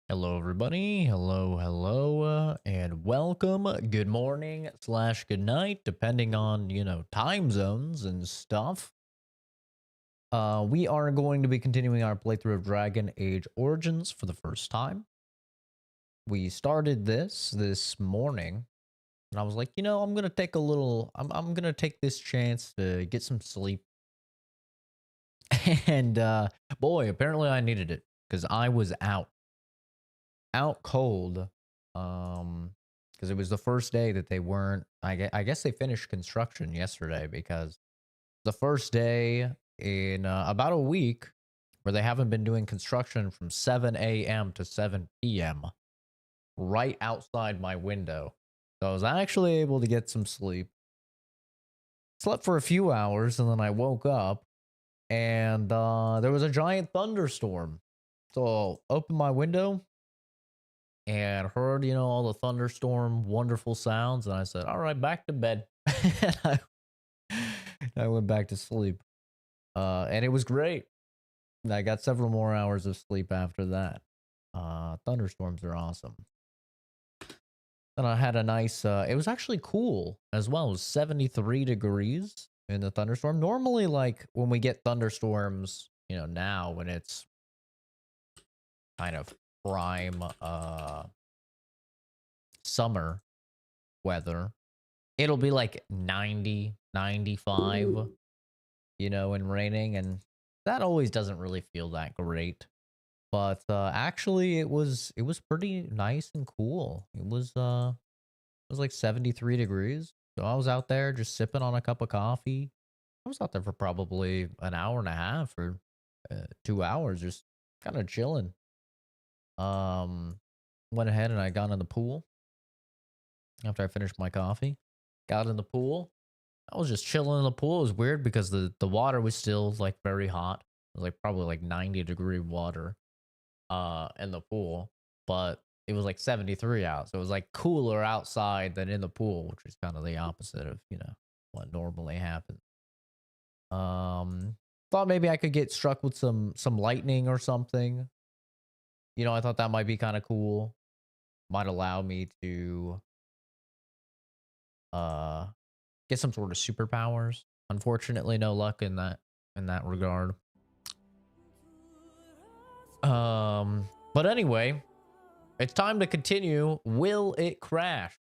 Hello, everybody. Hello, and welcome. Good morning slash good night, depending on, time zones and stuff. We are going to be continuing our playthrough of Dragon Age Origins for the first time. We started this morning, and I was like, I'm gonna take a little. I'm gonna take this chance to get some sleep. And boy, apparently I needed it because I was out cold. Because it was the first day that they weren't. I guess they finished construction yesterday because the first day in about a week where they haven't been doing construction from 7 a.m. to 7 p.m. right outside my window. So I was actually able to get some sleep. Slept for a few hours and then I woke up and there was a giant thunderstorm. So I opened my window and heard, all the thunderstorm wonderful sounds. And I said, all right, back to bed. And I went back to sleep. And it was great. I got several more hours of sleep after that. Thunderstorms are awesome. And I had a nice, it was actually cool as well. It was 73 degrees in the thunderstorm. Normally, like when we get thunderstorms, now when it's kind of prime summer weather, it'll be like 90, 95, and raining, and that always doesn't really feel that great. But actually it was pretty nice and cool. It was like 73 degrees. So I was out there just sipping on a cup of coffee. I was out there for probably an hour and a half or 2 hours, just kind of chilling. Um, Went ahead and I got in the pool after I finished my coffee. Got in the pool. I was just chilling in the pool. It was weird because the water was still like very hot. It was like probably like 90-degree water in the pool, but it was like 73 out. So it was like cooler outside than in the pool, which is kind of the opposite of, what normally happens. Thought maybe I could get struck with some lightning or something. I thought that might be kind of cool. Might allow me to uh get some sort of superpowers. Unfortunately, no luck in that regard. But anyway, it's time to continue. Will it crash?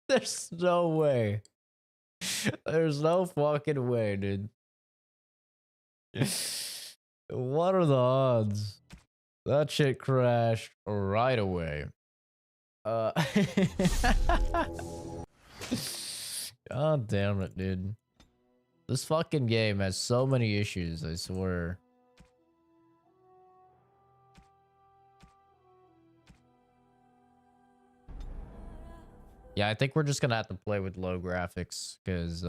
There's no way. There's no fucking way, dude. What are the odds? That shit crashed right away. God damn it, dude. This fucking game has so many issues, I swear. Yeah, I think we're just gonna have to play with low graphics because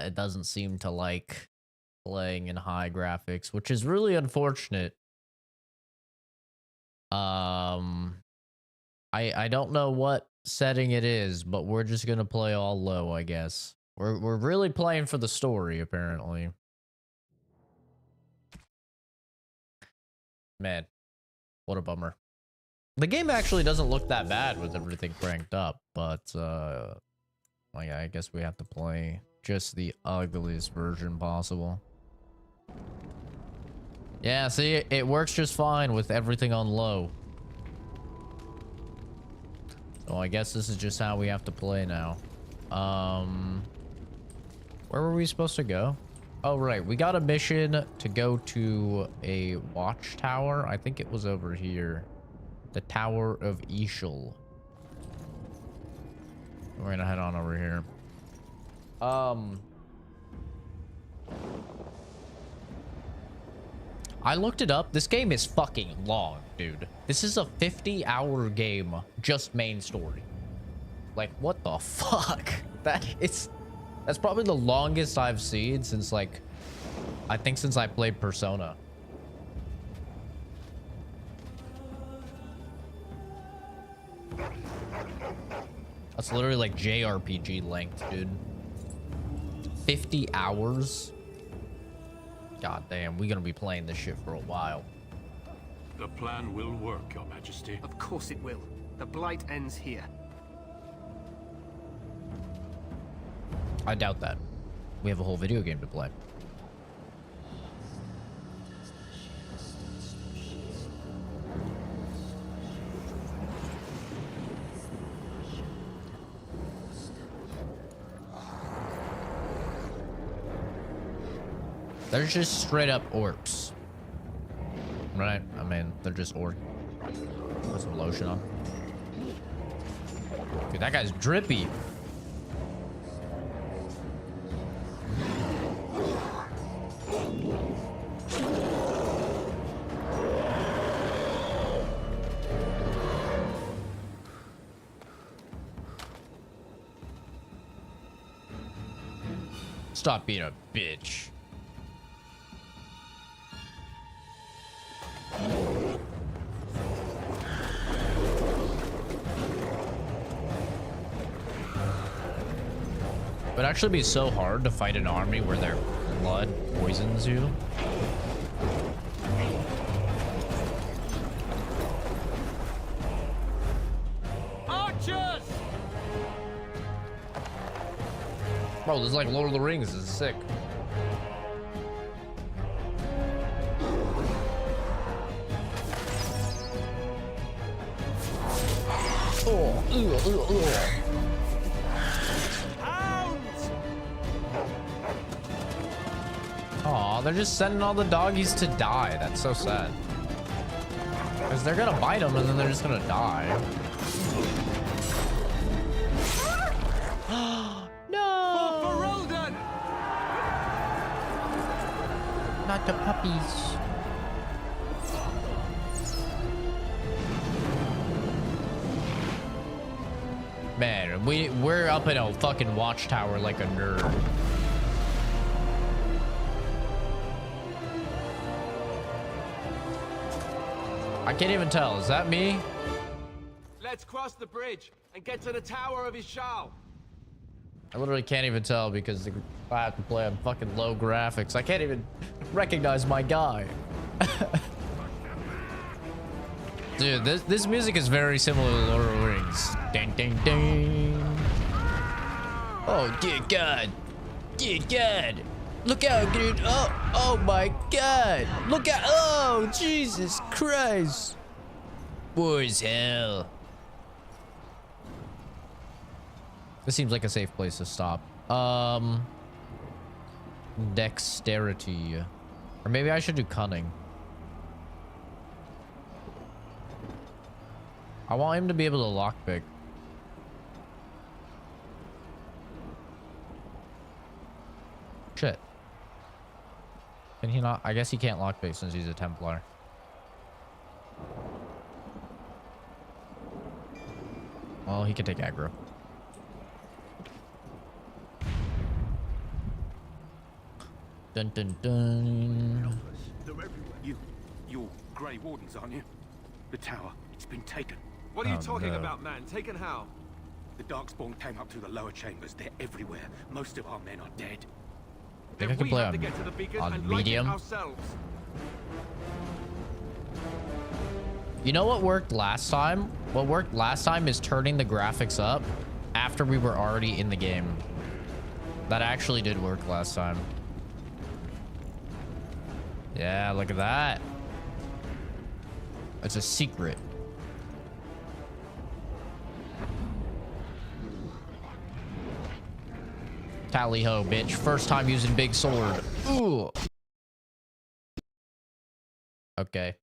it doesn't seem to like playing in high graphics, which is really unfortunate. I don't know what setting it is, but we're just gonna play all low, I guess. We're really playing for the story, apparently. Man, what a bummer. The game actually doesn't look that bad with everything cranked up, but well, yeah, I guess we have to play just the ugliest version possible. Yeah, see, it works just fine with everything on low. So I guess this is just how we have to play now. Where were we supposed to go? Oh, right. We got a mission to go to a watchtower. I think it was over here. The Tower of Ishal. We're gonna head on over here. I looked it up. This game is fucking long, dude. This is a 50-hour game, just main story. Like, what the fuck? That's probably the longest I've seen since, like, I think since I played Persona. That's literally like JRPG length, dude. 50 hours. God damn, we're gonna be playing this shit for a while. The plan will work, Your Majesty. Of course it will. The blight ends here. I doubt that. We have a whole video game to play. They're just straight up orcs. Right? I mean, they're just orcs. Put some lotion on. Dude, that guy's drippy. Stop being a bitch. It would actually be so hard to fight an army where their blood poisons you. Archers! Bro, this is like Lord of the Rings. This is sick. Oh, aw, they're just sending all the doggies to die. That's so sad. Because they're gonna bite them and then they're just gonna die. No! Not the puppies. Man, we're up in a fucking watchtower like a nerd. I can't even tell. Is that me? Let's cross the bridge and get to the tower of Ishal. I literally can't even tell because I have to play on fucking low graphics. I can't even recognize my guy. Dude, this music is very similar to Lord of the Rings. Ding, ding, ding. Oh, dear God. Dear God. Look out, dude. Oh my God. Look out. Oh, Jesus Christ. War is hell. This seems like a safe place to stop. Dexterity. Or maybe I should do cunning. I want him to be able to lockpick. Shit. Can he not? I guess he can't lockpick since he's a Templar. Well, he can take aggro. Dun dun dun. They're everywhere. You're Grey Wardens, aren't you? The tower, it's been taken. What are you talking about, man? Taken how? The Darkspawn came up through the lower chambers. They're everywhere. Most of our men are dead. I think I can play on medium. You know what worked last time? What worked last time is turning the graphics up after we were already in the game. That actually did work last time. Yeah, look at that. It's a secret. Tally ho, bitch. First time using big sword. Ooh. Okay.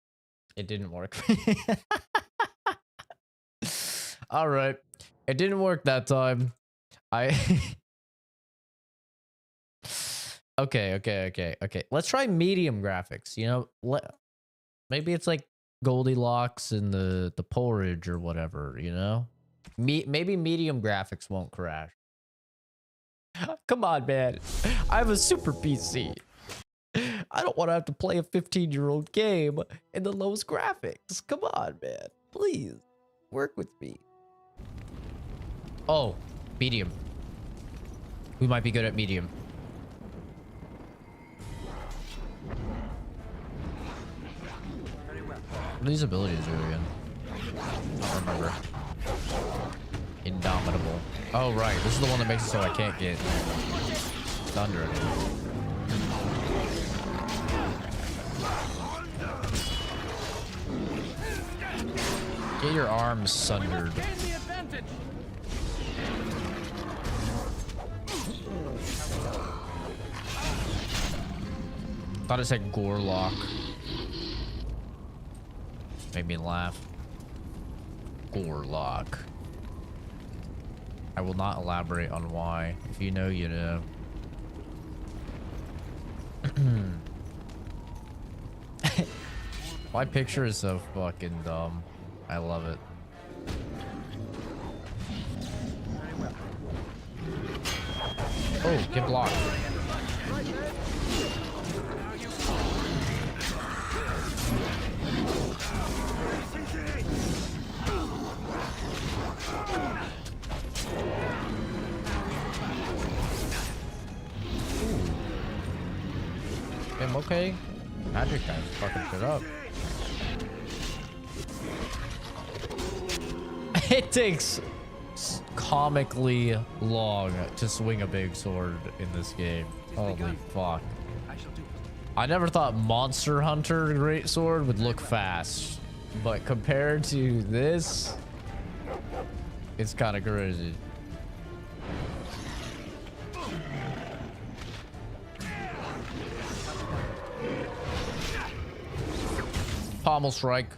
It didn't work. All right. It didn't work that time. Okay. Let's try medium graphics. You know, maybe it's like Goldilocks and the porridge or whatever, you know? Maybe medium graphics won't crash. Come on, man. I have a super PC. I don't want to have to play a 15-year-old game in the lowest graphics. Come on, man. Please. Work with me. Oh, medium. We might be good at medium. What are these abilities do again? I don't remember. Indomitable. Oh, right. This is the one that makes it so I can't get thunder. Get your arms sundered. Thought it said Gorlock. Made me laugh. Gorlock. I will not elaborate on why. If you know, you know. My picture is so fucking dumb. I love it. Oh, get blocked. I'm okay. Magic guy's fucking shit up. It takes comically long to swing a big sword in this game. Holy fuck. I never thought Monster Hunter Great Sword would look fast, but compared to this, it's kind of crazy. Pommel strike.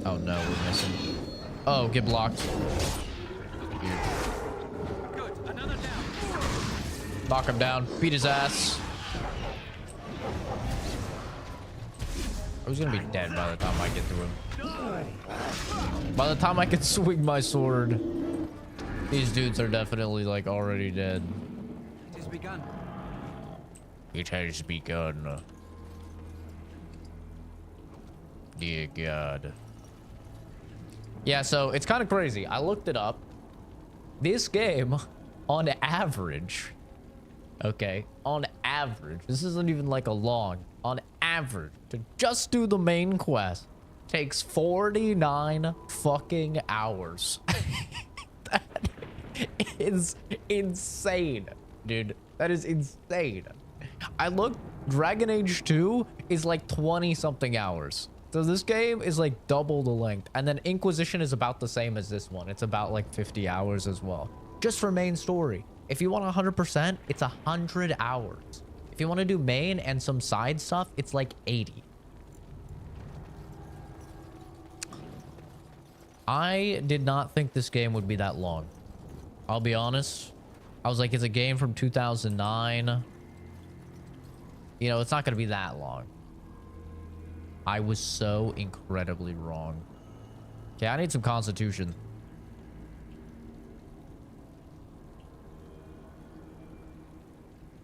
Oh no, we're missing. Oh, get blocked. Here. Knock him down. Beat his ass. I was gonna be dead by the time I get through him. By the time I can swing my sword, these dudes are definitely like already dead. It has begun. It has begun. Dear God. Yeah, so it's kind of crazy. I looked it up. This game, on average, okay, on average, this isn't even like a long, on average, to just do the main quest, takes 49 fucking hours. That is insane, dude. That is insane. I looked, Dragon Age 2 is like 20 something hours. So this game is like double the length. And then Inquisition is about the same as this one. It's about like 50 hours as well. Just for main story. If you want 100%, it's 100 hours. If you want to do main and some side stuff, it's like 80. I did not think this game would be that long. I'll be honest. I was like, it's a game from 2009. You know, it's not going to be that long. I was so incredibly wrong. Okay, I need some constitution.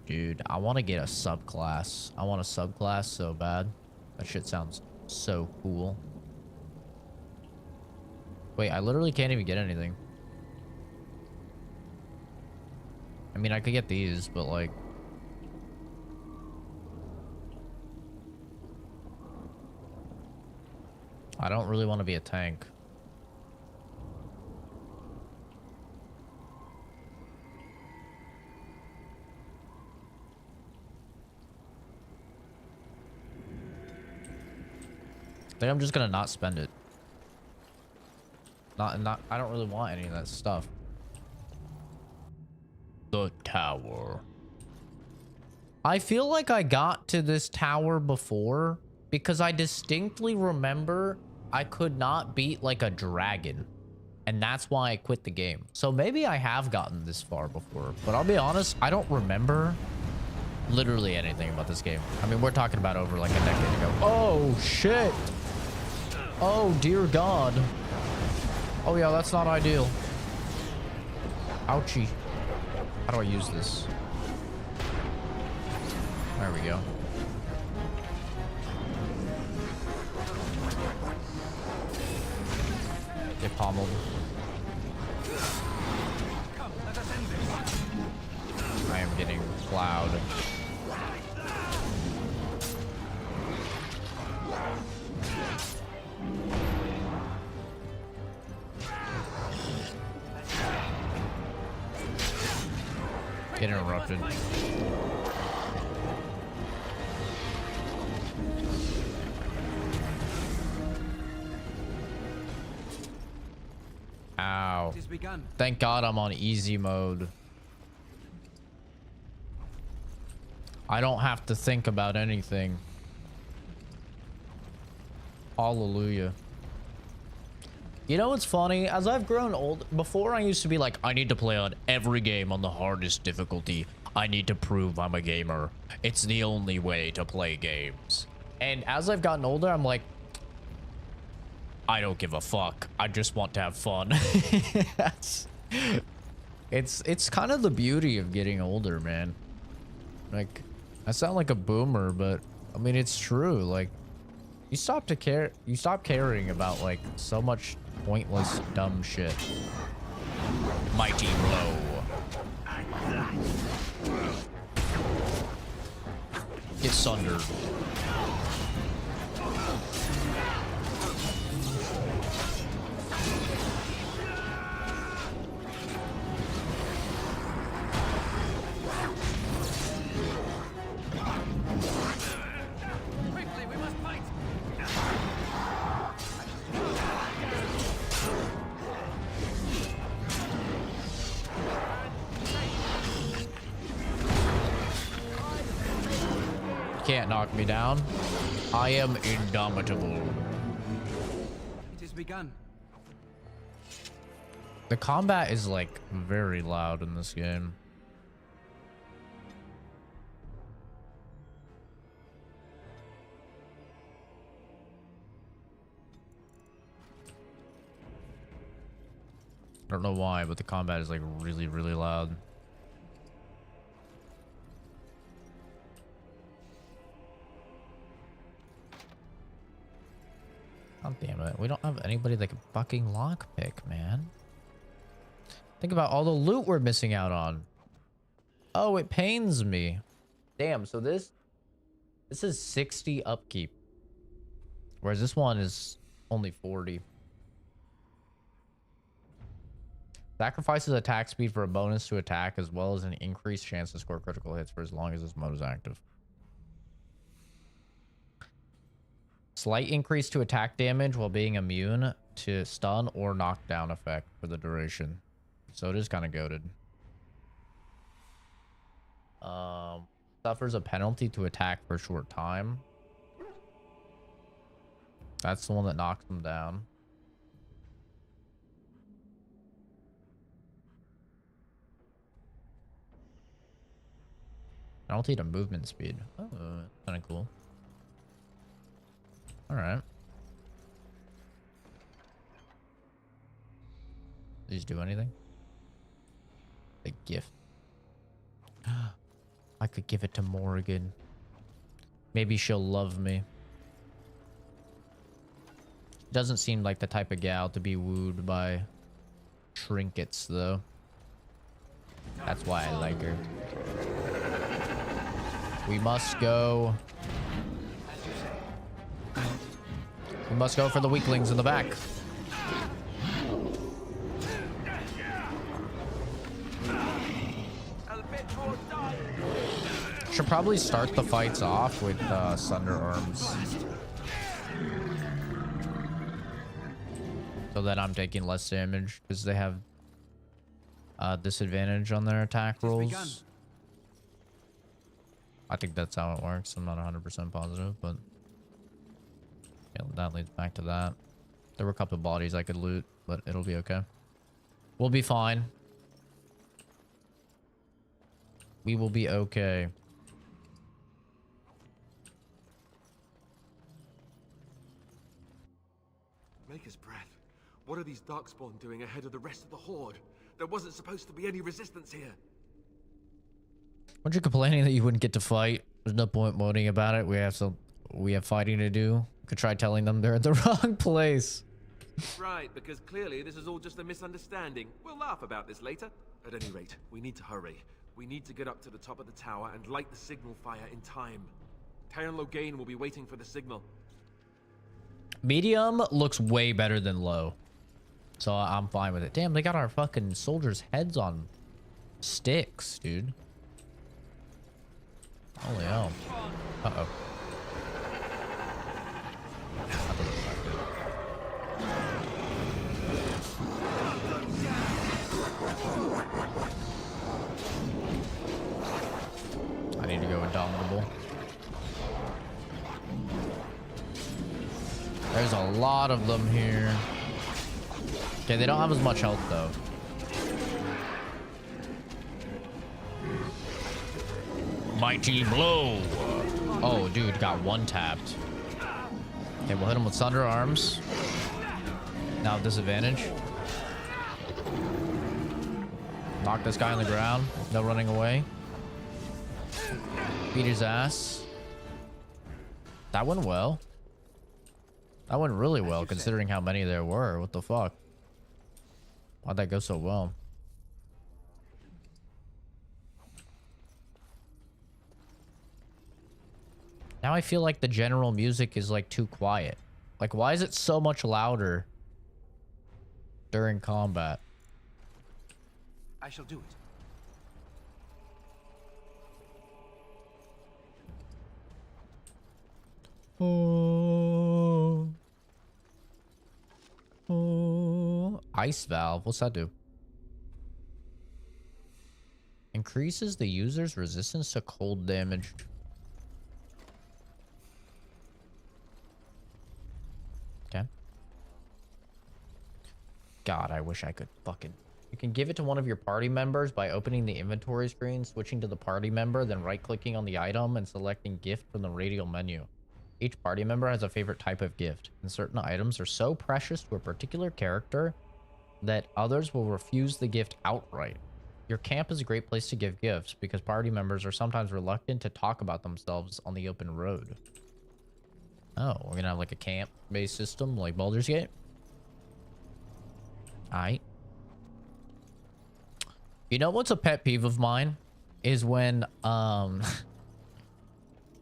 Dude, I want to get a subclass. I want a subclass so bad. That shit sounds so cool. Wait, I literally can't even get anything. I mean, I could get these, but like... I don't really want to be a tank. I think I'm just gonna not spend it. I don't really want any of that stuff. The tower. I feel like I got to this tower before because I distinctly remember I could not beat like a dragon. And that's why I quit the game. So maybe I have gotten this far before, but I'll be honest, I don't remember literally anything about this game. I mean, we're talking about over like a decade ago. Oh, shit. Oh, dear God. Oh, yeah, that's not ideal. Ouchie. How do I use this? There we go. Get pommeled. am getting plowed. Get interrupted. Ow. It has begun. Thank God I'm on easy mode. I don't have to think about anything. Hallelujah. You know what's funny? As I've grown old, before I used to be like, I need to play on every game on the hardest difficulty. I need to prove I'm a gamer. It's the only way to play games. And as I've gotten older, I'm like, I don't give a fuck. I just want to have fun. It's kind of the beauty of getting older, man. Like, I sound like a boomer, but I mean, it's true. Like, you stop caring about like so much pointless dumb shit. Mighty blow. Get sundered. Quickly, we must fight. Can't knock me down. I am indomitable. It has begun. The combat is like very loud in this game. I don't know why, but the combat is like really, really loud. God damn it. We don't have anybody that can fucking lockpick, man. Think about all the loot we're missing out on. Oh, it pains me. Damn, so this is 60 upkeep. Whereas this one is only 40. Sacrifices attack speed for a bonus to attack as well as an increased chance to score critical hits for as long as this mode is active. Slight increase to attack damage while being immune to stun or knockdown effect for the duration. So it is kind of goated. Suffers a penalty to attack for a short time. That's the one that knocks them down. Penalty to movement speed. Oh, kind of cool. All right. These do anything? A gift. I could give it to Morrigan. Maybe she'll love me. Doesn't seem like the type of gal to be wooed by trinkets, though. That's why I like her. We must go. We must go for the weaklings in the back. Should probably start the fights off with Sunder Arms. So that I'm taking less damage because they have disadvantage on their attack rolls. I think that's how it works. I'm not 100% positive, but yeah, that leads back to that. There were a couple of bodies I could loot, but it'll be okay. We'll be fine. We will be okay. Maker's breath. What are these darkspawn doing ahead of the rest of the horde? There wasn't supposed to be any resistance here. Weren't you complaining that you wouldn't get to fight? There's no point moaning about it. We have fighting to do. Could try telling them they're at the wrong place. Right, because clearly this is all just a misunderstanding. We'll laugh about this later. At any rate, we need to hurry. We need to get up to the top of the tower and light the signal fire in time. Taron Logain will be waiting for the signal. Medium looks way better than low. So I'm fine with it. Damn, they got our fucking soldiers' heads on sticks, dude. Holy hell. Uh-oh. I need to go indomitable. There's a lot of them here. Okay, they don't have as much health though. Mighty blow. Oh, dude, got one tapped. Okay, we'll hit him with Thunder Arms. Now disadvantage. Knock this guy on the ground. No running away. Beat his ass. That went well. That went really well considering how many there were. What the fuck? Why'd that go so well? Now I feel like the general music is like too quiet. Like, why is it so much louder during combat? I shall do it. Oh. Oh. Ice valve. What's that do? Increases the user's resistance to cold damage. Okay. God, I wish I could fucking... You can give it to one of your party members by opening the inventory screen, switching to the party member, then right-clicking on the item and selecting gift from the radial menu. Each party member has a favorite type of gift, and certain items are so precious to a particular character that others will refuse the gift outright. Your camp is a great place to give gifts because party members are sometimes reluctant to talk about themselves on the open road. Oh, we're gonna have like a camp-based system like Baldur's Gate? Aight. You know what's a pet peeve of mine? Is when,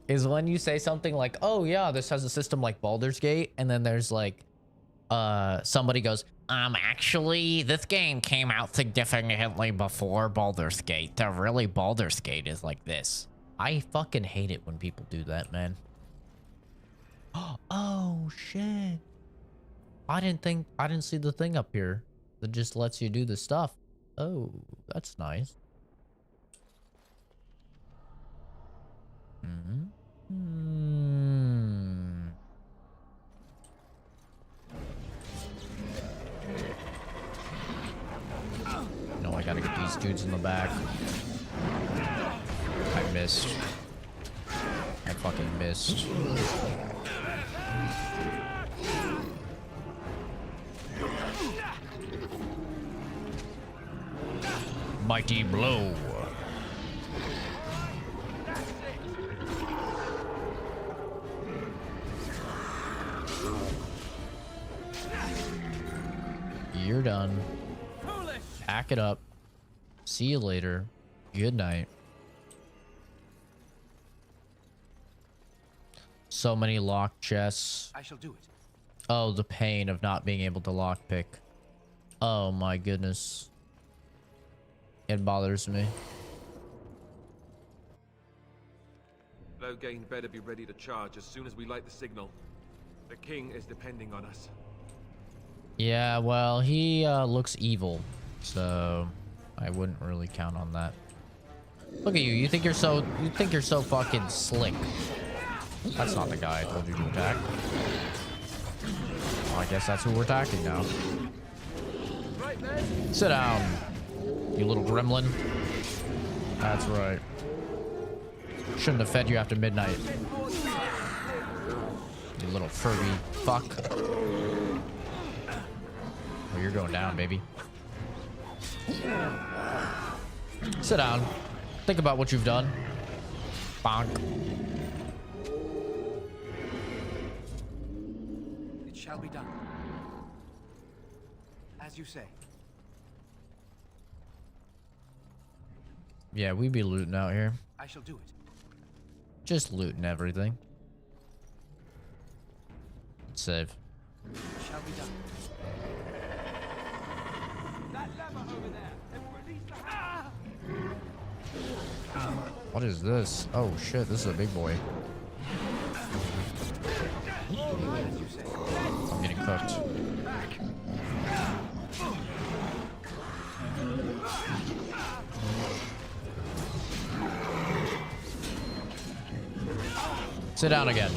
is when you say something like, oh yeah, this has a system like Baldur's Gate, and then there's like, somebody goes, actually, this game came out significantly before Baldur's Gate. Really, Baldur's Gate is like this. I fucking hate it when people do that, man. Oh, shit. I didn't see the thing up here that just lets you do the stuff. Oh, that's nice. No, I gotta get these dudes in the back. I missed. I fucking missed. Mighty blow. You're done. Pack it up. See you later. Good night. So many lock chests. I shall do it. Oh, the pain of not being able to lockpick. Oh my goodness. It bothers me. Logain better be ready to charge as soon as we light the signal. The king is depending on us. Yeah, well, he looks evil, so I wouldn't really count on that. Look at you. You think you're so fucking slick. That's not the guy I told you to attack. Well, I guess that's who we're attacking now. Sit down, you little gremlin. That's right. Shouldn't have fed you after midnight. You little furry fuck. Oh, you're going down, baby. Sit down. Think about what you've done. Bonk. It shall be done. As you say. Yeah, we be looting out here. I shall do it. Just looting everything. Save. Shall be done. That lever over there. Release the What is this? Oh shit, this is a big boy. I'm getting cooked. Sit down again.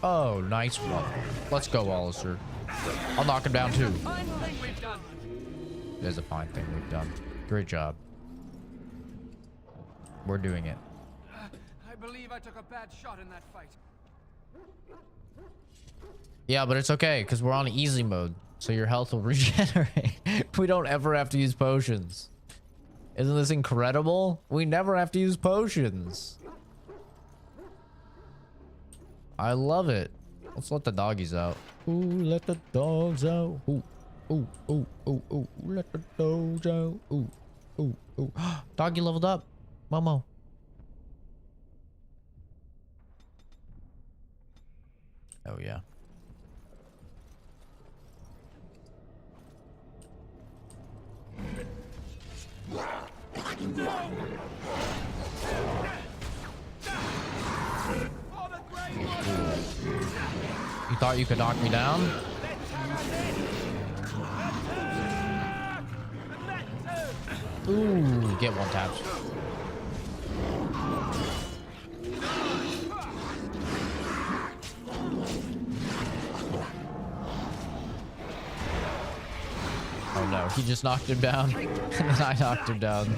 Oh, nice one. Let's go, Alistair. I'll knock him down too. There's a fine thing we've done. Great job. We're doing it. I believe I took a bad shot in that fight. Yeah, but it's okay because we're on easy mode, so your health will regenerate. We don't ever have to use potions. Isn't this incredible? We never have to use potions. I love it. Let's let the doggies out. Ooh, let the dogs out. Ooh, ooh, ooh, ooh, ooh. Let the dogs out. Ooh, ooh, ooh. Doggy leveled up. Momo. Oh, yeah. You thought you could knock me down? Ooh, get one tap. Oh no, he just knocked him down. And then I knocked him down.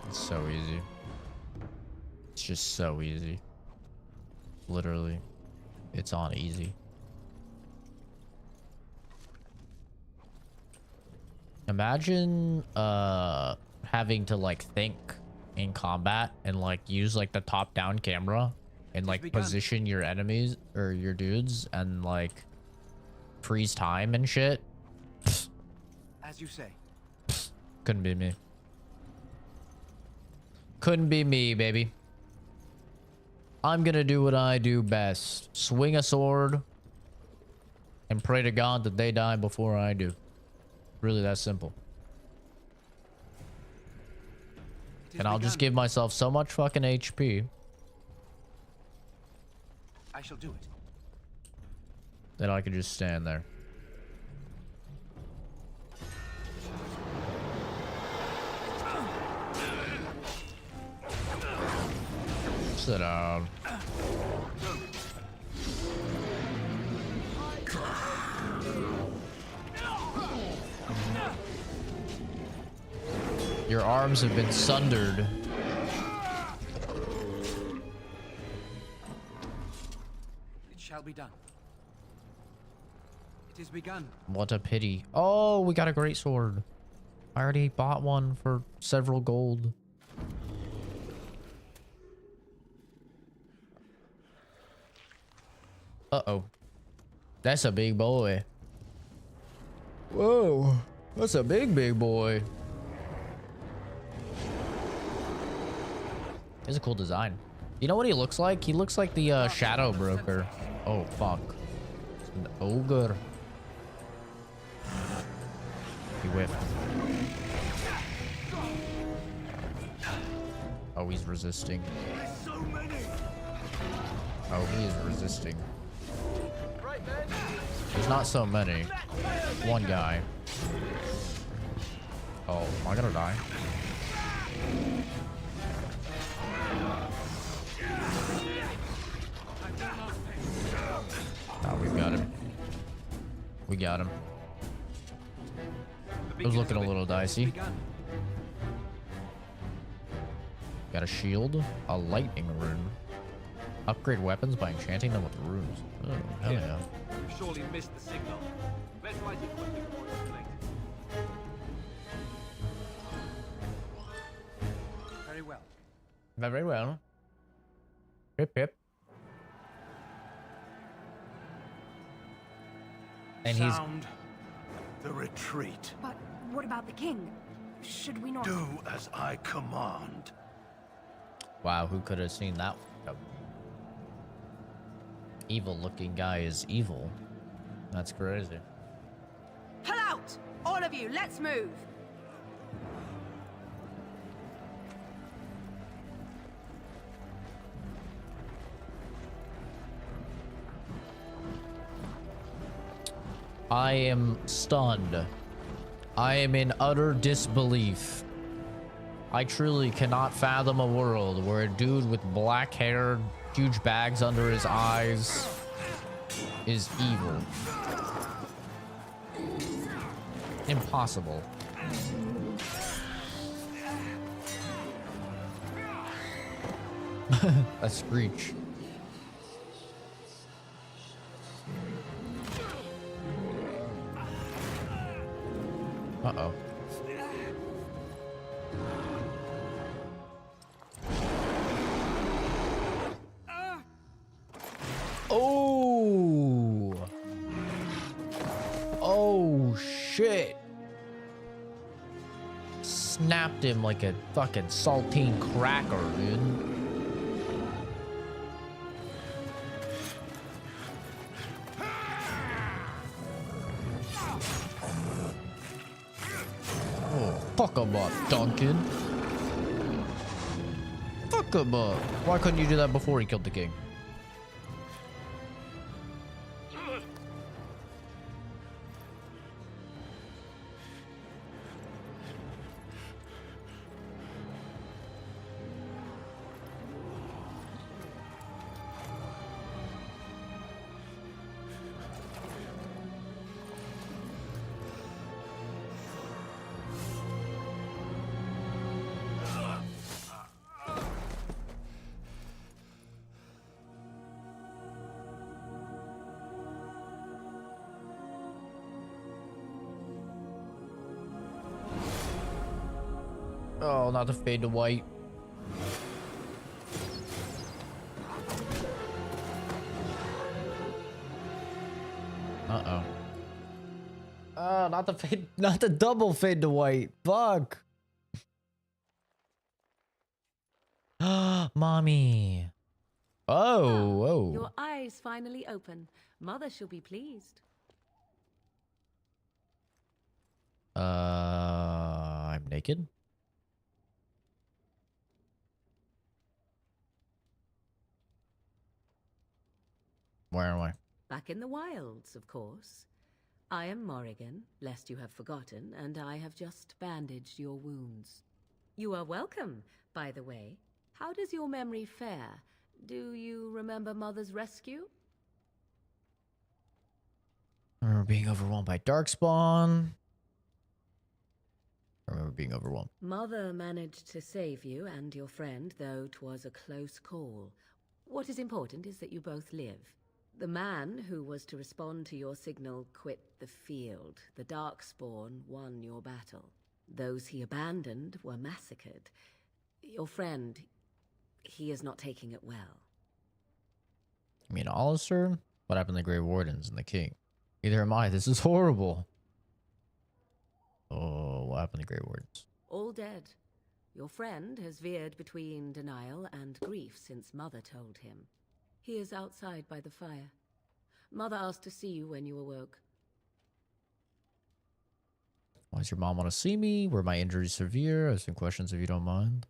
It's so easy. It's just so easy. Literally. It's on easy. Imagine having to like think in combat and like use like the top down camera and like position your enemies or your dudes and like freeze time and shit. As you say. Couldn't be me. Couldn't be me, baby. I'm gonna do what I do best. Swing a sword and pray to God that they die before I do. Really that simple. And I'll just give myself so much fucking HP. I shall do it. That I could just stand there. Sit down. Your arms have been sundered. It shall be done. It is begun. What a pity. Oh, we got a great sword. I already bought one for several gold. Uh-oh. That's a big boy. Whoa. That's a big boy. It's a cool design. You know what he looks like? He looks like the shadow broker. Oh, fuck. An ogre. He whiffed. Oh, he's resisting. Oh, he is resisting. There's not so many. One guy. Oh, am I gonna die? Oh, we got him. We got him. It was looking a little dicey. Got a shield, a lightning rune, Upgrade weapons by enchanting them with runes. Oh, hell yeah. You surely missed the signal. Let's light it quickly before it's too late. Very well. Very well. Pip pip. And Sound the retreat. But what about the king? Should we not... Do as I command. wow, who could have seen that coming? Evil looking guy is evil. That's crazy. Pull out! All of you, let's move! I am stunned. I am in utter disbelief. I truly cannot fathom a world where a dude with black hair, huge bags under his eyes, is evil. Impossible. A screech. Uh-oh. Oh! Oh, shit. Snapped him like a fucking saltine cracker, dude. Fuck him up, Duncan. Fuck him up. Why couldn't you do that before he killed the king? Oh, not to fade to white. Uh-oh. Oh, not the fade, not the double fade to white. Fuck. Mommy. Oh, whoa. Your eyes finally open. Mother shall be pleased. I'm naked. Where am I? Back in the wilds, of course. I am Morrigan, lest you have forgotten, and I have just bandaged your wounds. You are welcome, by the way. How does your memory fare? Do you remember Mother's rescue? I remember being overwhelmed by Darkspawn. I remember being overwhelmed. Mother managed to save you and your friend, though 'twas a close call. What is important is that you both live. The man who was to respond to your signal quit the field. The Darkspawn won your battle. Those he abandoned were massacred. Your friend, he is not taking it well. You mean Alistair? What happened to the Grey Wardens and the King? Neither am I. This is horrible. Oh, what happened to Grey Wardens? All dead. Your friend has veered between denial and grief since Mother told him. He is outside by the fire. Mother asked to see you when you awoke. Why does your mom want to see me? Were my injuries severe? I have some questions if you don't mind.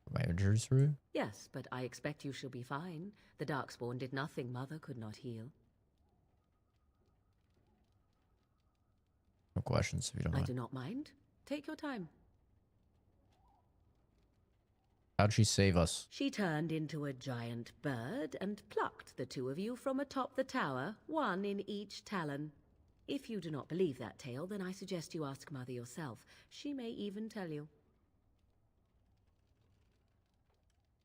Were my injuries severe? Yes, but I expect you shall be fine. The Darkspawn did nothing Mother could not heal. No questions if you don't I mind. do not mind. Take your time. How'd she save us? She turned into a giant bird and plucked the two of you from atop the tower, one in each talon. If you do not believe that tale, then I suggest you ask Mother yourself. She may even tell you.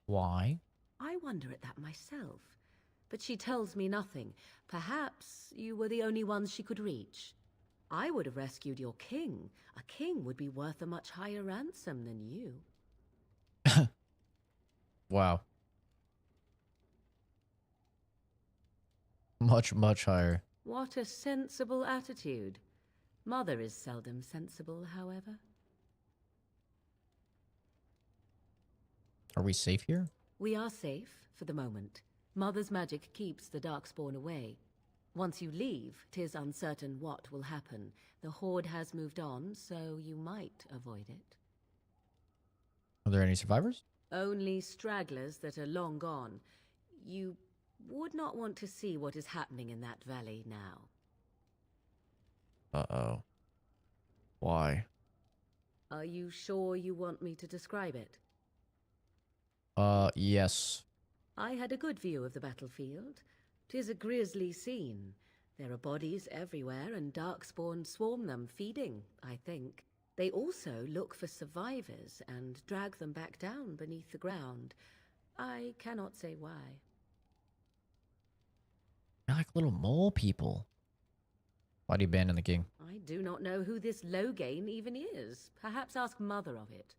Why? I I wonder at that myself. But she tells me nothing. Perhaps you were the only ones she could reach. I would have rescued your king. A king would be worth a much higher ransom than you. Wow. Much, much higher. What a sensible attitude. Mother is seldom sensible, however. Are we safe here? We are safe, for the moment. Mother's magic keeps the Darkspawn away. Once you leave, 'tis uncertain what will happen. The Horde has moved on, so you might avoid it. Are there any survivors? Only stragglers that are long gone. You would not want to see what is happening in that valley now. Uh-oh. Why? Are you sure you want me to describe it? Yes. I had a good view of the battlefield. 'Tis a grisly scene. There are bodies everywhere, and Darkspawn swarm them, feeding, I think. They also look for survivors and drag them back down beneath the ground. I cannot say why. They're like little mole people. Why'd he abandon the king? I do not know who this Loghain even is. Perhaps ask Mother of it.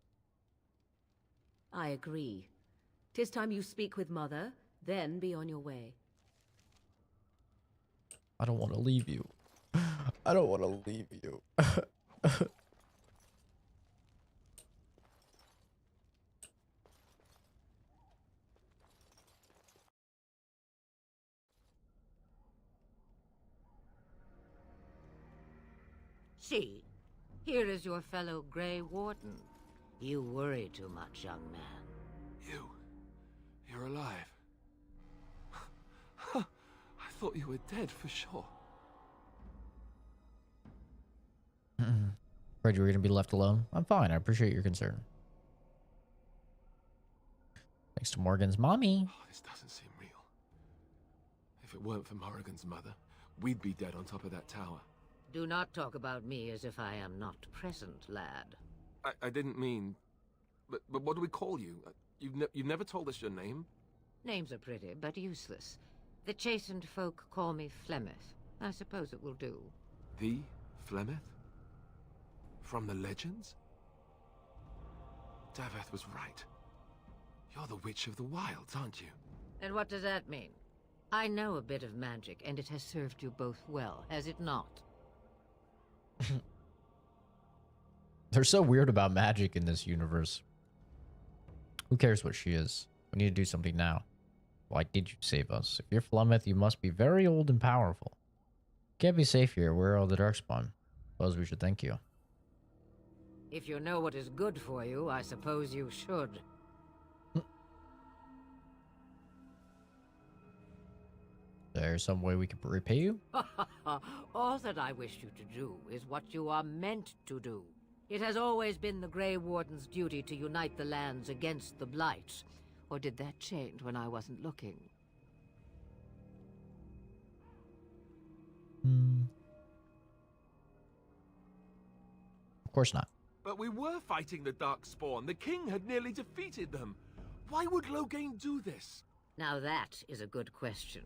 I agree. 'Tis time you speak with Mother, then be on your way. I don't want to leave you. I don't want to leave you. See, here is your fellow Grey Warden. You worry too much, young man. You're alive. I thought you were dead for sure. Afraid you were gonna be left alone? I'm fine. I appreciate your concern. Thanks to Morgan's mommy. Oh, this doesn't seem real. If it weren't for Morrigan's mother, we'd be dead on top of that tower. Do not talk about me as if I am not present, lad. I didn't mean... But what do we call you? You've never told us your name? Names are pretty, but useless. The chastened folk call me Flemeth. I suppose it will do. The Flemeth? From the legends? Daveth was right. You're the Witch of the Wilds, aren't you? And what does that mean? I know a bit of magic, and it has served you both well, has it not? They're so weird about magic in this universe. Who cares what she is? We need to do something now. Why did you save us? If you're Flemeth, you must be very old and powerful. Can't be safe here. Where are all the Darkspawn? Suppose we should thank you. If you know what is good for you, I suppose you should. There's some way we can repay you? All that I wish you to do is what you are meant to do. It has always been the Grey Warden's duty to unite the lands against the Blight. Or did that change when I wasn't looking? Of course not. But we were fighting the Darkspawn. The king had nearly defeated them. Why would Loghain do this? Now that is a good question.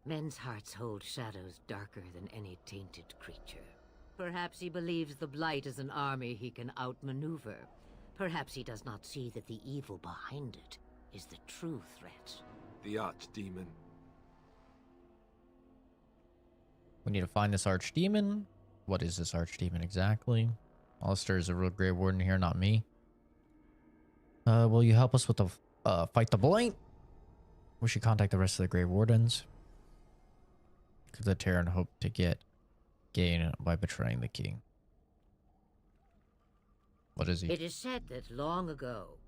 Men's hearts hold shadows darker than any tainted creature. Perhaps he believes the Blight is an army he can outmaneuver. Perhaps he does not see that the evil behind it is the true threat. The Archdemon. We need to find this Archdemon. What is this Archdemon exactly? Alistair is a real Grey Warden here, not me. Will you help us with the fight the Blight? We should contact the rest of the Grey Wardens. Could the Terran hope to gain by betraying the king? What is he? It is said that long ago,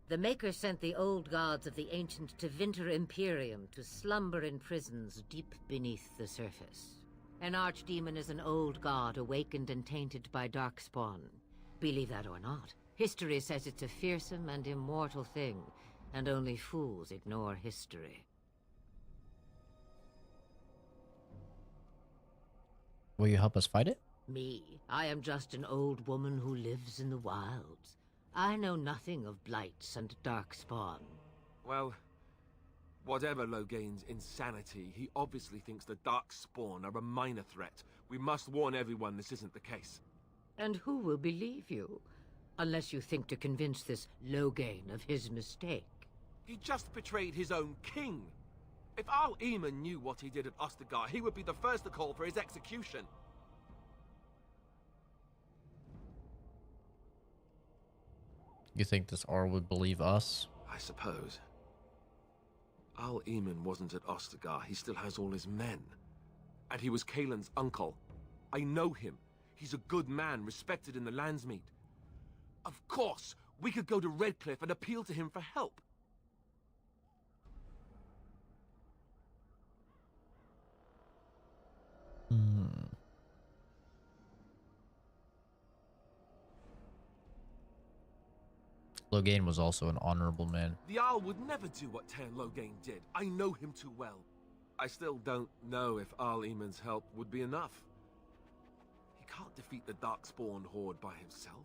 the Maker sent the old gods of the ancient Tevinter Imperium to slumber in prisons deep beneath the surface. An archdemon is an old god awakened and tainted by Darkspawn. Believe that or not, history says it's a fearsome and immortal thing, and only fools ignore history. Will you help us fight it? Me? I am just an old woman who lives in the wilds. I know nothing of blights and darkspawn. Well, Whatever Loghain's insanity, he obviously thinks the Darkspawn are a minor threat. We must warn everyone this isn't the case. And who will believe you? Unless you think to convince this Loghain of his mistake. He just betrayed his own king. If Al Eamon knew what he did at Ostagar, he would be the first to call for his execution. You think this R would believe us? I suppose. Al Eamon wasn't at Ostagar. He still has all his men. And he was Kaelin's uncle. I know him. He's a good man, respected in the Landsmeet. Of course, we could go to Redcliffe and appeal to him for help. Loghain was also an honorable man. The Jarl would never do what Ter Loghain did. I know him too well. I still don't know if Al Eamon's help would be enough. He can't defeat the Darkspawn horde by himself.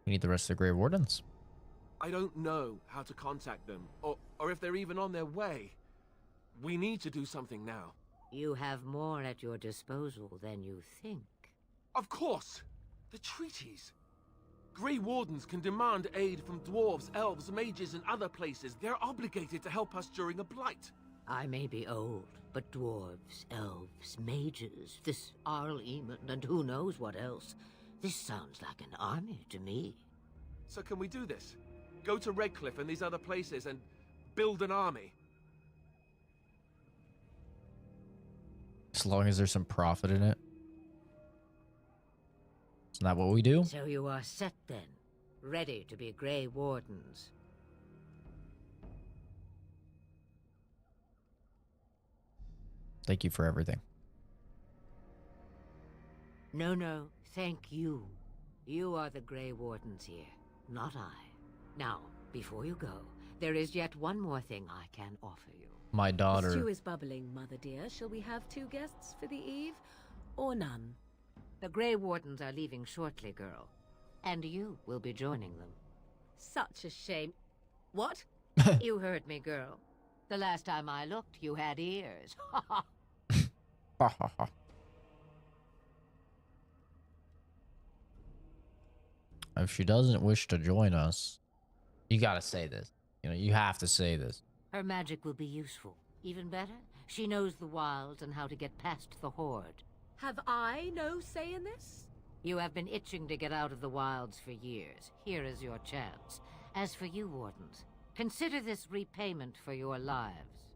We need the rest of the Grey Wardens. I don't know how to contact them, or if they're even on their way. We need to do something now. You have more at your disposal than you think. Of course! The treaties! Grey Wardens can demand aid from dwarves, elves, mages, and other places. They're obligated to help us during a blight. I may be old, but dwarves, elves, mages, this Arl Eamon, and who knows what else. This sounds like an army to me. So can we do this? Go to Redcliffe and these other places and build an army? As long as there's some profit in it. Isn't that what we do? So you are set then, ready to be Grey Wardens. Thank you for everything. No, thank you. You are the Grey Wardens here, not I. Now, before you go, there is yet one more thing I can offer you. My The daughter. stew is bubbling, Mother dear. Shall we have 2 guests for the eve, or none? The Grey Wardens are leaving shortly, girl. And you will be joining them. Such a shame. What? You heard me, girl. The last time I looked, you had ears. If she doesn't wish to join us, you gotta say this. You know, you have to say this. Her magic will be useful. Even better, she knows the wilds and how to get past the horde. Have I no say in this? You have been itching to get out of the wilds for years. Here is your chance. As for you, Wardens, consider this repayment for your lives.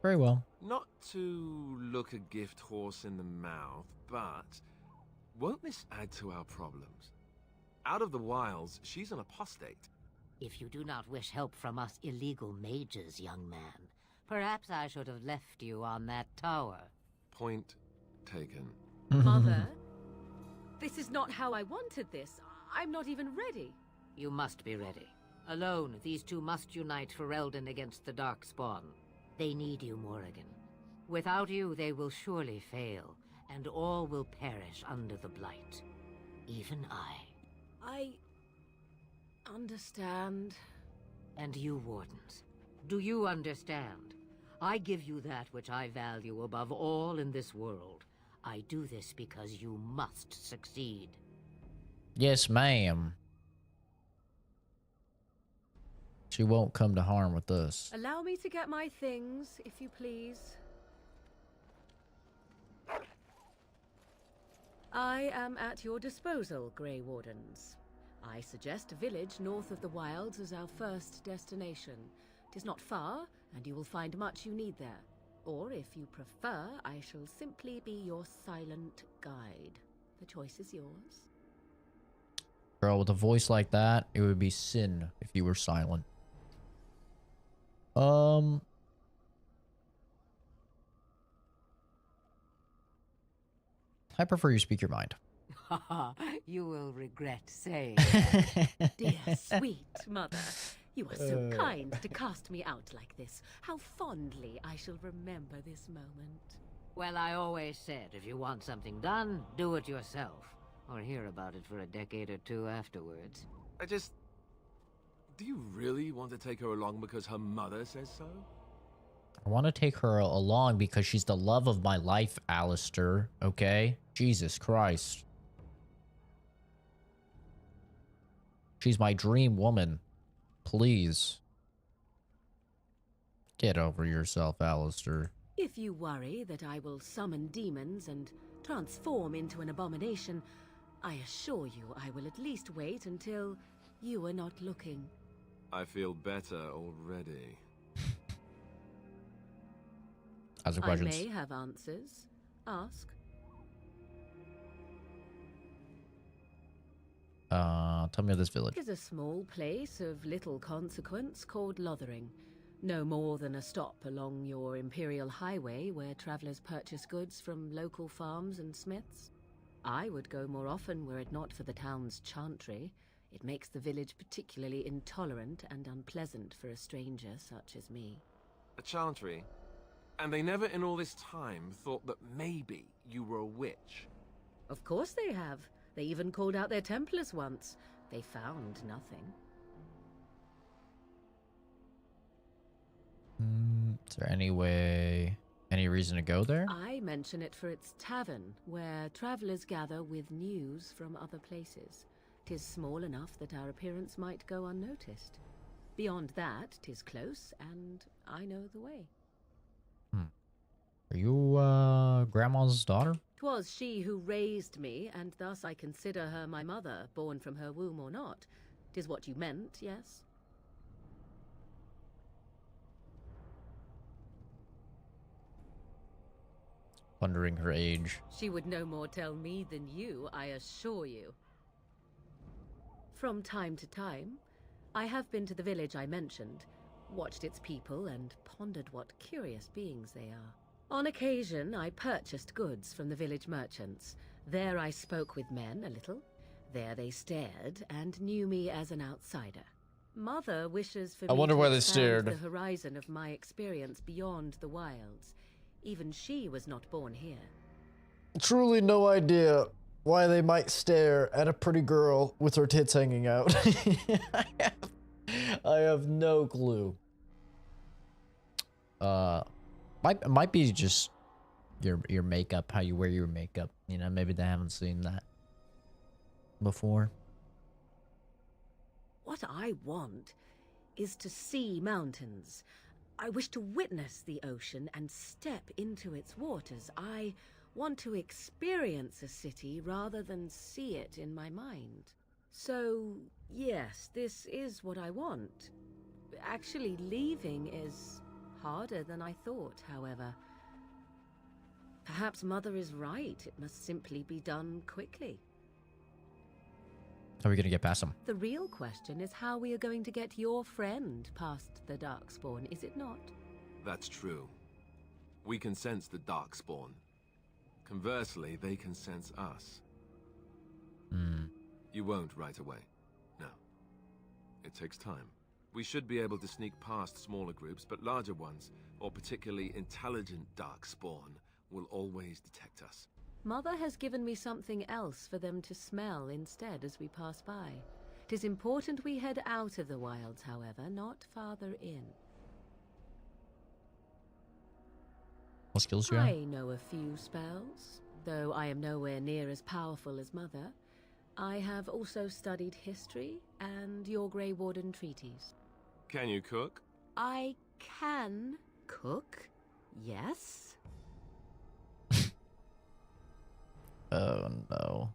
Very well. Not to look a gift horse in the mouth, but won't this add to our problems? Out of the wilds, she's an apostate. If you do not wish help from us illegal mages, young man, perhaps I should have left you on that tower. Point taken. Mother, this is not how I wanted this. I'm not even ready. You must be ready. Alone, these two must unite for Eldon against the Darkspawn. They need you, Morrigan. Without you, they will surely fail, and all will perish under the Blight. Even I. Understand. And you, Wardens, do you understand? I give you that which I value above all in this world. I do this because you must succeed. Yes, ma'am. She won't come to harm with us. Allow me to get my things, if you please. I am at your disposal, Grey Wardens. I suggest a village north of the wilds as our first destination. It is not far, and you will find much you need there. Or, if you prefer, I shall simply be your silent guide. The choice is yours. Girl, with a voice like that, it would be sin if you were silent. I prefer you speak your mind. You will regret saying that. Dear, sweet mother, you are so kind to cast me out like this. How fondly I shall remember this moment. Well, I always said if you want something done, do it yourself. or hear about it for a decade or two afterwards. Do you really want to take her along because her mother says so? I want to take her along because she's the love of my life, Alistair. Okay? Jesus Christ. She's my dream woman. Please. Get over yourself, Alistair. If you worry that I will summon demons and transform into an abomination, I assure you I will at least wait until you are not looking. I feel better already. Ask the I questions. may have answers. Ask. Tell me of this village. It is a small place of little consequence called Lothering. No more than a stop along your Imperial Highway where travelers purchase goods from local farms and smiths. I would go more often were it not for the town's chantry. It makes the village particularly intolerant and unpleasant for a stranger such as me. A chantry? And they never in all this time thought that maybe you were a witch? Of course they have. They even called out their Templars once. They found nothing. Is there any reason to go there? I mention it for its tavern, where travelers gather with news from other places. 'Tis small enough that our appearance might go unnoticed. Beyond that, 'tis close, and I know the way. Are you, Grandma's daughter? 'Twas she who raised me, and thus I consider her my mother, born from her womb or not. 'Tis what you meant, yes? Wondering her age. She would no more tell me than you, I assure you. From time to time, I have been to the village I mentioned, watched its people, and pondered what curious beings they are. On occasion, I purchased goods from the village merchants. There I spoke with men a little. There they stared and knew me as an outsider. Mother wishes for I me wonder to why they expand stared. the horizon of my experience beyond the wilds. Even she was not born here. Truly no idea why they might stare at a pretty girl with her tits hanging out. I have no clue. Might be just your makeup, how you wear your makeup. You know, maybe they haven't seen that before. What I want is to see mountains. I wish to witness the ocean and step into its waters. I want to experience a city rather than see it in my mind. So, yes, this is what I want. Actually, leaving is harder than I thought, however. Perhaps Mother is right. It must simply be done quickly. How are we gonna get past them? The real question is how we are going to get your friend past the Darkspawn, is it not? That's true. We can sense the Darkspawn. Conversely, they can sense us. You won't right away. No. It takes time. We should be able to sneak past smaller groups, but larger ones, or particularly intelligent Darkspawn, will always detect us. Mother has given me something else for them to smell instead as we pass by. 'Tis important we head out of the wilds, however, not farther in. What skills do you have? I know a few spells, though I am nowhere near as powerful as Mother. I have also studied history and your Grey Warden treaties. Can you cook? I can cook, yes. Oh no.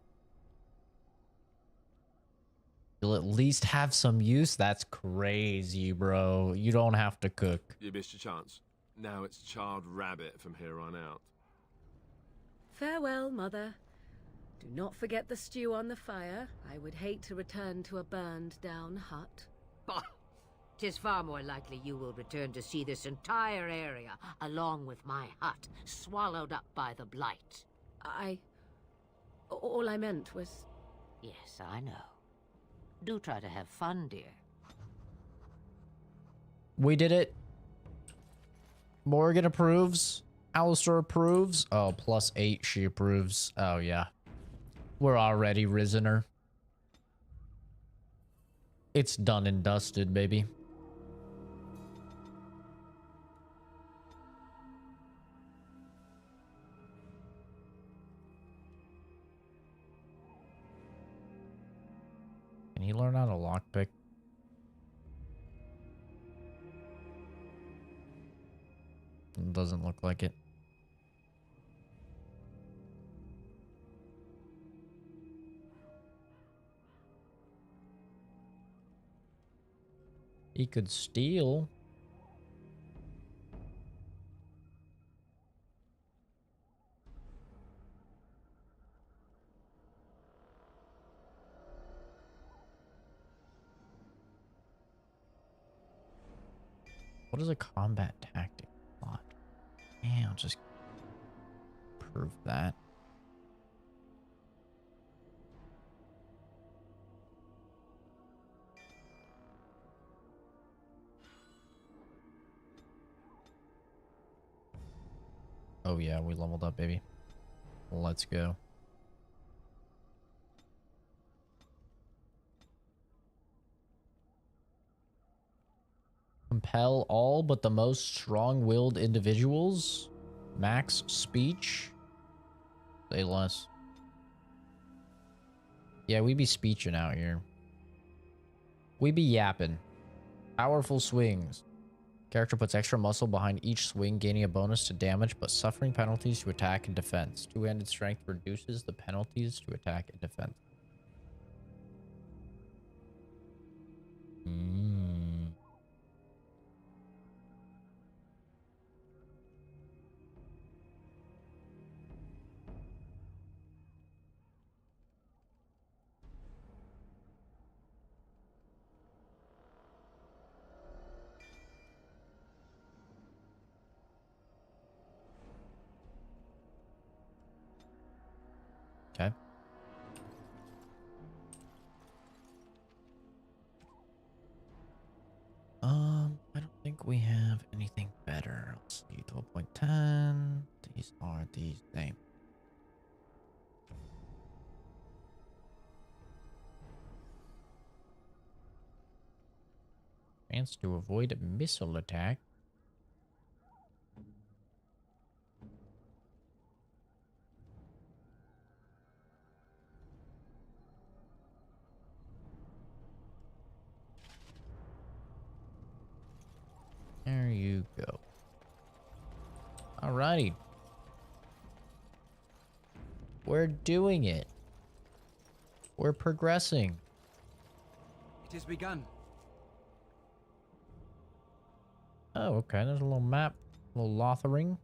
You'll at least have some use? That's crazy, bro. You don't have to cook. You missed your chance. Now it's charred rabbit from here on out. Farewell, Mother. Do not forget the stew on the fire. I would hate to return to a burned-down hut. Bah! 'Tis far more likely you will return to see this entire area, along with my hut, swallowed up by the blight. All I meant was... Yes, I know. Do try to have fun, dear. We did it. Morgan approves. Alistair approves. Oh, +8 she approves. Oh, yeah. We're already risen her. It's done and dusted, baby. Can he learn how to lockpick? Doesn't look like it. He could steal. What is a combat tactic? Yeah, I'll just prove that. Oh yeah, we leveled up, baby. Let's go. Compel all but the most strong-willed individuals. Max speech. Say less. Yeah, we be speeching out here. We be yapping. Powerful swings. Character puts extra muscle behind each swing, gaining a bonus to damage, but suffering penalties to attack and defense. Two-handed strength reduces the penalties to attack and defense. Okay. I don't think we have anything better. Let's see, 12.10. These are the same. Chance to avoid a missile attack. There you go. Alrighty. We're doing it. We're progressing. It has begun. Oh, okay. There's a little map. A little Lothering.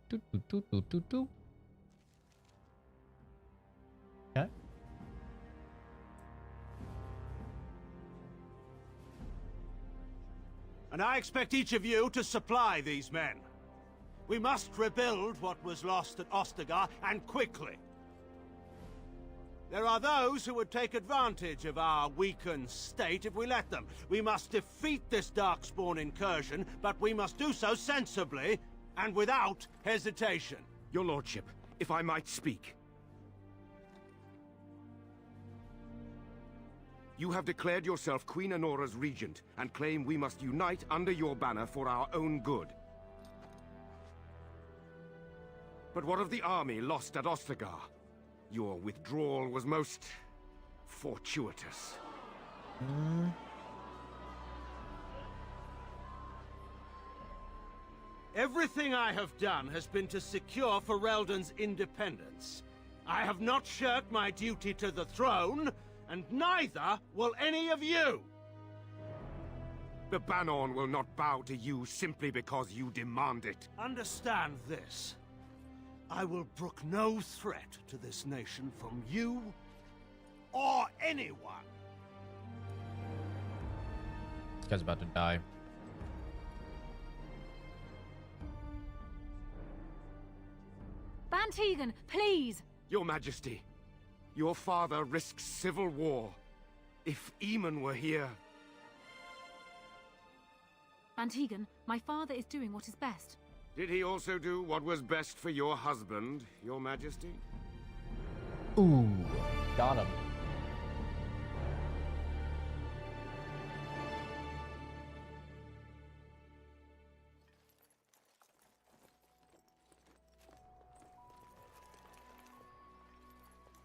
Doo, doo, doo, doo, doo, doo. Okay. And I expect each of you to supply these men. We must rebuild what was lost at Ostagar, and quickly. There are those who would take advantage of our weakened state if we let them. We must defeat this Darkspawn incursion, but we must do so sensibly and without hesitation. Your lordship, if I might speak. You have declared yourself Queen Honora's regent, and claim we must unite under your banner for our own good. But what of the army lost at Ostagar? Your withdrawal was most fortuitous. Everything I have done has been to secure Ferelden's independence. I have not shirked my duty to the throne, and neither will any of you! The Banon will not bow to you simply because you demand it. Understand this. I will brook no threat to this nation from you or anyone. This guy's about to die. Bantegan, please! Your Majesty, your father risks civil war. If Eamon were here... Bantegan, my father is doing what is best. Did he also do what was best for your husband, your Majesty? Ooh, got him.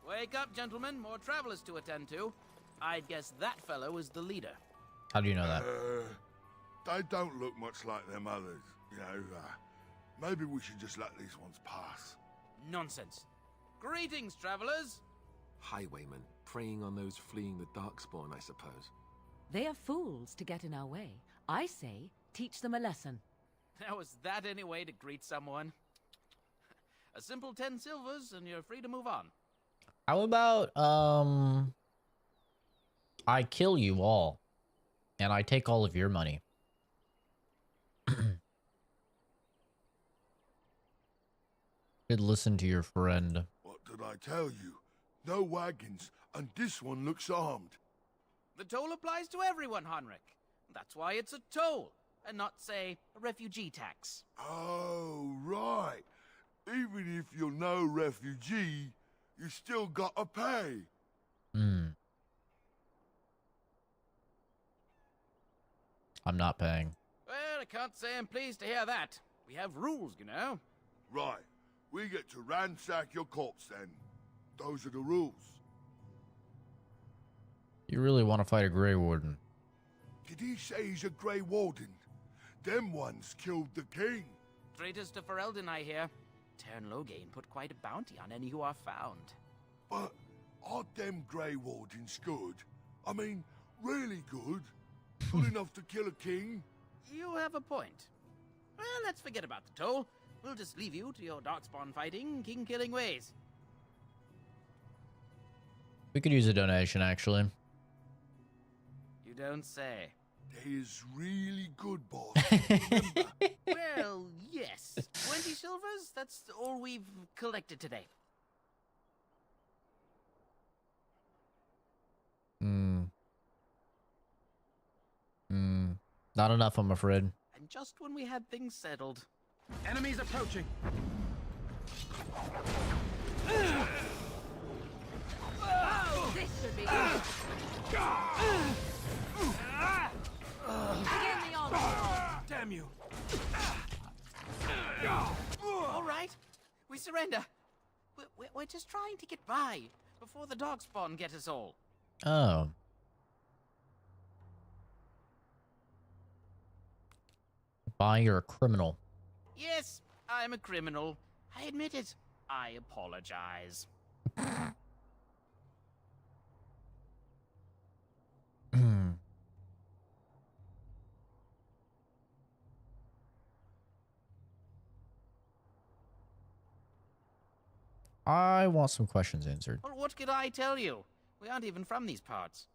Wake up, gentlemen. More travelers to attend to. I'd guess that fellow is the leader. How do you know that? They don't look much like them others, you know. Maybe we should just let these ones pass. Nonsense. Greetings, travelers. Highwaymen, preying on those fleeing the Darkspawn, I suppose. They are fools to get in our way. I say, teach them a lesson. Now, is that any way to greet someone? A simple 10 silvers and you're free to move on. How about, I kill you all, and I take all of your money. Did listen to your friend. What did I tell you? No wagons, and this one looks armed. The toll applies to everyone, Heinrich. That's why it's a toll, and not, say, a refugee tax. Oh, right. Even if you're no refugee, you still gotta pay. I'm not paying. Well, I can't say I'm pleased to hear that. We have rules, you know. Right. We get to ransack your corpse then. Those are the rules. You really want to fight a Grey Warden? Did he say he's a Grey Warden? Them ones killed the king. Traitors to Ferelden, I hear. Tern Loghain put quite a bounty on any who are found. But are them Grey Wardens good? I mean, really good? Good enough to kill a king? You have a point. Well, let's forget about the toll. We'll just leave you to your Darkspawn fighting, king-killing ways. We could use a donation, actually. You don't say. They is really good, boss. Well, yes. 20 silvers? That's all we've collected today. Not enough, I'm afraid. And just when we had things settled. Enemies approaching. This should be good. Begin the onslaught. Damn you. All right. We surrender. We're just trying to get by before the Darkspawn get us all. Oh. Bye, you're a criminal. Yes, I'm a criminal. I admit it. I apologize. I want some questions answered. Well, what could I tell you? We aren't even from these parts.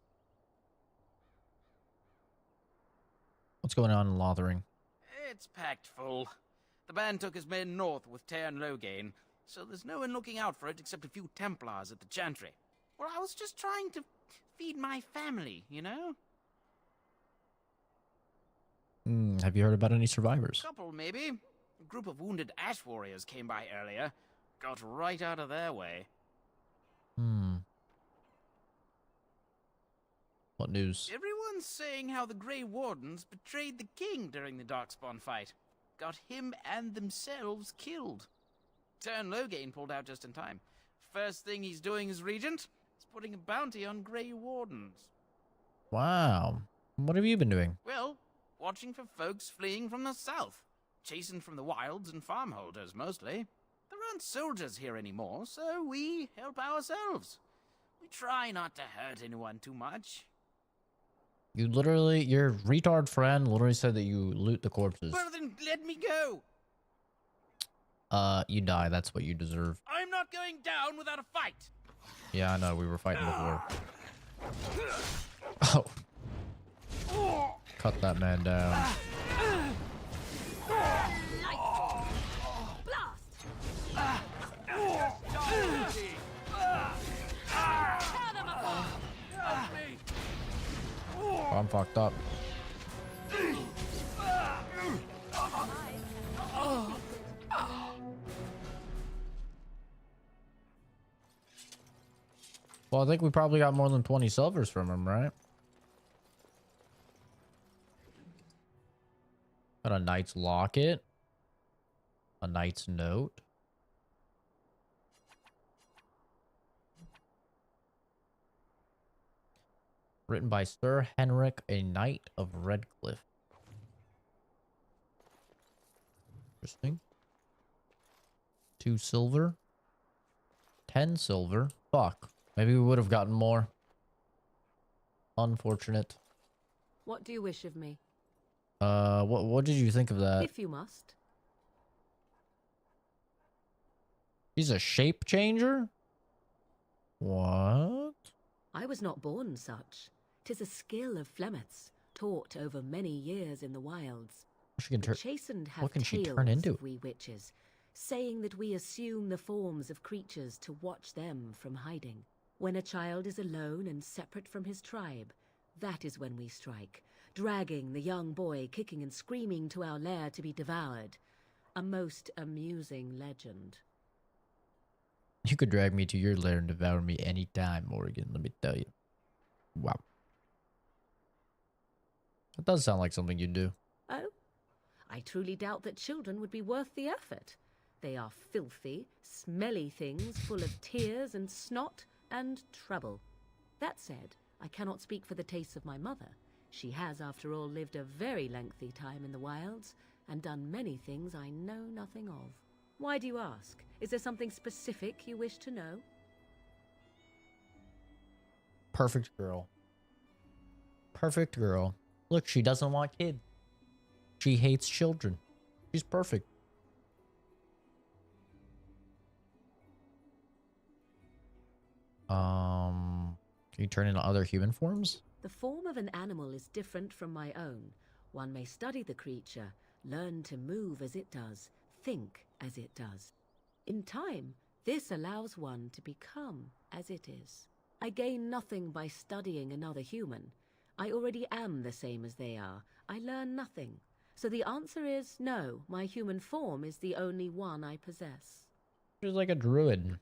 What's going on in Lothering? It's packed full. The band took his men north with Tern Loghain, so there's no one looking out for it except a few Templars at the Chantry. Well, I was just trying to feed my family, you know? Have you heard about any survivors? Couple, maybe. A group of wounded ash warriors came by earlier. Got right out of their way. What news? Everyone's saying how the Grey Wardens betrayed the king during the Darkspawn fight. Got him and themselves killed. Tern Loghain pulled out just in time. First thing he's doing as regent is putting a bounty on Grey Wardens. Wow. What have you been doing? Well, watching for folks fleeing from the south. Chasing from the wilds and farmholders, mostly. There aren't soldiers here anymore, so we help ourselves. We try not to hurt anyone too much. You literally, your retard friend literally said that you loot the corpses. Well, then let me go. You die. That's what you deserve. I'm not going down without a fight. Yeah, I know. We were fighting before. Oh. Cut that man down. I'm fucked up. Well, I think we probably got more than 20 silvers from him, right? Got a knight's locket. A knight's note. Written by Sir Henrik, a knight of Redcliffe. Interesting. 2 silver. 10 silver. Fuck. Maybe we would have gotten more. Unfortunate. What do you wish of me? What did you think of that? If you must. He's a shape changer? What? I was not born such. 'Tis a skill of Flemeth's, taught over many years in the wilds. She can turn. Chastened have What can she tales turn into? of we witches, saying that we assume the forms of creatures to watch them from hiding. When a child is alone and separate from his tribe, that is when we strike, dragging the young boy kicking and screaming to our lair to be devoured. A most amusing legend. You could drag me to your lair and devour me anytime, Morgan, let me tell you. Wow. That does sound like something you'd do. Oh? I truly doubt that children would be worth the effort. They are filthy, smelly things full of tears and snot and trouble. That said, I cannot speak for the tastes of my mother. She has, after all, lived a very lengthy time in the wilds and done many things I know nothing of. Why do you ask? Is there something specific you wish to know? Perfect girl. Perfect girl. Look, she doesn't want kids. She hates children. She's perfect. Can you turn into other human forms? The form of an animal is different from my own. One may study the creature, learn to move as it does, think as it does. In time, this allows one to become as it is. I gain nothing by studying another human. I already am the same as they are. I learn nothing. So the answer is no, my human form is the only one I possess. She's like a druid.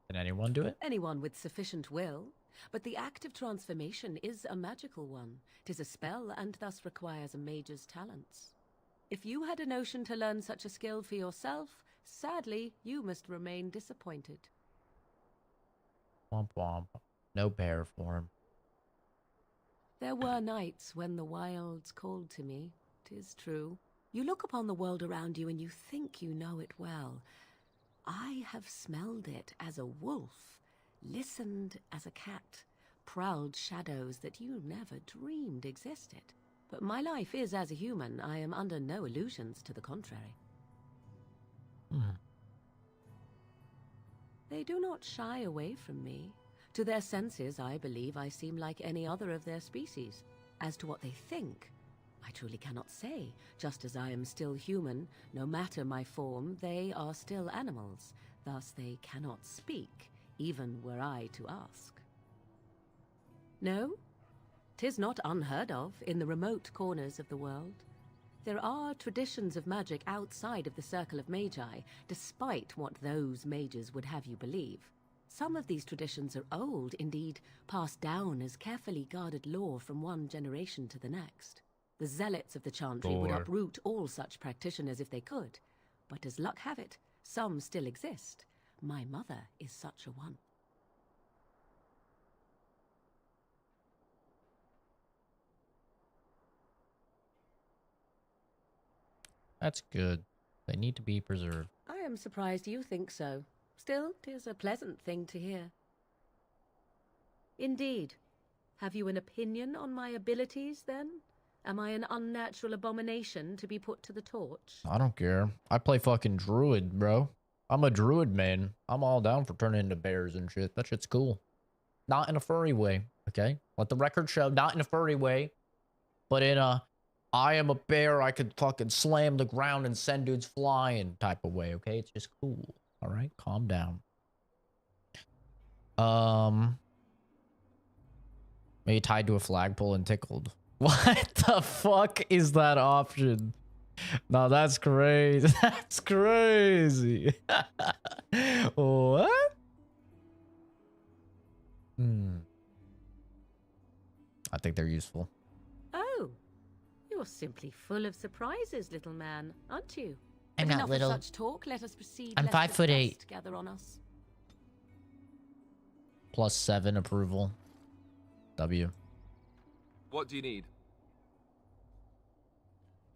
Can anyone do it? Anyone with sufficient will. But the act of transformation is a magical one. 'Tis a spell and thus requires a mage's talents. If you had a notion to learn such a skill for yourself, sadly, you must remain disappointed. Womp womp. No bear form. There were nights when the wilds called to me, 'tis true. You look upon the world around you and you think you know it well. I have smelled it as a wolf, listened as a cat, prowled shadows that you never dreamed existed. But my life is as a human. I am under no illusions to the contrary. They do not shy away from me. To their senses, I believe I seem like any other of their species. As to what they think, I truly cannot say. Just as I am still human, no matter my form, they are still animals. Thus they cannot speak, even were I to ask. No, 'tis not unheard of in the remote corners of the world. There are traditions of magic outside of the circle of magi, despite what those mages would have you believe. Some of these traditions are old, indeed, passed down as carefully guarded lore from one generation to the next. The zealots of the chantry would uproot all such practitioners if they could. But as luck have it, some still exist. My mother is such a one. That's good. They need to be preserved. I am surprised you think so. Still, 'tis a pleasant thing to hear. Indeed. Have you an opinion on my abilities, then? Am I an unnatural abomination to be put to the torch? I don't care. I play fucking druid, bro. I'm a druid, man. I'm all down for turning into bears and shit. That shit's cool. Not in a furry way, okay? Let the record show, not in a furry way, but in a I am a bear, I could fucking slam the ground and send dudes flying type of way, okay? It's just cool. All right, calm down. Maybe tied to a flagpole and tickled. What the fuck is that option? No, that's crazy. That's crazy. What? think they're useful. Oh, you're simply full of surprises, little man, aren't you? I'm But not enough little. Of such talk. Let us proceed. I'm lest 5'8". dust gather on us. +7 approval. W. What do you need?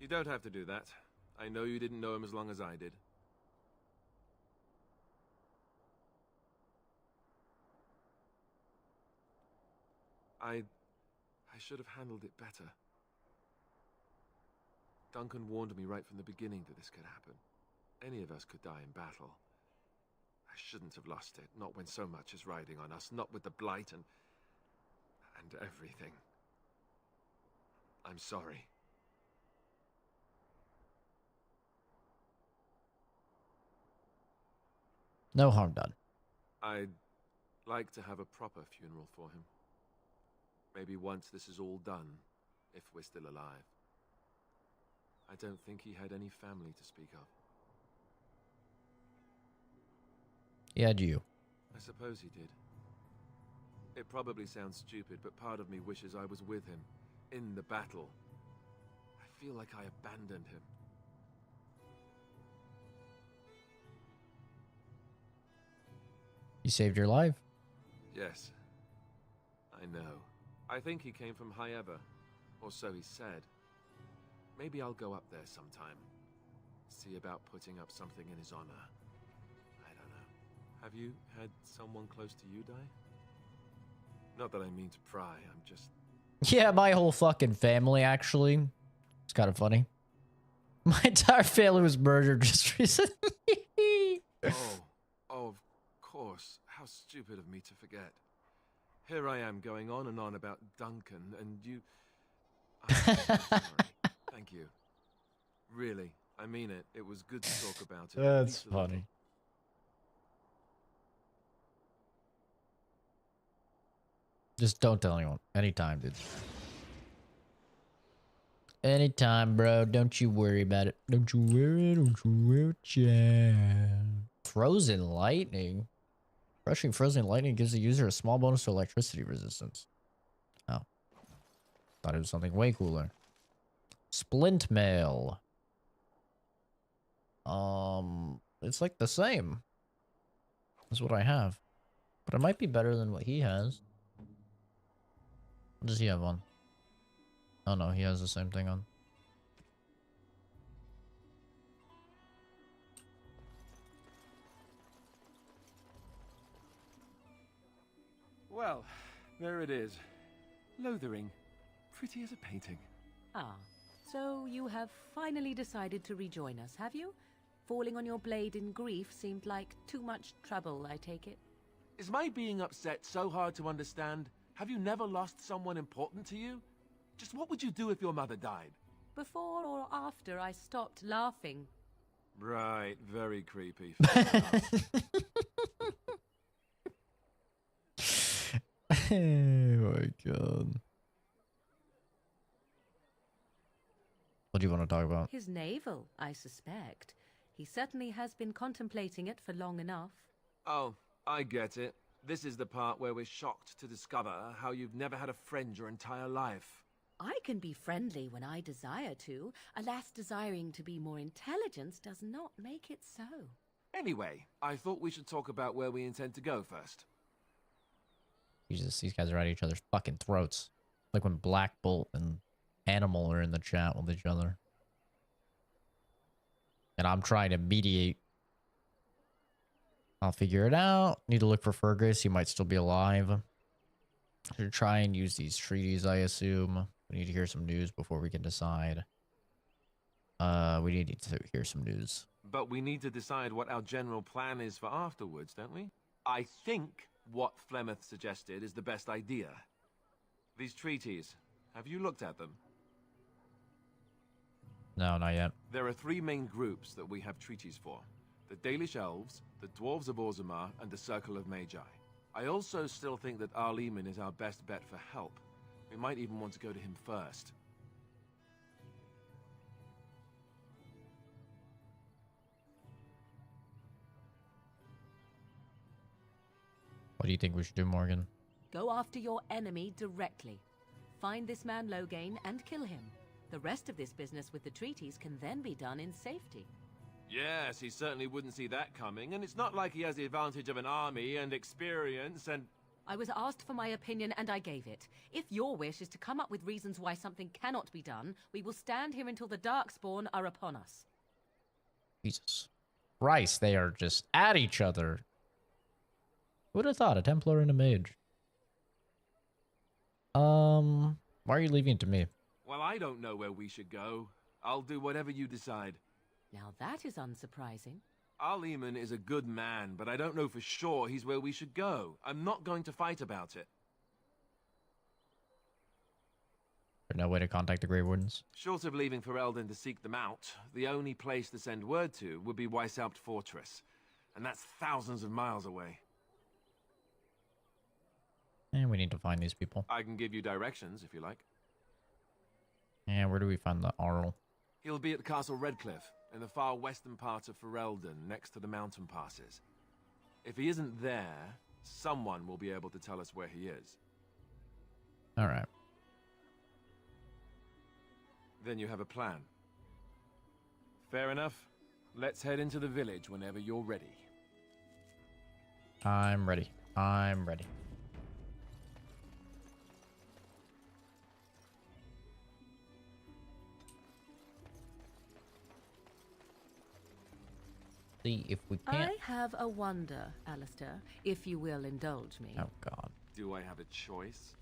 You don't have to do that. I know you didn't know him as long as I did. I should have handled it better. Duncan warned me right from the beginning that this could happen. Any of us could die in battle. I shouldn't have lost it, not when so much is riding on us, not with the Blight and everything. I'm sorry. No harm done. I'd like to have a proper funeral for him. Maybe once this is all done, if we're still alive. I don't think he had any family to speak of. He had you. I suppose he did. It probably sounds stupid, but part of me wishes I was with him, in the battle. I feel like I abandoned him. He saved your life. Yes. I know. I think he came from High Ever, or so he said. Maybe I'll go up there sometime. See about putting up something in his honor. I don't know. Have you had someone close to you die? Not that I mean to pry, I'm just... Yeah, my whole fucking family, actually. It's kind of funny. My entire family was murdered just recently. Oh, of course. How stupid of me to forget. Here I am going on and on about Duncan, and you... I'm so sorry. Thank you. Really, I mean it. It was good to talk about it. That's funny. Just don't tell anyone. Anytime, dude. Anytime, bro. Don't you worry about it. Don't you worry, yeah. Frozen lightning? Crushing frozen lightning gives the user a small bonus to electricity resistance. Oh. Thought it was something way cooler. Splint mail. It's like the same. That's what I have. But it might be better than what he has. What does he have on? Oh no, he has the same thing on. Well, there it is. Lothering. Pretty as a painting. Ah, so you have finally decided to rejoin us, have you? Falling on your blade in grief seemed like too much trouble, I take it. Is my being upset so hard to understand? Have you never lost someone important to you? Just what would you do if your mother died? Before or after I stopped laughing? Right, very creepy. Oh my god. What do you want to talk about? His navel, I suspect. He certainly has been contemplating it for long enough. Oh, I get it. This is the part where we're shocked to discover how you've never had a friend your entire life. I can be friendly when I desire to. Alas, desiring to be more intelligent does not make it so. Anyway, I thought we should talk about where we intend to go first. Jesus, these guys are at each other's fucking throats. Like when Black Bolt and Animal are in the chat with each other. And I'm trying to mediate. I'll figure it out. Need to look for Fergus. He might still be alive. Should try and use these treaties, I assume. We need to hear some news before we can decide. We need to hear some news. But we need to decide what our general plan is for afterwards, don't we? I think what Flemeth suggested is the best idea. These treaties, have you looked at them? No, not yet. There are three main groups that we have treaties for. The Dalish Elves, the Dwarves of Orzammar, and the Circle of Magi. I also still think that Arleman is our best bet for help. We might even want to go to him first. What do you think we should do, Morgan? Go after your enemy directly. find this man Loghain and kill him. The rest of this business with the treaties can then be done in safety. Yes, he certainly wouldn't see that coming, and it's not like he has the advantage of an army and experience and... I was asked for my opinion and I gave it. If your wish is to come up with reasons why something cannot be done, we will stand here until the Darkspawn are upon us. Jesus Christ, they are just at each other. Who would have thought? A Templar and a mage. Why are you leaving it to me? Well, I don't know where we should go. I'll do whatever you decide. Now that is unsurprising. Al-Eamon is a good man, but I don't know for sure he's where we should go. I'm not going to fight about it. There's no way to contact the Grey Wardens. Short of leaving Ferelden to seek them out, the only place to send word to would be Weishaupt Fortress. And that's thousands of miles away. And we need to find these people. I can give you directions, if you like. And where do we find the Arl? He'll be at Castle Redcliffe, in the far western part of Ferelden, next to the mountain passes. If he isn't there, someone will be able to tell us where he is. Alright. Then you have a plan. Fair enough. Let's head into the village whenever you're ready. I'm ready. I'm ready. See if we can't. I have a wonder, Alistair, if you will indulge me. Oh, God. Do I have a choice?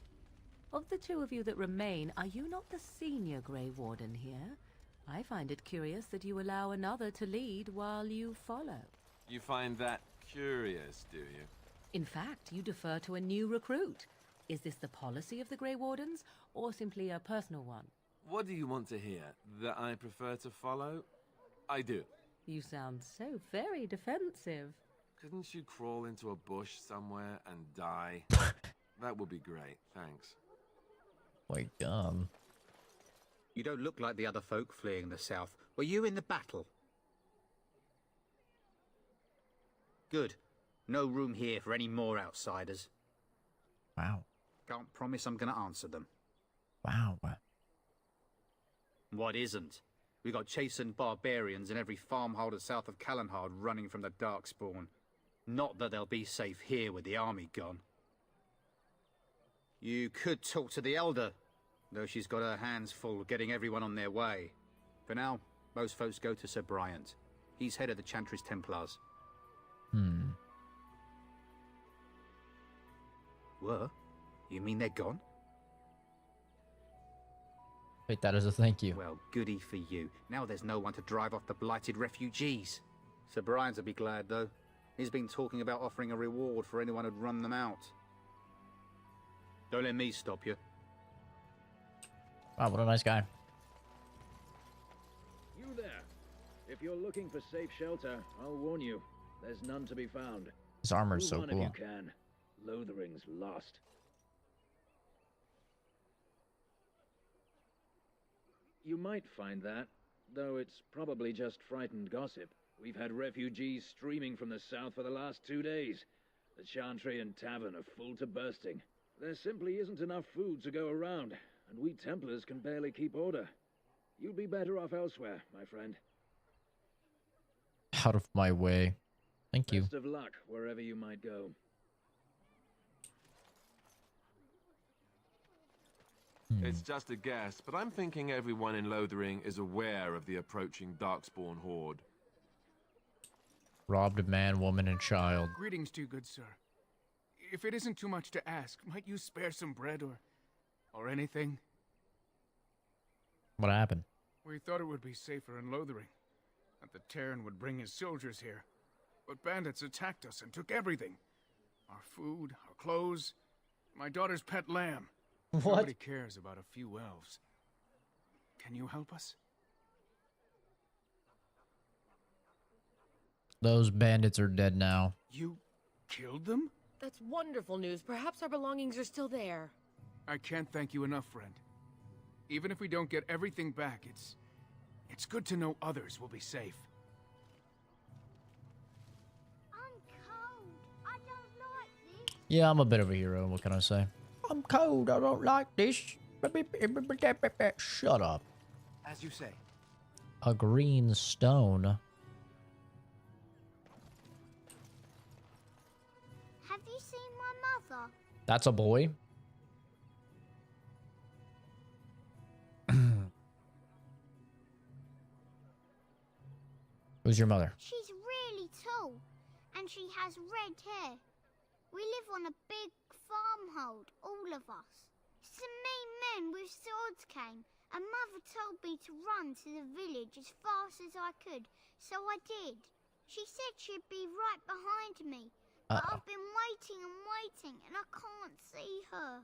Of the two of you that remain, are you not the senior Grey Warden here? I find it curious that you allow another to lead while you follow. You find that curious, do you? In fact, you defer to a new recruit. Is this the policy of the Grey Wardens, or simply a personal one? What do you want to hear? That I prefer to follow? I do. You sound so very defensive. Couldn't you crawl into a bush somewhere and die? That would be great, thanks. My God. You don't look like the other folk fleeing the south. Were you in the battle? Good. No room here for any more outsiders. Wow. Can't promise I'm going to answer them. Wow. What isn't? We got chastened barbarians in every farmholder south of Callanhard running from the Darkspawn. Not that they'll be safe here with the army gone. You could talk to the Elder, though she's got her hands full getting everyone on their way. For now, most folks go to Sir Bryant. He's head of the Chantry's Templars. What? You mean they're gone? Wait, that is a thank you. Well, goody for you. Now there's no one to drive off the blighted refugees. Sir Bryant'll be glad, though. He's been talking about offering a reward for anyone who'd run them out. Don't let me stop you. Wow, what a nice guy. You there. If you're looking for safe shelter, I'll warn you. There's none to be found. His armor's so Move on cool. if you can. Lothering's lost. You might find that, though it's probably just frightened gossip. We've had refugees streaming from the south for the last 2 days. The Chantry and Tavern are full to bursting. There simply isn't enough food to go around, and we Templars can barely keep order. You'd be better off elsewhere, my friend. Out of my way. Thank you. Best of luck wherever you might go. It's just a guess, but I'm thinking everyone in Lothering is aware of the approaching Darkspawn horde. Robbed a man, woman, and child. Greetings to you, good sir. If it isn't too much to ask, might you spare some bread or anything? What happened? We thought it would be safer in Lothering, that the Terran would bring his soldiers here. But bandits attacked us and took everything. Our food, our clothes, my daughter's pet lamb. What? Nobody cares about a few elves. Can you help us? Those bandits are dead now. You killed them? That's wonderful news. Perhaps our belongings are still there. I can't thank you enough, friend. Even if we don't get everything back, it's good to know others will be safe. I'm cold. I don't like this. Yeah, I'm a bit of a hero. What can I say? I'm cold. I don't like this. Shut up. As you say. A green stone. Have you seen my mother? That's a boy. Who's your mother? She's really tall, and she has red hair. We live on a big farmhold, all of us. Some mean men with swords came, and Mother told me to run to the village as fast as I could, so I did. She said she'd be right behind me, but I've been waiting and waiting, and I can't see her.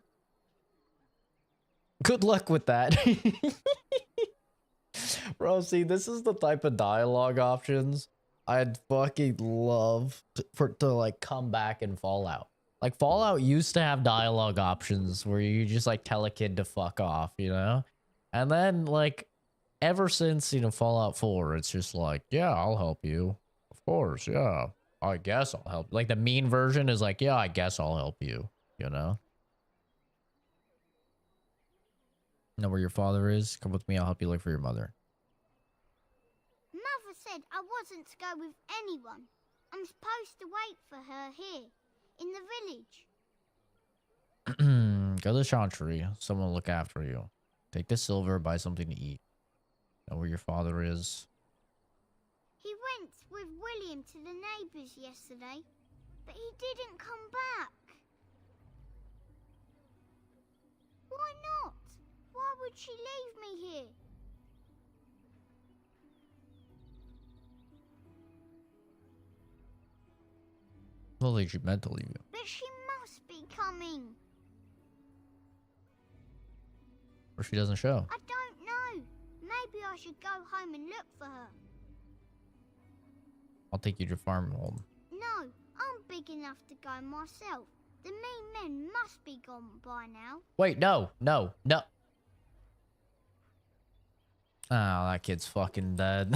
Good luck with that. Bro, see, this is the type of dialogue options I'd fucking love to like come back in Fallout. Like Fallout used to have dialogue options where you just like tell a kid to fuck off, you know? And then like ever since, you know, Fallout 4, it's just like, yeah, I'll help you. Of course, yeah. I guess I'll help. Like the mean version is like, yeah, I guess I'll help you, you know? Know where your father is? Come with me, I'll help you look for your mother. Mother said I wasn't to go with anyone. I'm supposed to wait for her here, in the village. Go to the Chantry. Someone will look after you. Take the silver, buy something to eat. Know where your father is? He went with William to the neighbours yesterday, but he didn't come back. Why not? Why would she leave me here? Well, they should meant to leave you. But she must be coming. Or she doesn't show. I don't know. Maybe I should go home and look for her. I'll take you to Farmhold. No, I'm big enough to go myself. The mean men must be gone by now. Wait, no. Oh, that kid's fucking dead.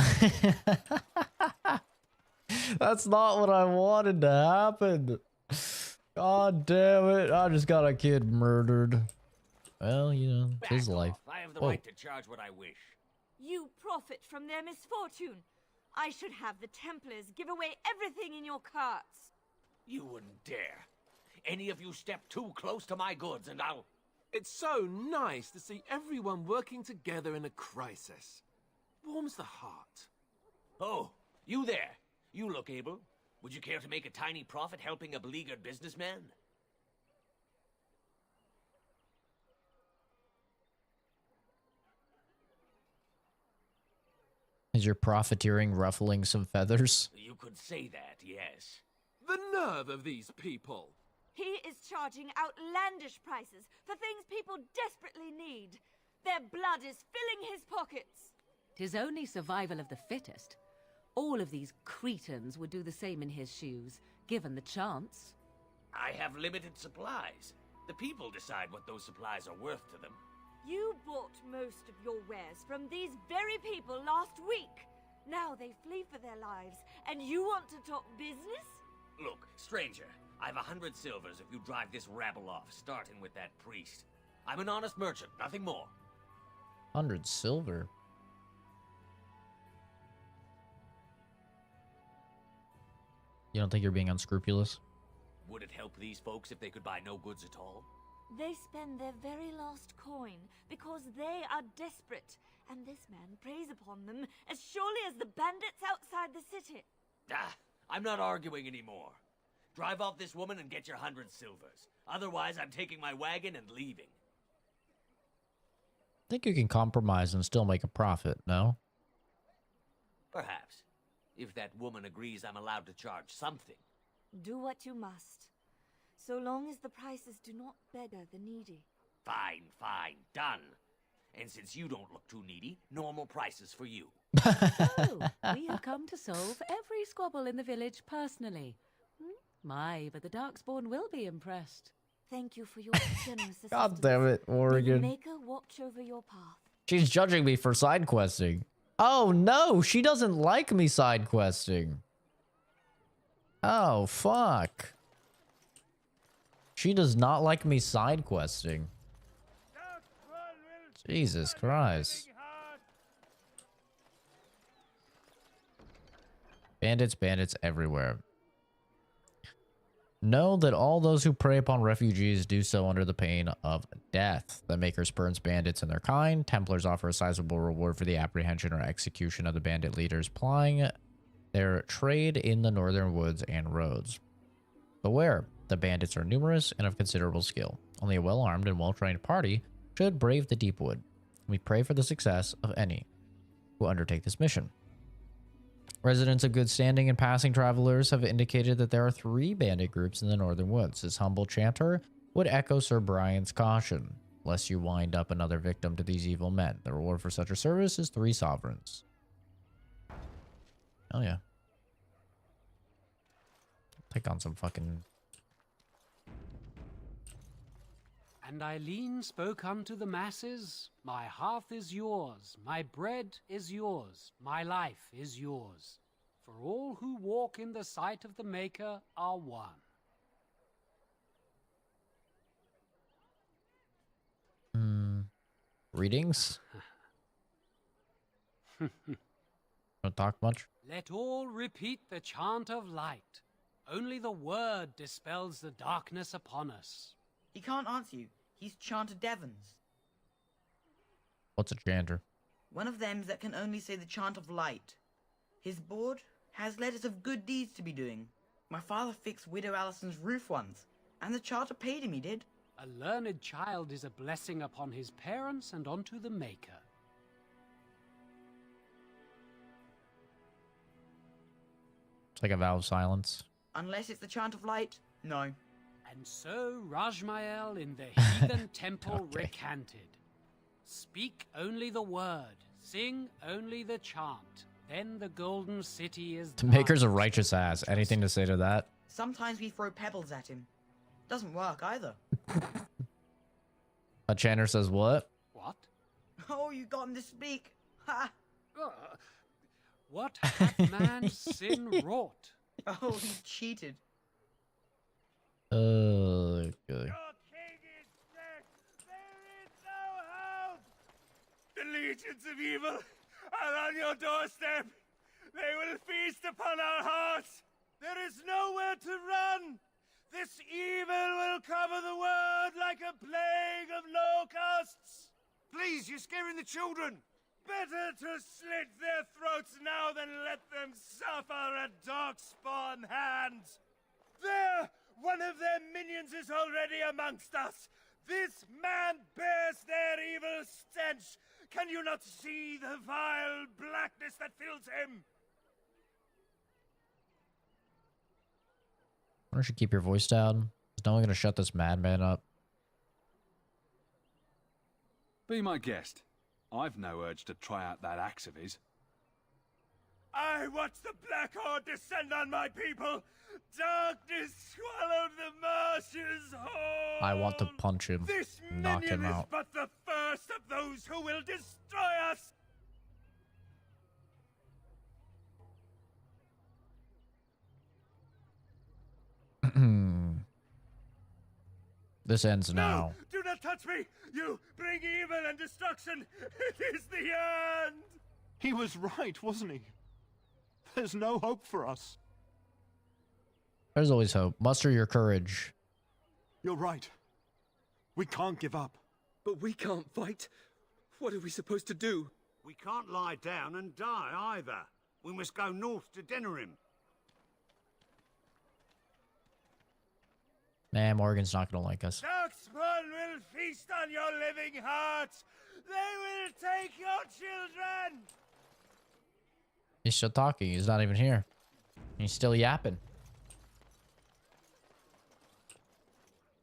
That's not what I wanted to happen. God damn it. I just got a kid murdered. Well, you know, it's his life. I have the Whoa. right to charge what I wish. You profit from their misfortune. I should have the Templars give away everything in your carts. You wouldn't dare. Any of you step too close to my goods and I'll... It's so nice to see everyone working together in a crisis. Warms the heart. Oh, you there. You look able. Would you care to make a tiny profit helping a beleaguered businessman? Is your profiteering ruffling some feathers? You could say that, yes. The nerve of these people! He is charging outlandish prices for things people desperately need. Their blood is filling his pockets. 'Tis only survival of the fittest. All of these cretins would do the same in his shoes, given the chance. I have limited supplies. The people decide what those supplies are worth to them. You bought most of your wares from these very people last week. Now they flee for their lives, and you want to talk business? Look, stranger, I've 100 silvers if you drive this rabble off, starting with that priest. I'm an honest merchant, nothing more. 100 silver? You don't think you're being unscrupulous? Would it help these folks if they could buy no goods at all? They spend their very last coin because they are desperate, and this man preys upon them as surely as the bandits outside the city. Ah, I'm not arguing anymore. Drive off this woman and get your 100 silvers. Otherwise, I'm taking my wagon and leaving. I think you can compromise and still make a profit, no? Perhaps. If that woman agrees I'm allowed to charge something. Do what you must, so long as the prices do not beggar the needy. Fine, done. And since you don't look too needy, normal prices for you. So, we have come to solve every squabble in the village personally. My, but the Darkspawn will be impressed. Thank you for your generous assistance. God damn it, Morrigan. May the Maker watch over your path. She's judging me for side questing. Oh no, she doesn't like me side questing. Oh, fuck. She does not like me side questing. Jesus Christ. Bandits, bandits everywhere. Know that all those who prey upon refugees do so under the pain of death. The Maker spurns bandits and their kind. Templars offer a sizable reward for the apprehension or execution of the bandit leaders plying their trade in the northern woods and roads. Beware, the bandits are numerous and of considerable skill. Only a well-armed and well-trained party should brave the deep wood. We pray for the success of any who undertake this mission. Residents of good standing and passing travelers have indicated that there are 3 bandit groups in the northern woods. This humble chanter would echo Sir Brian's caution, lest you wind up another victim to these evil men. The reward for such a service is 3 sovereigns. Oh yeah. Take on some fucking... And Eileen spoke unto the masses, my hearth is yours, my bread is yours, my life is yours. For all who walk in the sight of the Maker are one. Readings? Don't talk much. Let all repeat the chant of light. Only the word dispels the darkness upon us. He can't answer you. He's Chanter Devons. What's a chanter? One of them that can only say the chant of light. His board has letters of good deeds to be doing. My father fixed Widow Allison's roof once, and the charter paid him, he did. A learned child is a blessing upon his parents and onto the Maker. It's like a vow of silence. Unless it's the chant of light, no. And so Rajmael in the heathen temple recanted. Speak only the word, sing only the chant, then the golden city is The Maker's a righteous ass. Anything to say to that? Sometimes we throw pebbles at him. Doesn't work either. A chanter says what? What? Oh, you got him to speak. Ha! What hath man sin wrought? Oh, he cheated. Okay. The legions of evil are on your doorstep. They will feast upon our hearts. There is nowhere to run. This evil will cover the world like a plague of locusts. Please, you're scaring the children. Better to slit their throats now than let them suffer at Darkspawn hands. There! One of their minions is already amongst us. This man bears their evil stench. Can you not see the vile blackness that fills him? Why don't you keep your voice down? Is no one gonna shut this madman up? Be my guest. I've no urge to try out that axe of his. I watch the Black Horde descend on my people. Darkness swallowed the marshes whole. I want to punch him. This Knock him minion out. is but the first of those who will destroy us. This ends now. No, do not touch me. You bring evil and destruction. It is the end. He was right, wasn't he? There's no hope for us. There's always hope. Muster your courage. You're right. We can't give up. But we can't fight. What are we supposed to do? We can't lie down and die either. We must go north to Denerim. Nah, Morgan's not gonna like us. Darkspawn will feast on your living hearts. They will take your children. He's still talking. He's not even here. He's still yapping.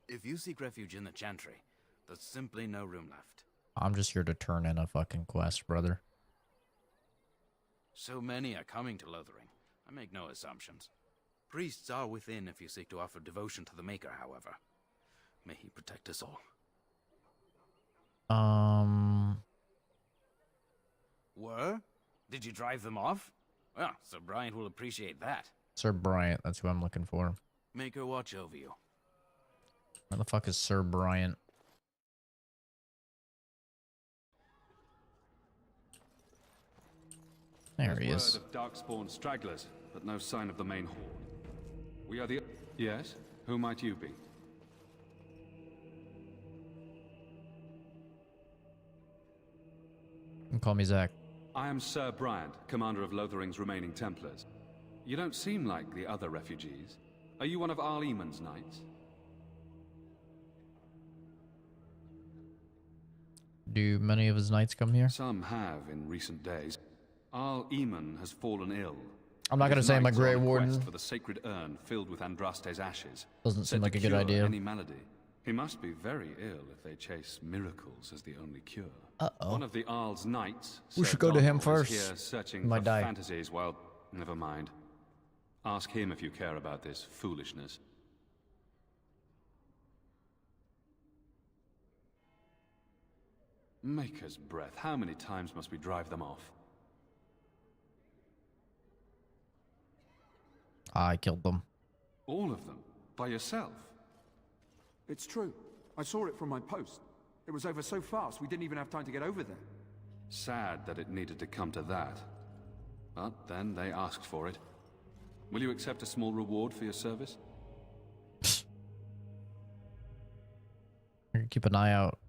If you seek refuge in the Chantry, there's simply no room left. I'm just here to turn in a fucking quest, brother. So many are coming to Lothering. I make no assumptions. Priests are within if you seek to offer devotion to the Maker, however. May he protect us all. Were? Did you drive them off? Well, Sir Brian will appreciate that. Sir Bryant, that's who I'm looking for. Maker watch over you. Where the fuck is Sir Bryant? There There's he is. word of darkspawn stragglers, but no sign of the main horde. We are the... Yes? Who might you be? You can call me Zach. I am Sir Bryant, commander of Lothering's remaining Templars. You don't seem like the other refugees. Are you one of Arl Eamon's knights? Do many of his knights come here? Some have in recent days. Arl Eamon has fallen ill. I'm not gonna say I'm a Grey Warden. For the sacred urn filled with Andraste's ashes. Doesn't seem said like to a good cure idea. Any malady. He must be very ill if they chase miracles as the only cure. Uh-oh. One of the Arl's knights. We Sir should go to him Donald, is first. Here searching He might for die. fantasies. Well, never mind. Ask him if you care about this foolishness. Maker's breath. How many times must we drive them off? I killed them. All of them? By yourself? It's true. I saw it from my post. It was over so fast, we didn't even have time to get over there. Sad that it needed to come to that. But then they asked for it. Will you accept a small reward for your service? Keep an eye out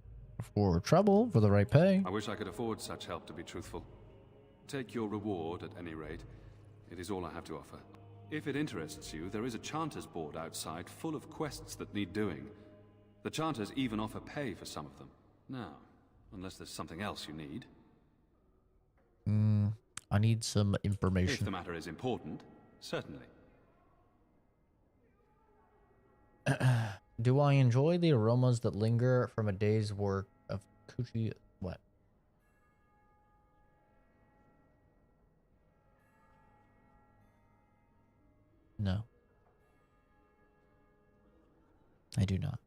for trouble for the right pay. I wish I could afford such help, to be truthful. Take your reward at any rate. It is all I have to offer. If it interests you, there is a Chanters board outside full of quests that need doing. The Chanters even offer pay for some of them. Now, unless there's something else you need. I need some If information. the matter is important, certainly. Do I enjoy the aromas that linger from a day's work of coochie? What? No. I do not.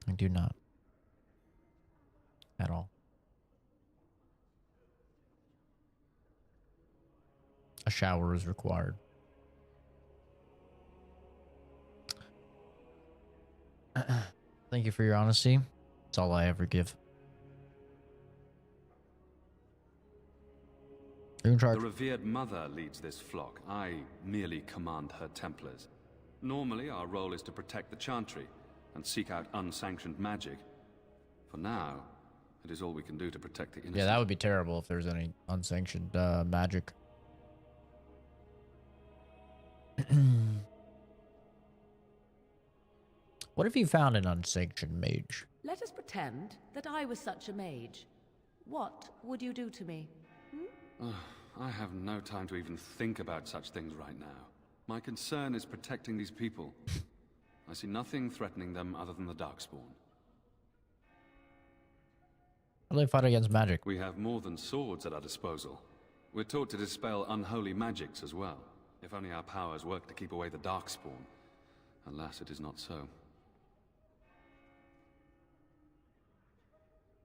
I do not. At all. A shower is required. Thank you for your honesty. It's all I ever give. You're in charge. The revered mother leads this flock. I merely command her Templars. Normally, our role is to protect the Chantry and seek out unsanctioned magic. For now, it is all we can do to protect the innocent. Yeah, that would be terrible if there's any unsanctioned magic. What if you found an unsanctioned mage? Let us pretend that I was such a mage. What would you do to me? I have no time to even think about such things right now. My concern is protecting these people. I see nothing threatening them other than the Darkspawn. How do they fight against magic? We have more than swords at our disposal. We're taught to dispel unholy magics as well. If only our powers work to keep away the Darkspawn. Alas, it is not so.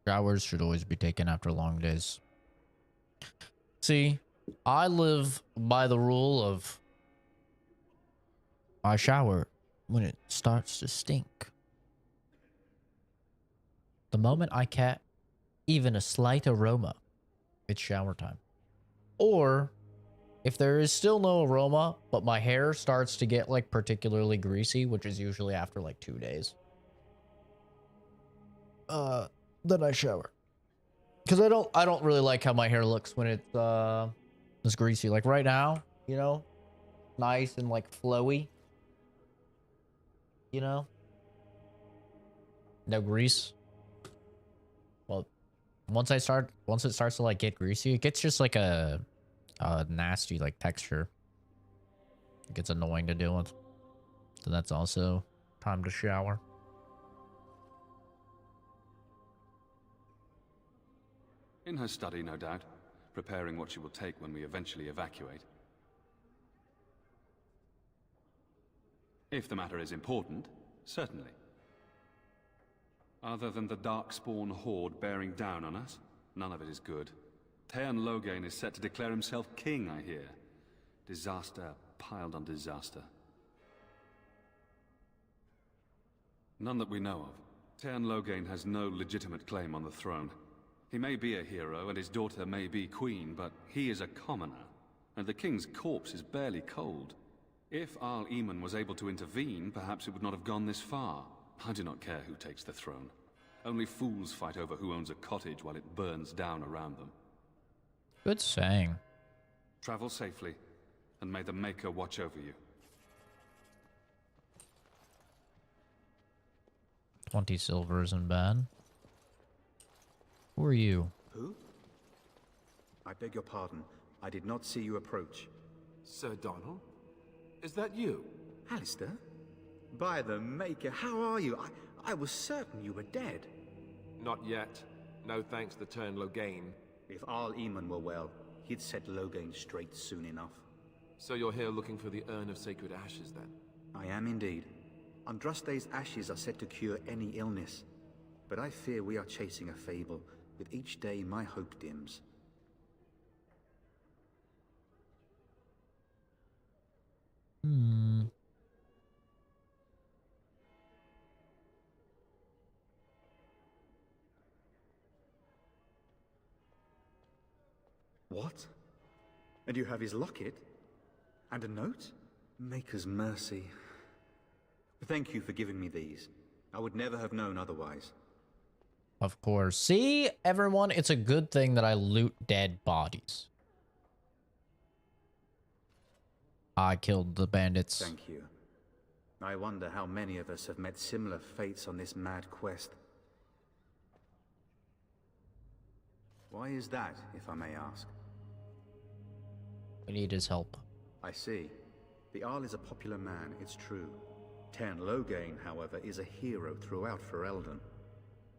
Showers should always be taken after long days. See, I live by the rule of I shower when it starts to stink. The moment I catch even a slight aroma, it's shower time. Or if there is still no aroma, but my hair starts to get like particularly greasy, which is usually after like 2 days, then I shower. Because I don't really like how my hair looks when it's greasy. Like right now, you know, nice and like flowy. You know, no grease. Well, once it starts to like get greasy, it gets just like a nasty like texture. It gets annoying to deal with. So that's also time to shower. In her study, no doubt, preparing what she will take when we eventually evacuate. If the matter is important, certainly. Other than the Darkspawn horde bearing down on us, none of it is good. Teyrn Loghain is set to declare himself king, I hear. Disaster piled on disaster. None that we know of. Tern Loghain has no legitimate claim on the throne. He may be a hero, and his daughter may be queen, but he is a commoner, and the king's corpse is barely cold. If Arl Eamon was able to intervene, perhaps it would not have gone this far. I do not care who takes the throne. Only fools fight over who owns a cottage while it burns down around them. Good saying. Travel safely, and may the Maker watch over you. 20 silver isn't bad. Who are you? Who? I beg your pardon. I did not see you approach. Sir Donald? Is that you? Alistair? By the Maker, how are you? I was certain you were dead. Not yet. No thanks to Tern Loghain. If Arl Eamon were well, he'd set Loghain straight soon enough. So you're here looking for the Urn of Sacred Ashes, then? I am indeed. Andraste's ashes are said to cure any illness. But I fear we are chasing a fable. With each day, my hope dims. What? And you have his locket? And a note? Maker's mercy. Thank you for giving me these. I would never have known otherwise. Of course. See, everyone, it's a good thing that I loot dead bodies. I killed the bandits. Thank you. I wonder how many of us have met similar fates on this mad quest. Why is that, if I may ask? We need his help. I see. The Arl is a popular man, it's true. Tern Loghain, however, is a hero throughout Ferelden.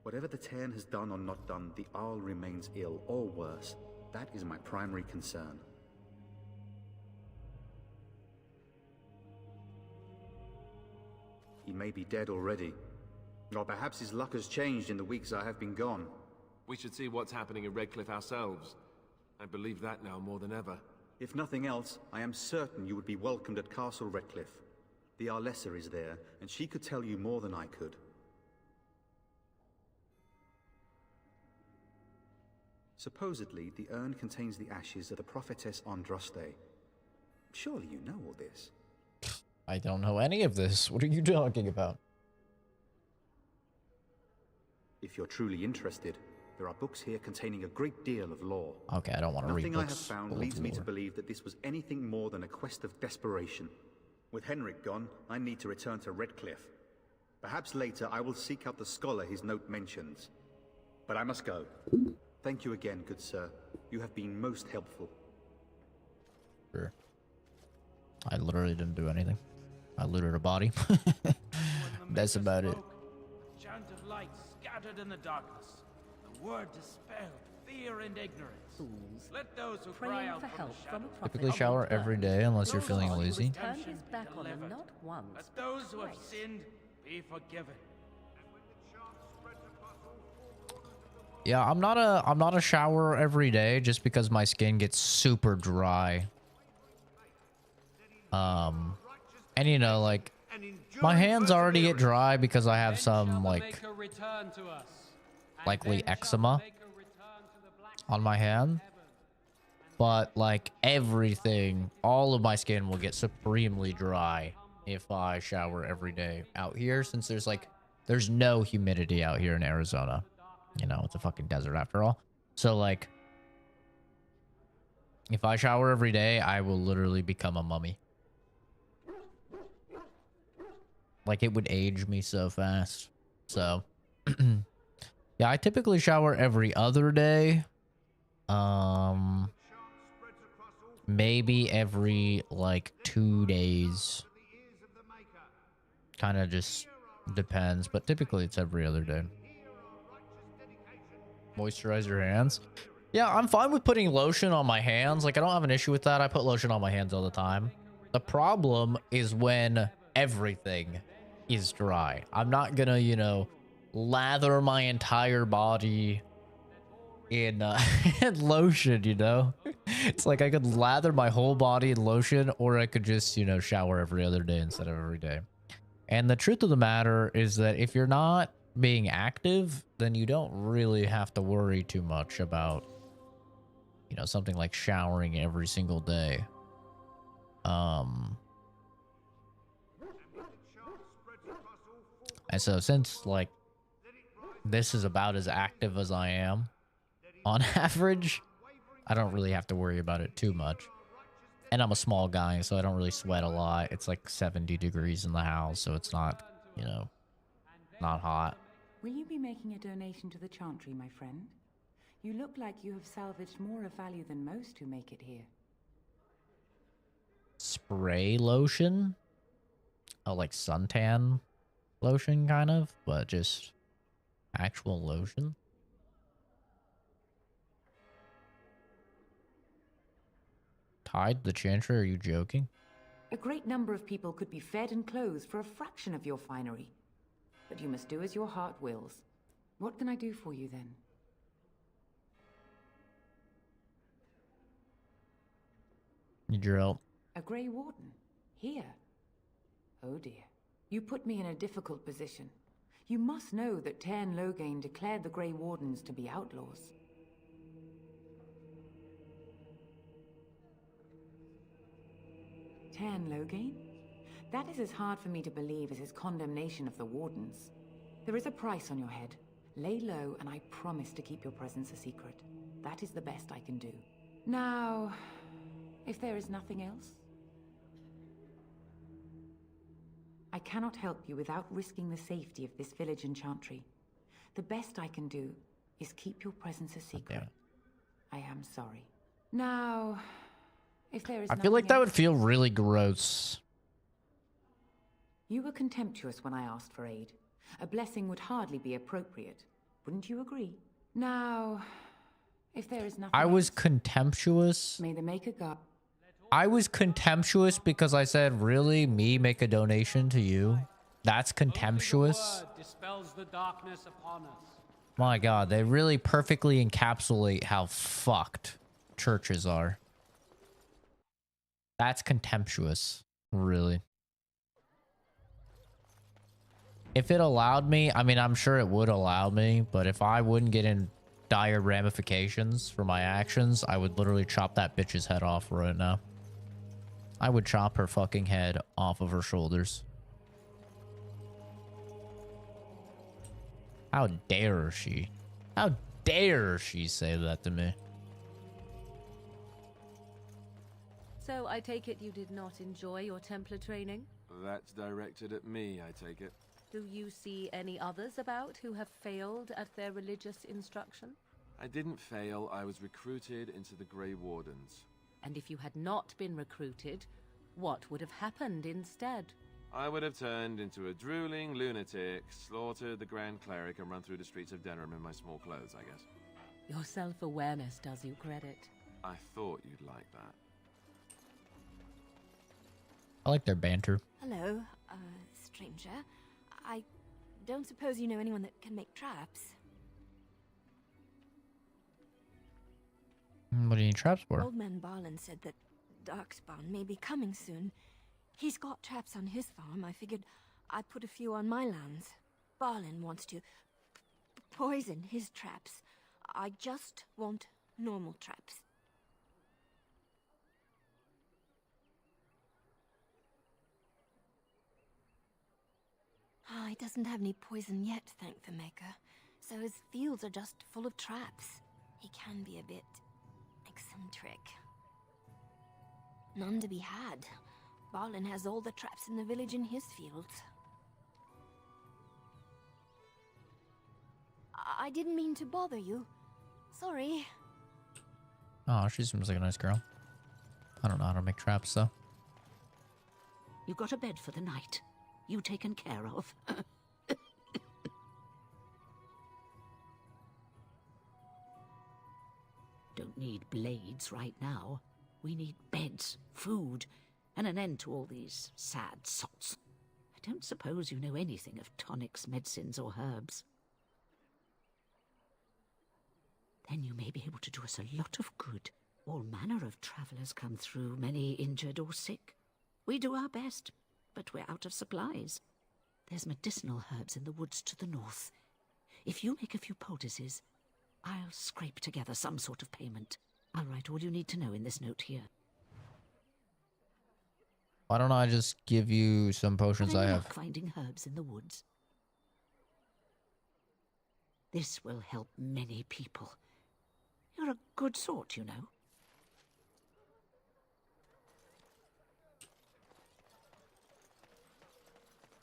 Whatever the Tern has done or not done, the Arl remains ill, or worse. That is my primary concern. He may be dead already. Or perhaps his luck has changed in the weeks I have been gone. We should see what's happening in Redcliffe ourselves. I believe that now more than ever. If nothing else, I am certain you would be welcomed at Castle Redcliffe. The Arlessa is there, and she could tell you more than I could. Supposedly, the urn contains the ashes of the prophetess Andraste. Surely you know all this. I don't know any of this. What are you talking about? If you're truly interested, there are books here containing a great deal of lore. Okay, I don't want to read Nothing I have books found leads me to believe that this was anything more than a quest of desperation. With Henrik gone, I need to return to Redcliffe. Perhaps later I will seek out the scholar his note mentions. But I must go. Thank you again, good sir. You have been most helpful. Sure. I literally didn't do anything. I looted a body. That's about it. A chant of light scattered in the darkness. The word dispelled fear and ignorance. Fools. Let those who cry Praying out for from help the from a shadows prophet Typically shower every day unless you're feeling lazy. Turn his back on them not once, Let those who have twice. sinned be forgiven. Yeah, I'm not a shower every day just because my skin gets super dry. And you know, like my hands already get dry because I have some like likely eczema on my hand. But like everything, all of my skin will get supremely dry if I shower every day out here, since there's no humidity out here in Arizona. You know, it's a fucking desert after all. So like if I shower every day, I will literally become a mummy. Like it would age me so fast. So yeah, I typically shower every other day. Maybe every like 2 days. Kind of just depends, but typically it's every other day. Moisturize your hands. Yeah, I'm fine with putting lotion on my hands. Like I don't have an issue with that. I put lotion on my hands all the time. The problem is when everything is dry. I'm not gonna, you know, lather my entire body in lotion, you know. It's like I could lather my whole body in lotion, or I could just, you know, shower every other day instead of every day. And the truth of the matter is that if you're not being active, then you don't really have to worry too much about, you know, something like showering every single day. And so since, like, this is about as active as I am on average, I don't really have to worry about it too much. And I'm a small guy, so I don't really sweat a lot. It's like 70 degrees in the house, so it's not, you know, not hot. Will you be making a donation to the Chantry, my friend? You look like you have salvaged more of value than most who make it here. Spray lotion? Oh, like suntan lotion, kind of, but just actual lotion? Tied the Chantry? Are you joking? A great number of people could be fed and clothed for a fraction of your finery. But you must do as your heart wills. What can I do for you then? Need your help. A Grey Warden? Here? Oh dear. You put me in a difficult position. You must know that Tairn Loghain declared the Grey Wardens to be outlaws. Tairn Loghain? That is as hard for me to believe as his condemnation of the Wardens. There is a price on your head. Lay low, and I promise to keep your presence a secret. That is the best I can do. Now, if there is nothing else, I cannot help you without risking the safety of this village and Chantry. The best I can do is keep your presence a secret. I am sorry. Now, if there is I feel like that would feel really gross. You were contemptuous when I asked for aid. A blessing would hardly be appropriate. Wouldn't you agree? Now, if there is nothing I was else, contemptuous. may the Maker God... I was contemptuous because I said, really? Me make a donation to you? That's contemptuous? Dispels the darkness upon us. My God, they really perfectly encapsulate how fucked churches are. That's contemptuous. Really. If it allowed me, I mean, I'm sure it would allow me, but if I wouldn't get in dire ramifications for my actions, I would literally chop that bitch's head off right now. I would chop her fucking head off of her shoulders. How dare she? How dare she say that to me? So I take it you did not enjoy your Templar training? That's directed at me, I take it. Do you see any others about who have failed at their religious instruction? I didn't fail. I was recruited into the Grey Wardens. And if you had not been recruited, what would have happened instead? I would have turned into a drooling lunatic, slaughtered the Grand Cleric, and run through the streets of Denham in my small clothes, I guess. Your self-awareness does you credit. I thought you'd like that. I like their banter. Hello, stranger. I don't suppose you know anyone that can make traps? What do you need traps for? Old man Barlin said that Darkspawn may be coming soon. He's got traps on his farm. I figured I'd put a few on my lands. Barlin wants to poison his traps. I just want normal traps. He doesn't have any poison yet, thank the Maker. So his fields are just full of traps. He can be a bit eccentric. None to be had. Barlin has all the traps in the village in his fields. I didn't mean to bother you. Sorry. Oh, she seems like a nice girl. I don't know how to make traps, though. You got a bed for the night. You taken care of. Don't need blades right now. We need beds, food, and an end to all these sad sots. I don't suppose you know anything of tonics, medicines, or herbs. Then you may be able to do us a lot of good. All manner of travellers come through, many injured or sick. We do our best, but we're out of supplies. There's medicinal herbs in the woods to the north. If you make a few poultices, I'll scrape together some sort of payment. I'll write all you need to know in this note here. Why don't I just give you some potions Any I luck have? finding herbs in the woods? This will help many people. You're a good sort, you know.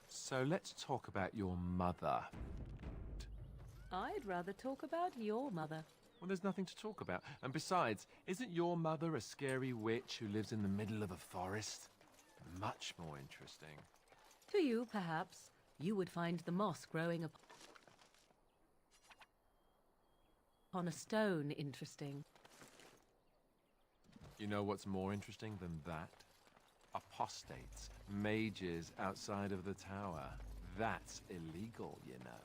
So let's talk about your mother. I'd rather talk about your mother. Well, there's nothing to talk about. And besides, isn't your mother a scary witch who lives in the middle of a forest? Much more interesting. To you, perhaps, you would find the moss growing upon a stone interesting. You know what's more interesting than that? Apostates, mages outside of the tower. That's illegal, you know.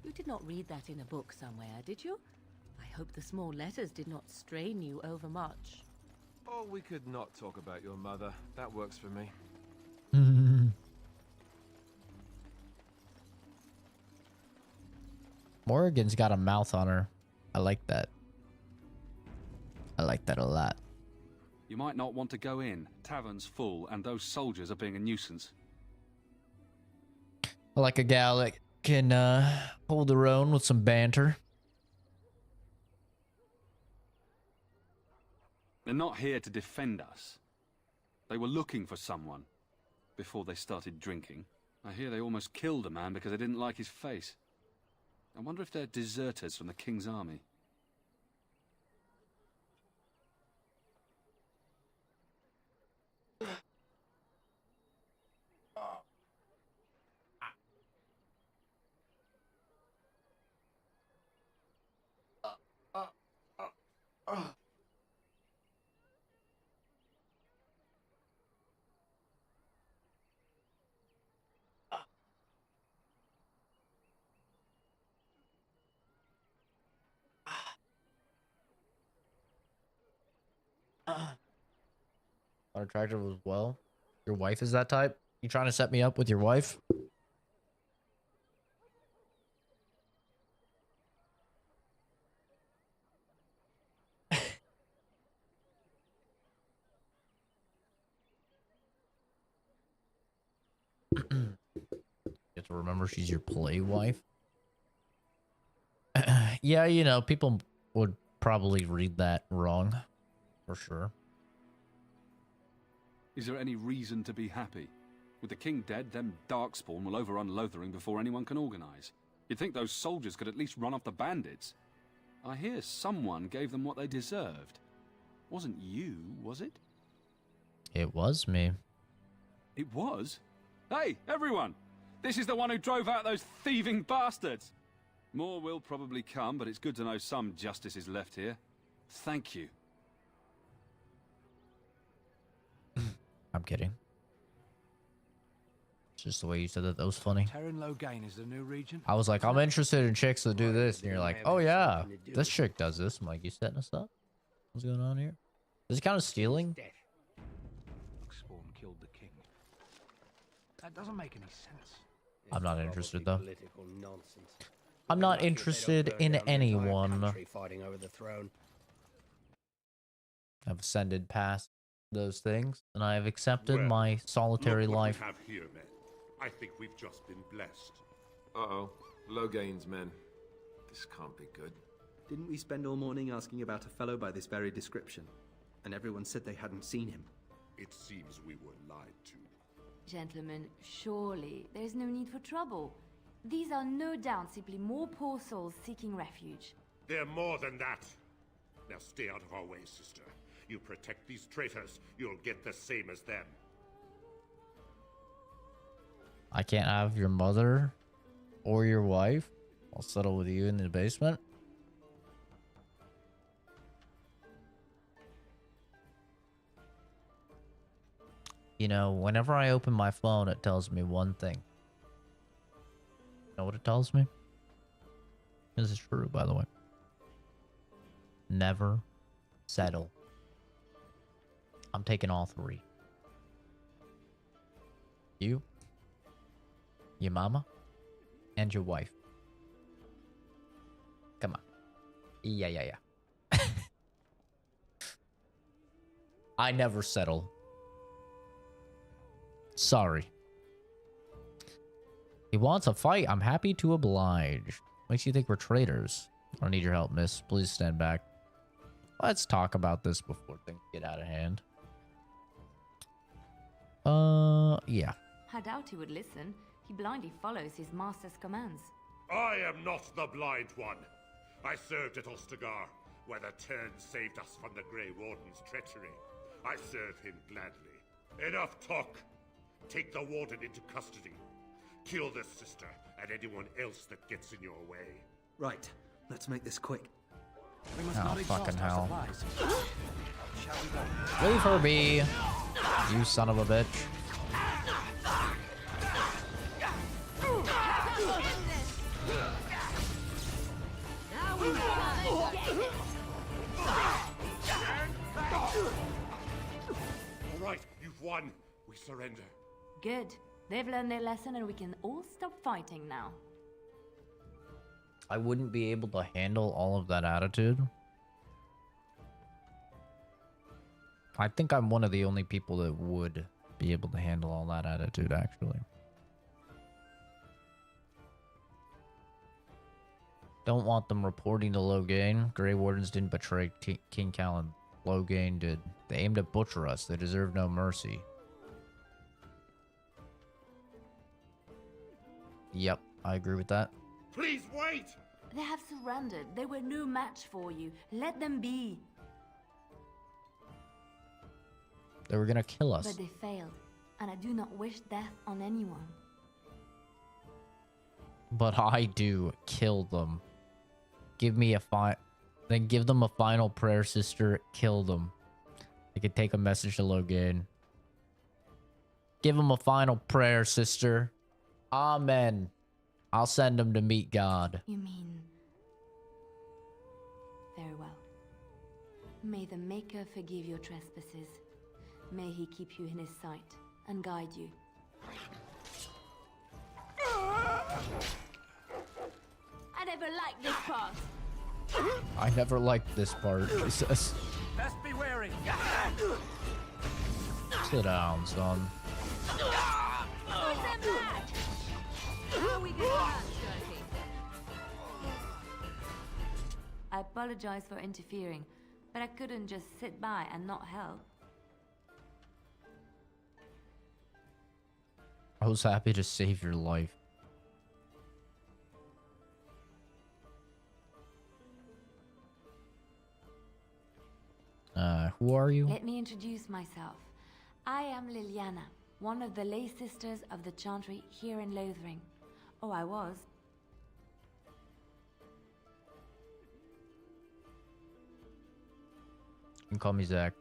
You did not read that in a book somewhere, did you? I hope the small letters did not strain you overmuch. Oh, we could not talk about your mother. That works for me. Morrigan's got a mouth on her. I like that. I like that a lot. You might not want to go in. Tavern's full, and those soldiers are being a nuisance. I like a gal that can hold her own with some banter. They're not here to defend us. They were looking for someone before they started drinking. I hear they almost killed a man because they didn't like his face. I wonder if they're deserters from the King's army. Unattractive as well. Your wife is that type? You trying to set me up with your wife? You have to remember she's your play wife. Yeah, you know, people would probably read that wrong. For sure. Is there any reason to be happy? With the king dead, them Darkspawn will overrun Lothering before anyone can organize. You'd think those soldiers could at least run off the bandits. I hear someone gave them what they deserved. Wasn't you, was it? It was me. It was? Hey, everyone! This is the one who drove out those thieving bastards! More will probably come, but it's good to know some justice is left here. Thank you. I'm kidding. It's just the way you said that was funny. Terran Loghain is the new regent. I was like, I'm interested in chicks that do this. And you're like, oh yeah, this chick does this. I'm like, you setting us up? What's going on here? Is it kind of stealing? Darkspawn killed the king. That doesn't make any sense. I'm not interested though. Political nonsense. I'm not interested in anyone. Fighting over the throne. I've ascended past those things, and I have accepted my solitary Look what life. we have here, men. I think we've just been blessed. Uh-oh. Loghain's men. This can't be good. Didn't we spend all morning asking about a fellow by this very description? And everyone said they hadn't seen him. It seems we were lied to. Gentlemen, surely there is no need for trouble. These are no doubt simply more poor souls seeking refuge. They're more than that. Now stay out of our way, sister. You protect these traitors, you'll get the same as them. I can't have your mother or your wife. I'll settle with you in the basement. You know, whenever I open my phone, it tells me one thing. You know what it tells me? This is true, by the way. Never settle. I'm taking all three. You? Your mama? And your wife. Come on. Yeah. I never settle. Sorry. He wants a fight. I'm happy to oblige. Makes you think we're traitors. I don't need your help, miss. Please stand back. Let's talk about this before things get out of hand. Yeah. I doubt he would listen. He blindly follows his master's commands. I am not the blind one. I served at Ostagar, where the Turn saved us from the Grey Warden's treachery. I serve him gladly. Enough talk. Take the Warden into custody. Kill the sister and anyone else that gets in your way. Right. Let's make this quick. We must Oh, not exhaust fucking our hell. supplies. Shall we go? Leave her be. You son of a bitch. All right, you've won. We surrender. Good. They've learned their lesson and we can all stop fighting now. I wouldn't be able to handle all of that attitude. I think I'm one of the only people that would be able to handle all that attitude, actually. Don't want them reporting to Loghain. Grey Wardens didn't betray King Callan. Loghain did. They aimed to butcher us. They deserve no mercy. Yep, I agree with that. Please wait! They have surrendered. They were no match for you. Let them be. They were gonna kill us. But they failed, and I do not wish death on anyone. But I do. Kill them. Give me a then give them a final prayer, sister. Kill them. I could take a message to Loghain. Give them a final prayer, sister. Amen. I'll send them to meet God. You mean... Very well. May the Maker forgive your trespasses. May he keep you in his sight and guide you. I never liked this part. I never liked this part. Best be wary. Sit down, son. I apologize for interfering, but I couldn't just sit by and not help. I was happy to save your life. Who are you? Let me introduce myself. I am Liliana, one of the lay sisters of the Chantry here in Lothering. Oh, I was. You can call me Zach.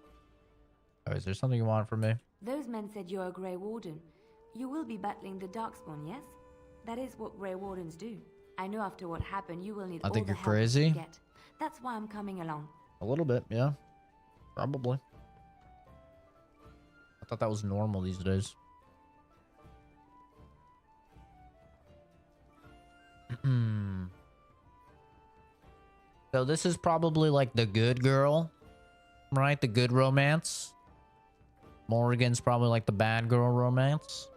Oh, is there something you want from me? Those men said you're a Grey Warden. You will be battling the Darkspawn, yes? That is what Grey Wardens do. I know after what happened, you will need I all think the you're help you crazy. can get. That's why I'm coming along. A little bit, yeah. Probably. I thought that was normal these days. So this is probably like the good girl, right? The good romance. Morrigan's probably like the bad girl romance.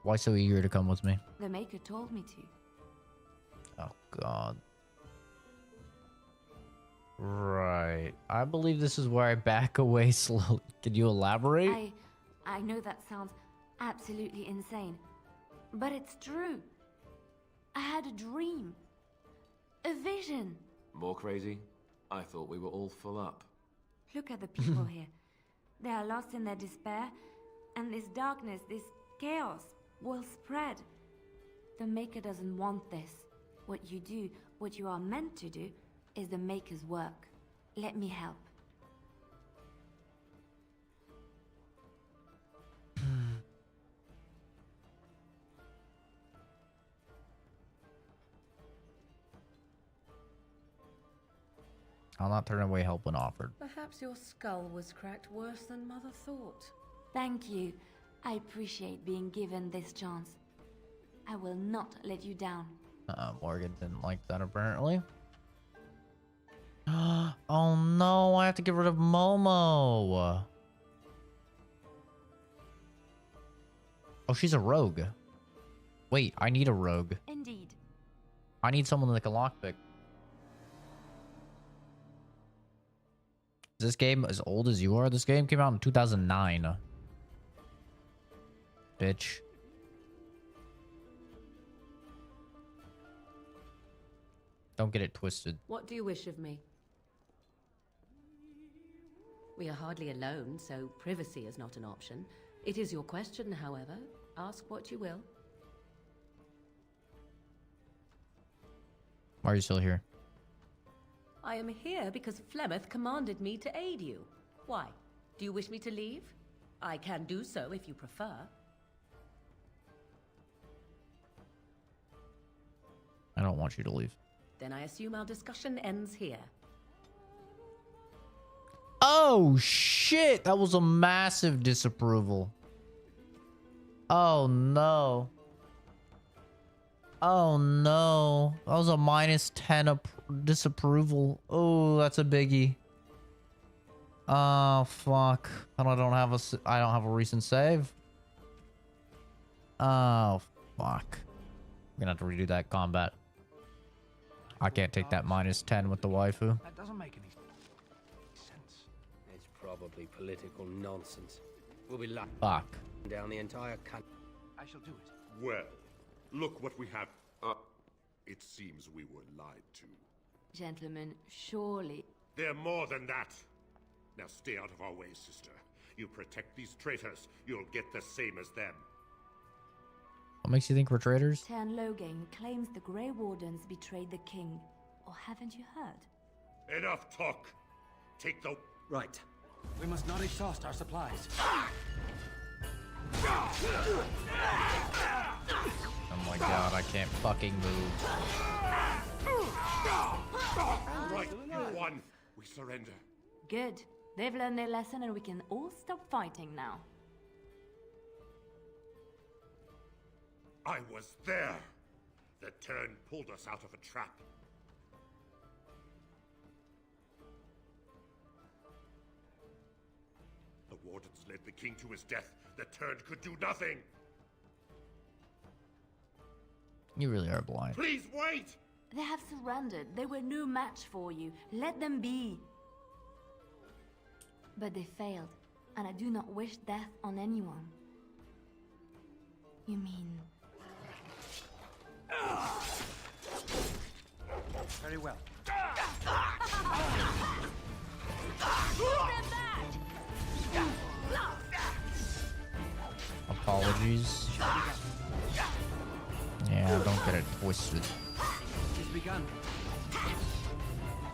Why so eager to come with me? The Maker told me to. Oh, God. Right. I believe this is where I back away slowly. Can you elaborate? I know that sounds absolutely insane, but it's true. I had a dream. A vision. More crazy? I thought we were all full up. Look at the people here. They are lost in their despair, and this darkness, this chaos, will spread. The Maker doesn't want this. What you do, what you are meant to do, is the Maker's work. Let me help. I'll not turn away help when offered. Perhaps your skull was cracked worse than Mother thought. Thank you. I appreciate being given this chance. I will not let you down. Morgan didn't like that apparently. Oh no, I have to get rid of Momo. Oh, she's a rogue. Wait, I need a rogue. Indeed. I need someone like a lockpick. Is this game as old as you are? This game came out in 2009. Bitch. Don't get it twisted. What do you wish of me? We are hardly alone, so privacy is not an option. It is your question, however. Ask what you will. Why are you still here? I am here because Flemeth commanded me to aid you. Why? Do you wish me to leave? I can do so if you prefer. I don't want you to leave. Then I assume our discussion ends here. Oh shit! That was a massive disapproval. Oh no. Oh no. That was a -10 disapproval. Oh, that's a biggie. Oh fuck. I don't have a recent save. Oh fuck. I'm gonna have to redo that combat. I can't take that -10 with the waifu. That doesn't make any sense. It's probably political nonsense. We'll be locked Fuck. down the entire country. I shall do it. Well, look what we have. It seems we were lied to. Gentlemen, surely. They're more than that. Now stay out of our way, sister. You protect these traitors, you'll get the same as them. What makes you think we're traitors? Tern Loghain claims the Grey Wardens betrayed the king. Or haven't you heard? Enough talk. Take the... Right. We must not exhaust our supplies. Oh my god, I can't fucking move. Right, you won. We surrender. Good. They've learned their lesson and we can all stop fighting now. I was there. The Tern pulled us out of a trap. The Wardens led the king to his death. The Tern could do nothing. You really are blind. Please wait! They have surrendered. They were no match for you. Let them be. But they failed, and I do not wish death on anyone. You mean... Very well. Apologies. Yeah, don't get it twisted. It's begun. It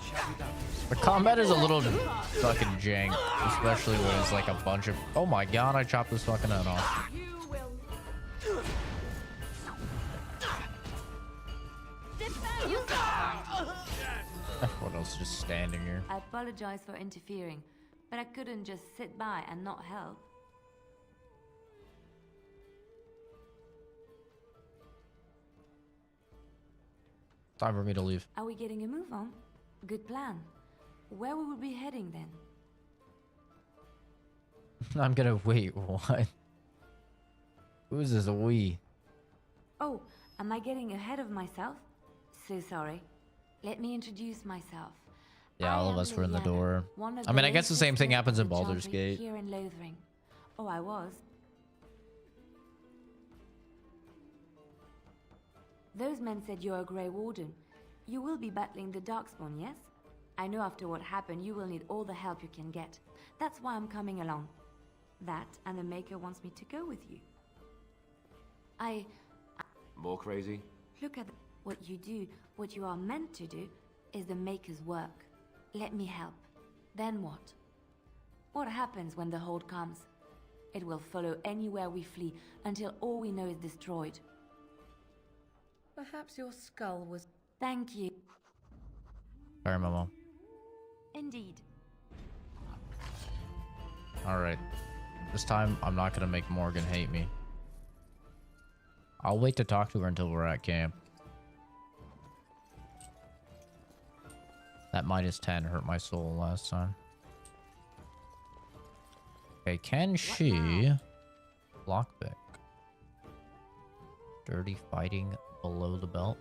shall be done. The combat is a little fucking jank, especially when it's like a bunch of... Oh my god, I chopped this fucking head off. What else? Just standing here. I apologize for interfering, but I couldn't just sit by and not help. Time for me to leave. Are we getting a move on? Good plan. Where will we be heading then? I'm gonna wait. What? Who is this? A we? Oh, am I getting ahead of myself? So sorry. Let me introduce myself. Yeah, all of us were in the Liliana, door. one of I mean, the I guess the same thing sisters happens in of the Baldur's Chantry Gate. Here in Lothering. Oh, I was. Those men said you're a Grey Warden. You will be battling the Darkspawn, yes? I know after what happened, you will need all the help you can get. That's why I'm coming along. That, and the Maker wants me to go with you. More crazy? Look at what you do. What you are meant to do is the Maker's work. Let me help. Then what? What happens when the Hold comes? It will follow anywhere we flee until all we know is destroyed. Perhaps your skull was... Thank you. Sorry, Momo. Indeed. Alright. This time, I'm not gonna make Morgan hate me. I'll wait to talk to her until we're at camp. That -10 hurt my soul last time. Okay, can she lockpick? Dirty fighting below the belt.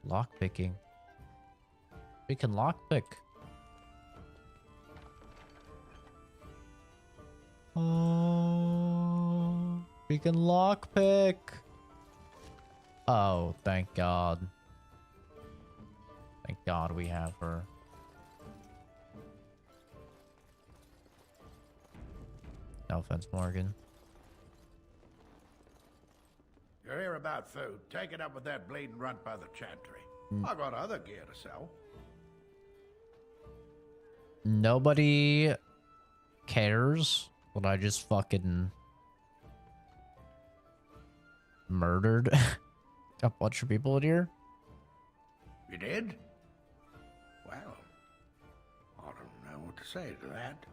Lockpicking. We can lockpick. Oh, we can lockpick. Oh, thank God. Thank God we have her. No offense, Morgan. You're here about food. Take it up with that bleeding runt by the chantry. I got other gear to sell. Nobody cares what I just fucking murdered a bunch of people in here. You did? Well, I don't know what to say to that.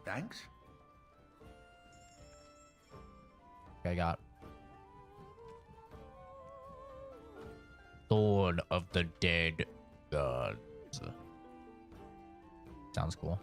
Thanks. I got Sword of the Dead Gods. Sounds cool.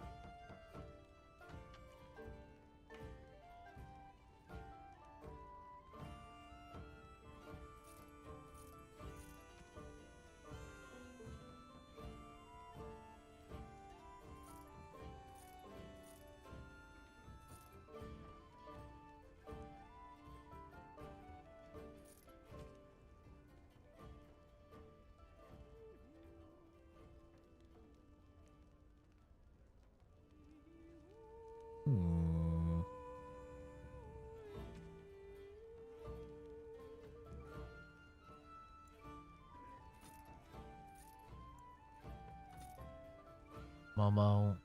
Momo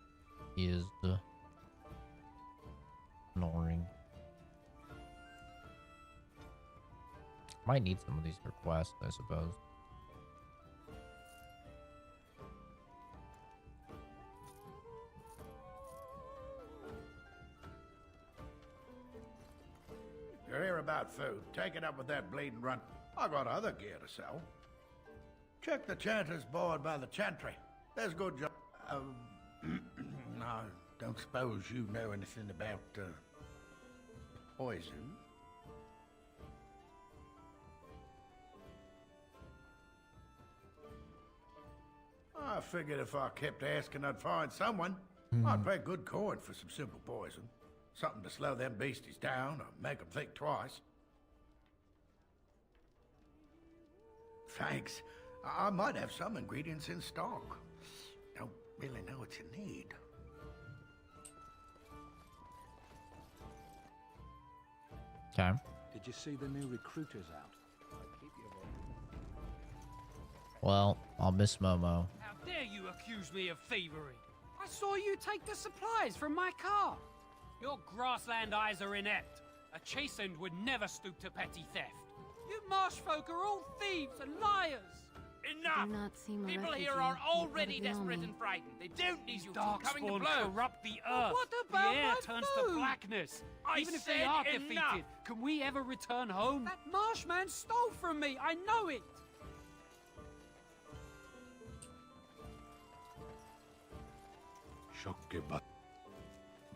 is ignoring. Might need some of these requests, I suppose. You're here about food. Take it up with that bleeding runt. I got other gear to sell. Check the chanter's board by the chantry. There's good job. I don't suppose you know anything about poison. I figured if I kept asking, I'd find someone. I'd pay good coin for some simple poison. Something to slow them beasties down or make them think twice. Thanks. I might have some ingredients in stock. Don't really know what you need. Okay. Did you see the new recruiters out? Well, I'll miss Momo. How dare you accuse me of thievery? I saw you take the supplies from my car. Your grassland eyes are inept. A chastened would never stoop to petty theft. You marsh folk are all thieves and liars. Enough! Do not seem a People refugee, here are but already the desperate army. and frightened. They don't need you two Darkspawn coming to blows. corrupt the earth. What The about air my turns food? to blackness. I Even if they said are enough. defeated, can we ever return home? That marshman stole from me. I know it. Shokkebat.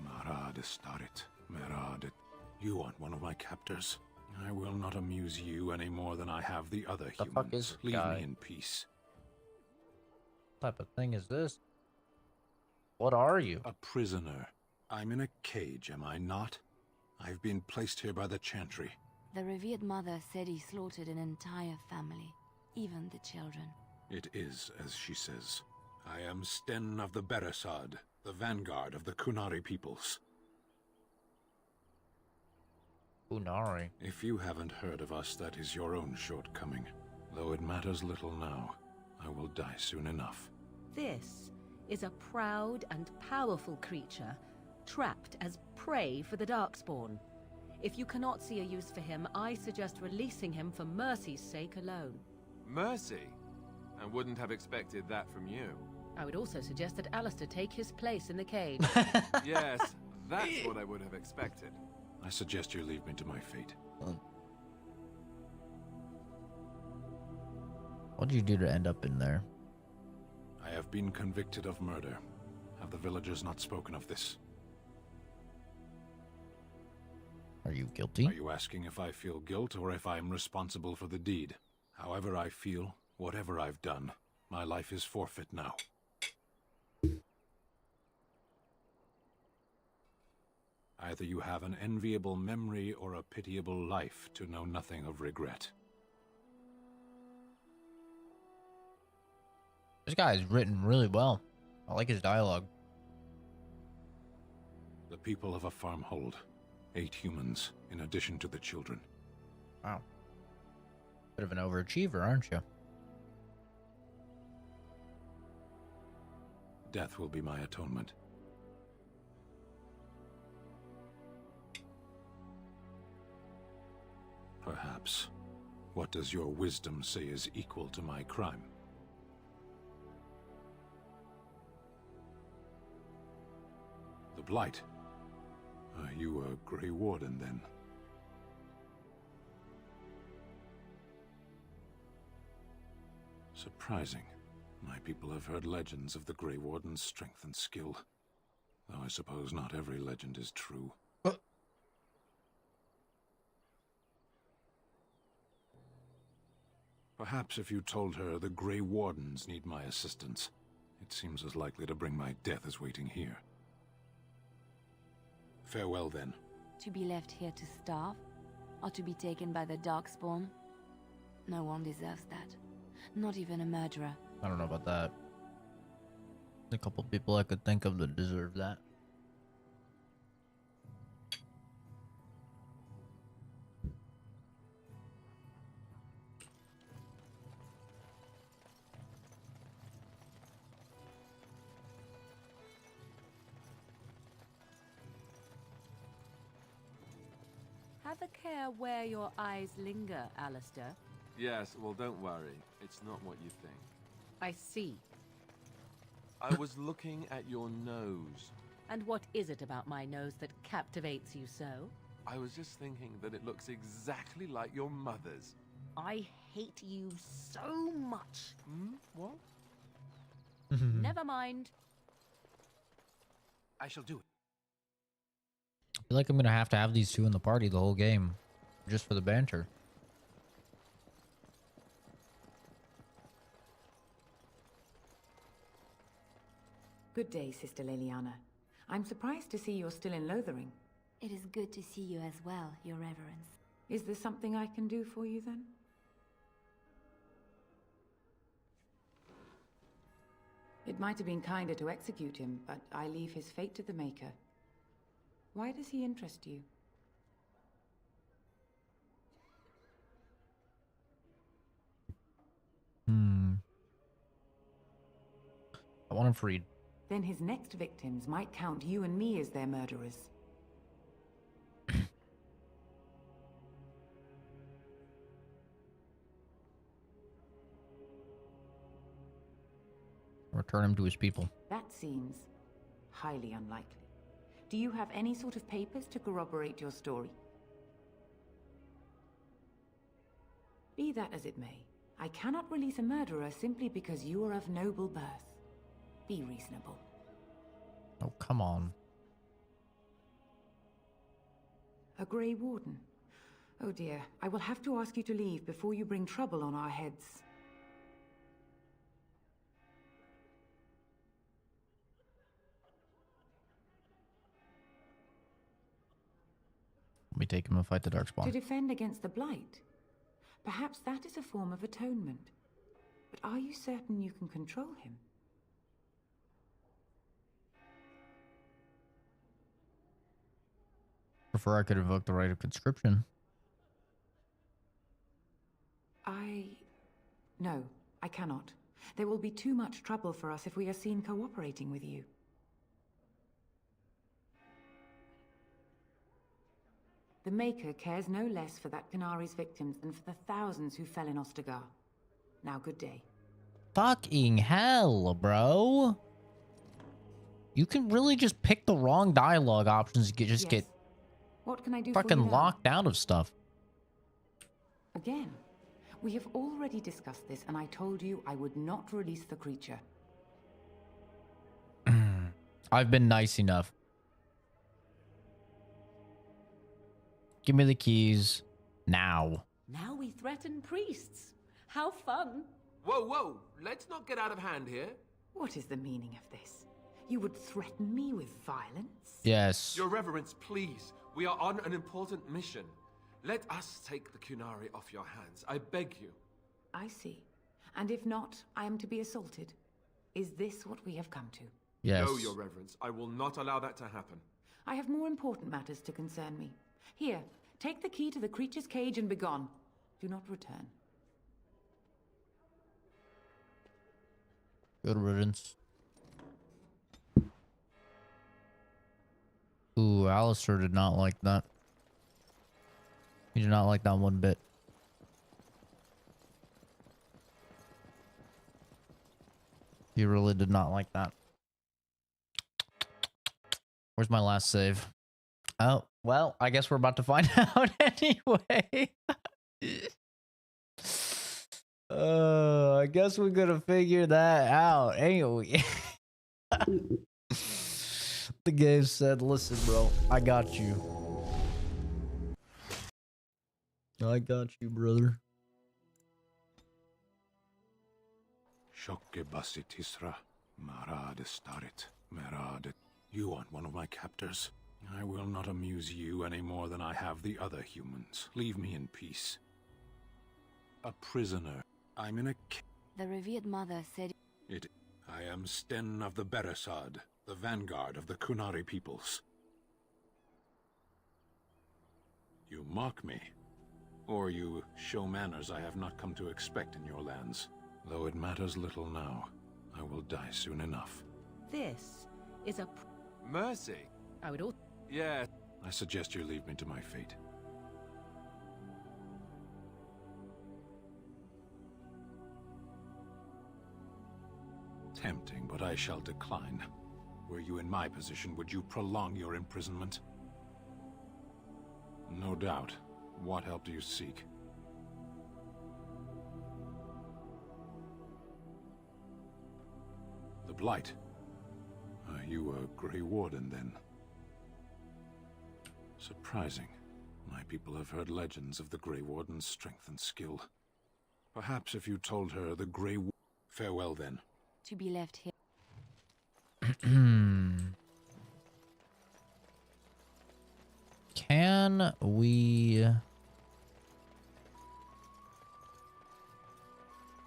Marad Starit. Merad. You aren't one of my captors. I will not amuse you any more than I have the other The humans. fuck is Leave guy? me in peace. What type of thing is this? What are you? A prisoner. I'm in a cage, am I not? I've been placed here by the Chantry. The revered mother said he slaughtered an entire family, even the children. It is as she says. I am Sten of the Beresad, the vanguard of the Kunari peoples. Kunari. If you haven't heard of us, that is your own shortcoming. Though it matters little now. I will die soon enough. This is a proud and powerful creature, trapped as prey for the Darkspawn. If you cannot see a use for him, I suggest releasing him for mercy's sake alone. Mercy? I wouldn't have expected that from you. I would also suggest that Alistair take his place in the cage. Yes, that's what I would have expected. I suggest you leave me to my fate. What did you do to end up in there? I have been convicted of murder. Have the villagers not spoken of this? Are you guilty? Are you asking if I feel guilt or if I am responsible for the deed? However I feel, whatever I've done, my life is forfeit now. Either you have an enviable memory or a pitiable life to know nothing of regret. This guy is written really well. I like his dialogue. The people of a farmhold. 8 humans, in addition to the children. Wow. Bit of an overachiever, aren't you? Death will be my atonement. Perhaps. What does your wisdom say is equal to my crime? The Blight. Are you a Grey Warden, then? Surprising. My people have heard legends of the Grey Warden's strength and skill. Though I suppose not every legend is true. Perhaps if you told her the Grey Wardens need my assistance, it seems as likely to bring my death as waiting here. Farewell, then. To be left here to starve? Or to be taken by the Darkspawn? No one deserves that. Not even a murderer. I don't know about that. There's a couple people I could think of that deserve that. Have a care where your eyes linger, Alistair. Yes, well, don't worry. It's not what you think. I see. I was looking at your nose. And what is it about my nose that captivates you so? I was just thinking that it looks exactly like your mother's. I hate you so much. What? Never mind. I shall do it. I feel like I'm gonna have to have these two in the party the whole game, just for the banter. Good day, Sister Leliana. I'm surprised to see you're still in Lothering. It is good to see you as well, Your Reverence. Is there something I can do for you, then? It might have been kinder to execute him, but I leave his fate to the Maker. Why does he interest you? I want him freed. Then his next victims might count you and me as their murderers. Return him to his people. That seems highly unlikely. Do you have any sort of papers to corroborate your story? Be that as it may, I cannot release a murderer simply because you are of noble birth. Be reasonable. Oh, come on. A Grey Warden. Oh dear, I will have to ask you to leave before you bring trouble on our heads. Let me take him and fight the Darkspawn. To defend against the Blight. Perhaps that is a form of atonement. But are you certain you can control him? Prefer I could invoke the right of conscription. No, I cannot. There will be too much trouble for us if we are seen cooperating with you. The Maker cares no less for that Canari's victims than for the thousands who fell in Ostagar. Now, good day. Fucking hell, bro. You can really just pick the wrong dialogue options and get What can I do for you fucking now? locked out of stuff. Again, we have already discussed this, and I told you I would not release the creature. I've been nice enough. Give me the keys now. Now we threaten priests. How fun. Whoa, whoa! Let's not get out of hand here. What is the meaning of this? You would threaten me with violence? Yes. Your Reverence, please. We are on an important mission. Let us take the Kunari off your hands. I beg you. I see. And if not, I am to be assaulted. Is this what we have come to? Yes. No, Your Reverence. I will not allow that to happen. I have more important matters to concern me. Here, take the key to the creature's cage and begone. Do not return. Good riddance. Ooh, Alistair did not like that. He did not like that one bit. He really did not like that. Where's my last save? Oh, well, I guess we're about to find out anyway. I guess we're gonna figure that out anyway. The game said, listen, bro, I got you. I got you, brother. Shokke Basitisra, Marad Starit, Merad. You aren't one of my captors. I will not amuse you any more than I have the other humans. Leave me in peace. A prisoner. I'm in a The revered mother said... I am Sten of the Beresad, the vanguard of the Kunari peoples. You mock me, or you show manners I have not come to expect in your lands. Though it matters little now, I will die soon enough. This is a... Mercy? I would also... Yeah. I suggest you leave me to my fate. Tempting, but I shall decline. Were you in my position, would you prolong your imprisonment? No doubt. What help do you seek? The Blight. Are you a Grey Warden, then? Surprising. My people have heard legends of the Grey Warden's strength and skill. Perhaps if you told her the Grey Warden... Farewell, then. To be left here. Can we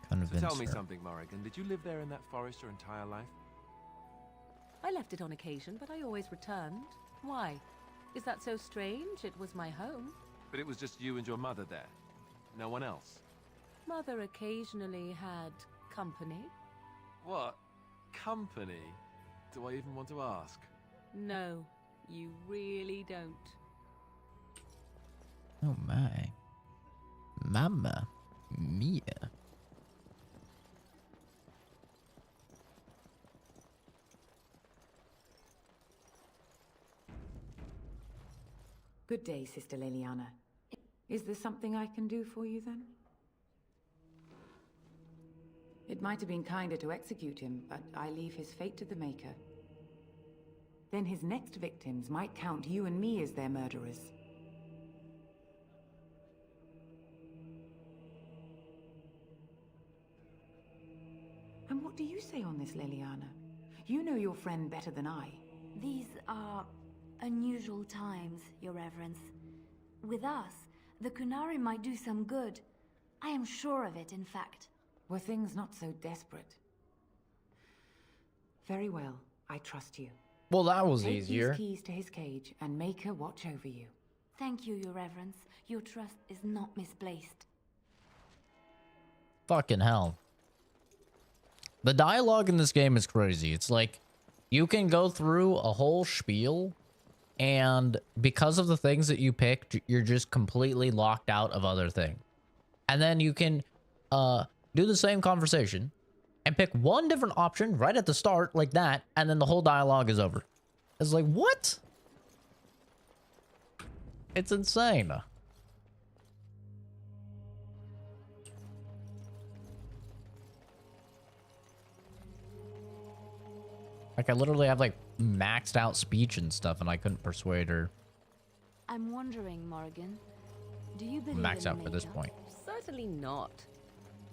convince So tell me her? something, Morrigan. Did you live there in that forest your entire life? I left it on occasion, but I always returned. Why? Is that so strange? It was my home. But it was just you and your mother there. No one else. Mother occasionally had company. What? Company? Do I even want to ask? No, you really don't. Oh my. Mamma mia. Good day, Sister Leliana. Is there something I can do for you, then? It might have been kinder to execute him, but I leave his fate to the Maker. Then his next victims might count you and me as their murderers. And what do you say on this, Leliana? You know your friend better than I. These are unusual times, Your Reverence. With us, the Kunari might do some good. I am sure of it, in fact. Were things not so desperate? Very well, I trust you. Well, that was Take easier. these keys to his cage and make her watch over you. Thank you, Your Reverence. Your trust is not misplaced. Fucking hell. The dialogue in this game is crazy. It's like, you can go through a whole spiel and because of the things that you picked, you're just completely locked out of other things. And then you can do the same conversation and pick one different option right at the start like that, and then the whole dialogue is over. It's like, what? It's insane. Like, I literally have, like, maxed out speech and stuff, and I couldn't persuade her. I'm wondering, Morrigan, do you believe Max in out for this nature? point. Certainly not.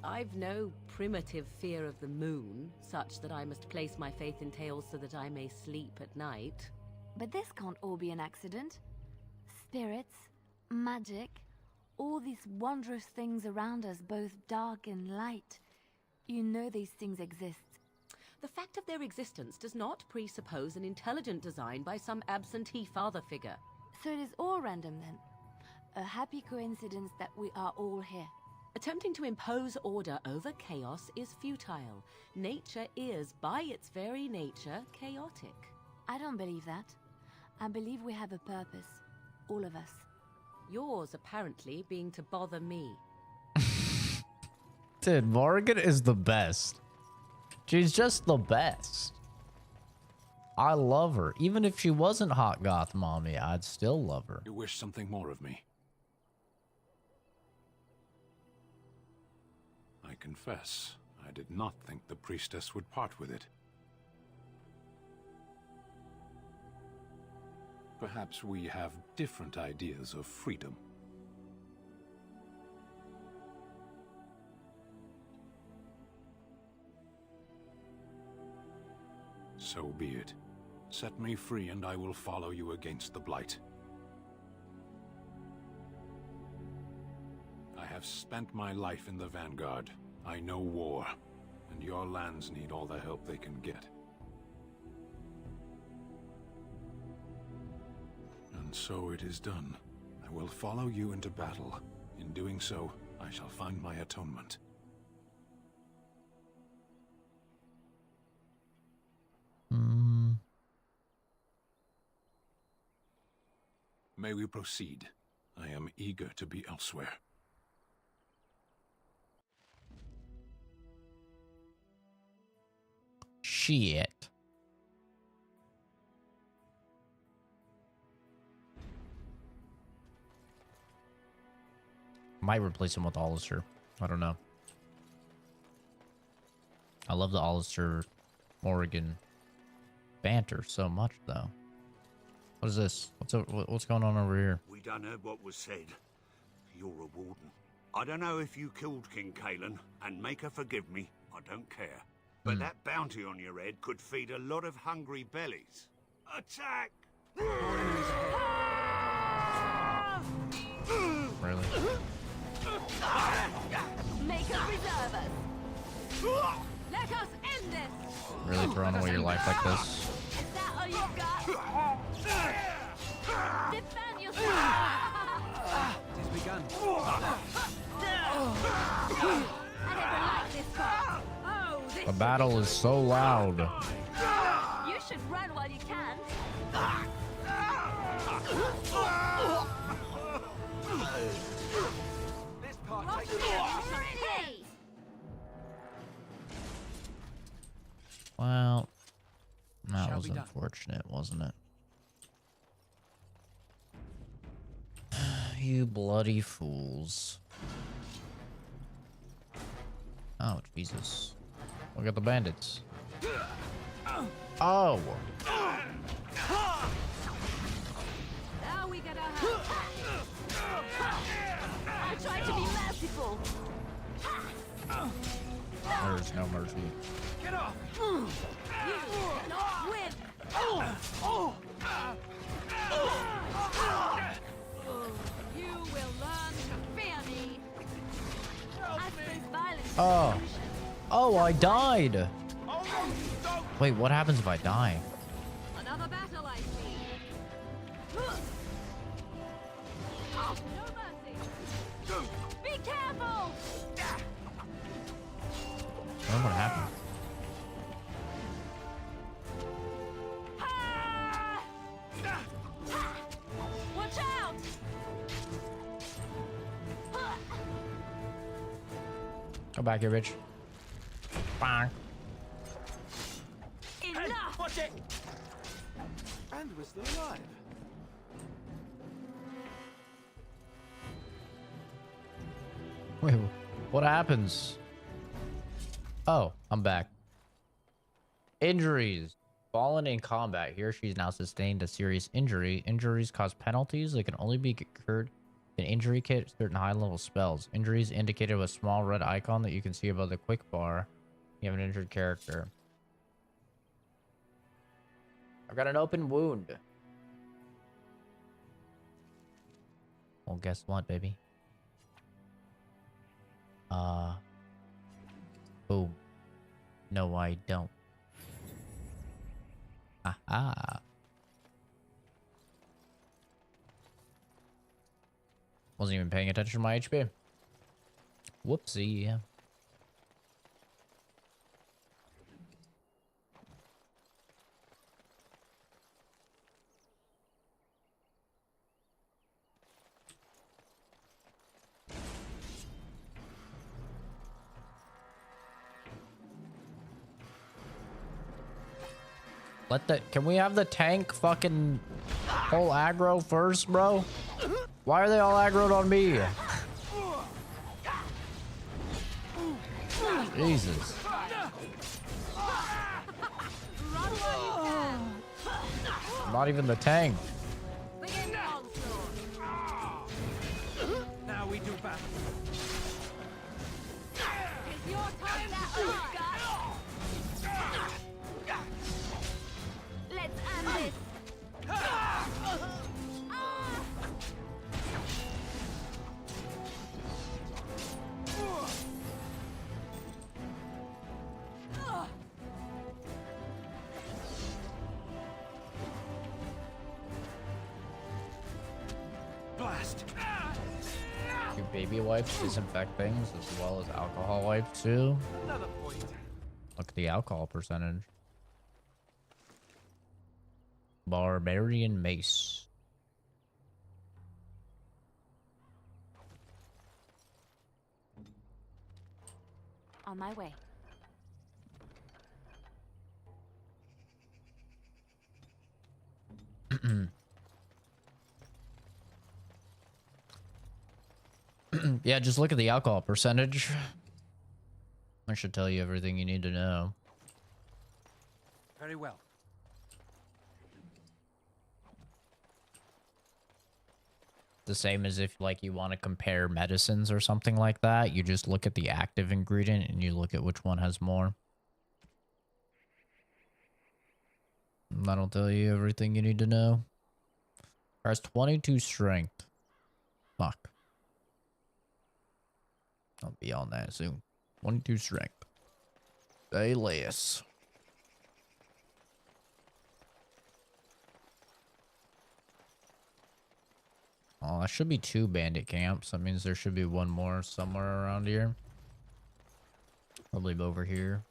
I've no primitive fear of the moon, such that I must place my faith in tales so that I may sleep at night. But this can't all be an accident. Spirits, magic, all these wondrous things around us, both dark and light. You know these things exist. The fact of their existence does not presuppose an intelligent design by some absentee father figure. So it is all random then. A happy coincidence that we are all here. Attempting to impose order over chaos is futile. Nature is, by its very nature, chaotic. I don't believe that. I believe we have a purpose. All of us. Yours, apparently, being to bother me. Dude, Morrigan is the best. She's just the best. I love her. Even if she wasn't hot goth mommy, I'd still love her. You wish something more of me? I confess, I did not think the priestess would part with it. Perhaps we have different ideas of freedom. So be it. Set me free and I will follow you against the Blight. I have spent my life in the Vanguard. I know war, and your lands need all the help they can get. And so it is done. I will follow you into battle. In doing so, I shall find my atonement. May we proceed? I am eager to be elsewhere. Shit. Might replace him with Alistair. I don't know. I love the Alistair Morrigan banter so much, though. What is this? What's going on over here? We done heard what was said. You're a warden. I don't know if you killed King Kalen, and make her forgive me. I don't care. But that bounty on your head could feed a lot of hungry bellies. Attack! Really? Make us reserve us. Let us end this. Really throwing away your life like this? Is that all you've got? Defend yourself. It is begun. I never liked this part. Oh, this The battle is so loud. You should run while you can. This part Rock takes here, hey! Well, that Shall was be done. unfortunate, wasn't it? You bloody fools. Oh, Jesus. Look at the bandits. Oh! Now we gotta I try to be merciful. There's no mercy. Get off! You cannot win. You will learn to fear me. I face violence. Oh. Oh, I died. Wait, what happens if I die? Another battle I see. Oh, no mercy. Be careful. I don't know what happened. Ha! Ha! Go back here, bitch. Bang. Enough! Watch it! And we're still alive. Wait, what happens? Oh, I'm back. Injuries. Fallen in combat. Here she's now sustained a serious injury. Injuries cause penalties that can only be cured in injury kit certain high-level spells. Injuries indicated with a small red icon that you can see above the quick bar. You have an injured character. I've got an open wound. Well, guess what, baby? Boom. No, I don't. Aha. Wasn't even paying attention to my HP. Whoopsie. Can we have the tank fucking whole aggro first, bro? Why are they all aggroed on me? Jesus. Not even the tank. Now we do battle. It's your time now. Let's end this. Blast. Do baby wipes disinfect things as well as alcohol wipes too? Another point. Look at the alcohol percentage. Barbarian mace. On my way. Yeah, just look at the alcohol percentage. I should tell you everything you need to know. Very well. The same as if like you want to compare medicines or something like that. You just look at the active ingredient and you look at which one has more. And that'll tell you everything you need to know. Has 22 strength. Fuck. I'll be on that soon. 22 strength. Say less. Oh, that should be 2 bandit camps. That means there should be one more somewhere around here. Probably over here.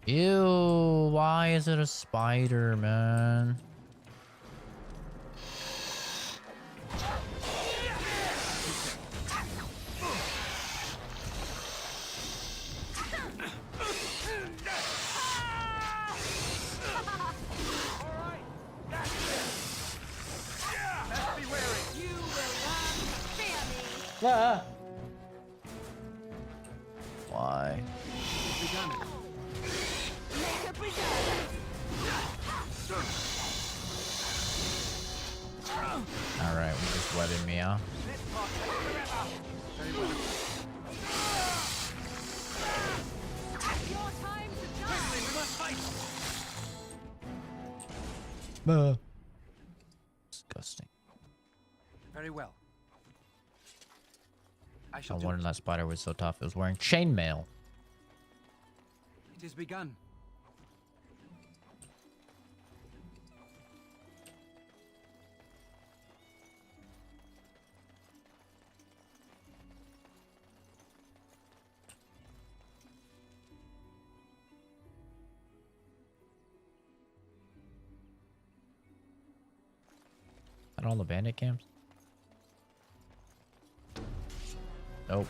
Ew, why is it a spider, man? Ah. Why? Alright, we just wetted me out. Disgusting. Very well. No wonder that spider was so tough. It was wearing chainmail. It is begun. At all the bandit camps? Nope.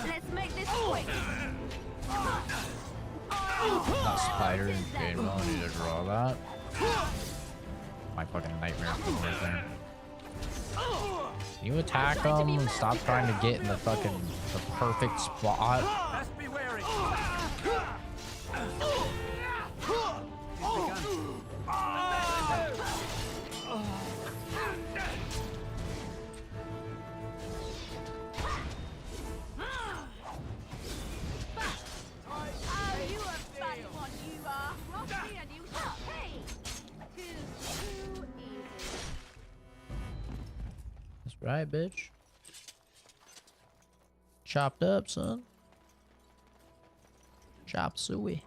Let's make this quick. Not spider in general. I need to draw that. My fucking nightmare right there. Can you attack them and stop trying to get in the perfect spot? Best be wary. That's right, bitch. Chopped up, son. Chop suey.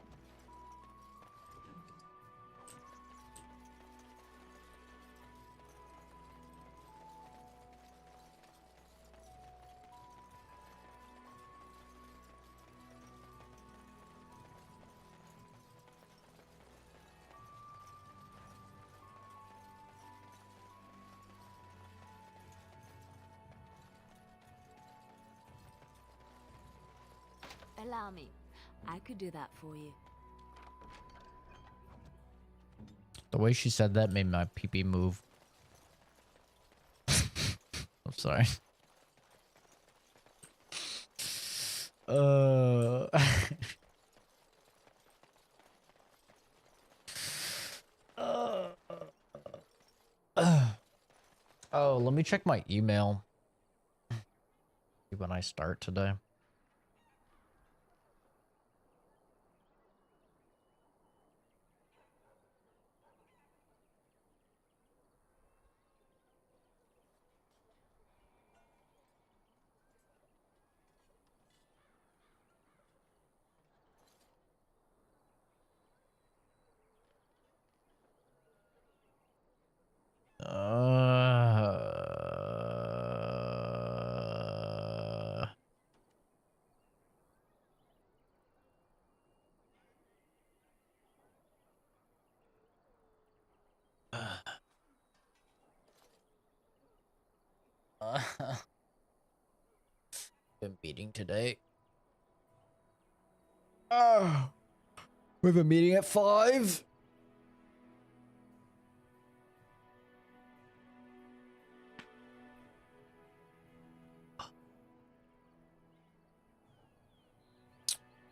Allow me. I could do that for you. The way she said that made my pee-pee move. I'm sorry. Oh, let me check my email. See when I start today. Been meeting today. We have a meeting at 5.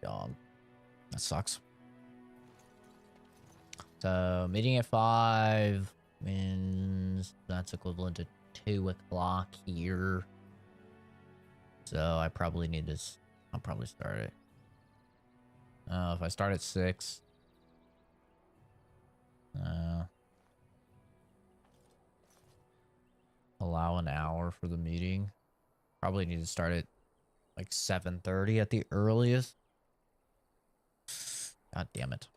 God, that sucks. So meeting at 5 means that's equivalent to 2 o'clock here. So I probably need to. I'll probably start it. If I start at 6. Allow an hour for the meeting. Probably need to start at like 7:30 at the earliest. God damn it.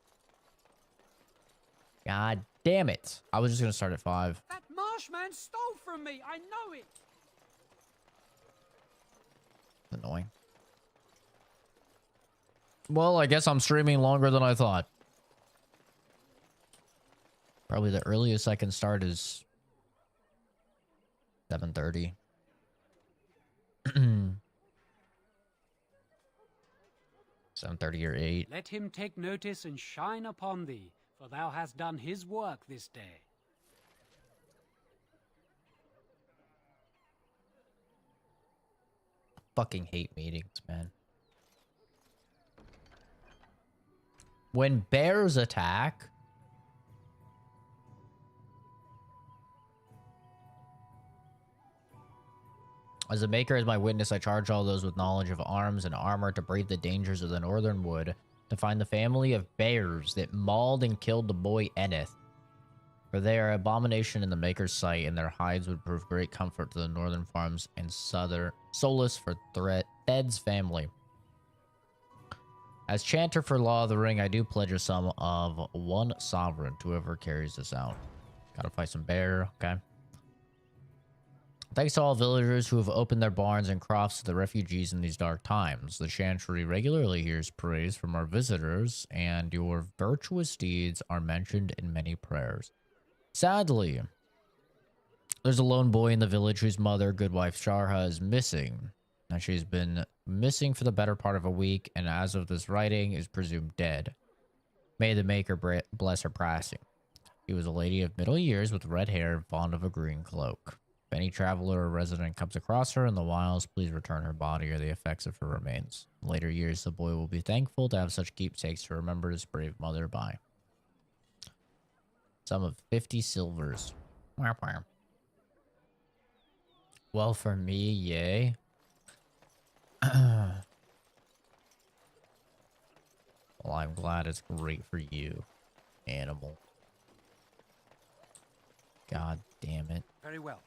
God damn it. I was just going to start at 5. That Marshman stole from me. I know it. Annoying. Well, I guess I'm streaming longer than I thought. Probably the earliest I can start is 7:30. 7:30 or 8. Let him take notice and shine upon thee, for thou hast done his work this day. Fucking hate meetings, man. When bears attack, as a maker, as my witness, I charge all those with knowledge of arms and armor to brave the dangers of the northern wood, to find the family of bears that mauled and killed the boy Eneth. For they are abomination in the maker's sight, and their hides would prove great comfort to the northern farms and solace for Thed's family. As chanter for Law of the Ring, I do pledge a sum of 1 sovereign to whoever carries this out. Gotta fight some bear, okay. Thanks to all villagers who have opened their barns and crofts to the refugees in these dark times. The Chantry regularly hears praise from our visitors, and your virtuous deeds are mentioned in many prayers. Sadly, there's a lone boy in the village whose mother, good wife Sharha, is missing. Now, she's been missing for the better part of a week, and as of this writing, is presumed dead. May the Maker bless her passing. She was a lady of middle years with red hair and fond of a green cloak. If any traveler or resident comes across her in the wilds, please return her body or the effects of her remains. In later years, the boy will be thankful to have such keepsakes to remember his brave mother by. Sum of 50 silvers. Well, for me, yay. Well, I'm glad it's great for you, animal. God damn it. Very well.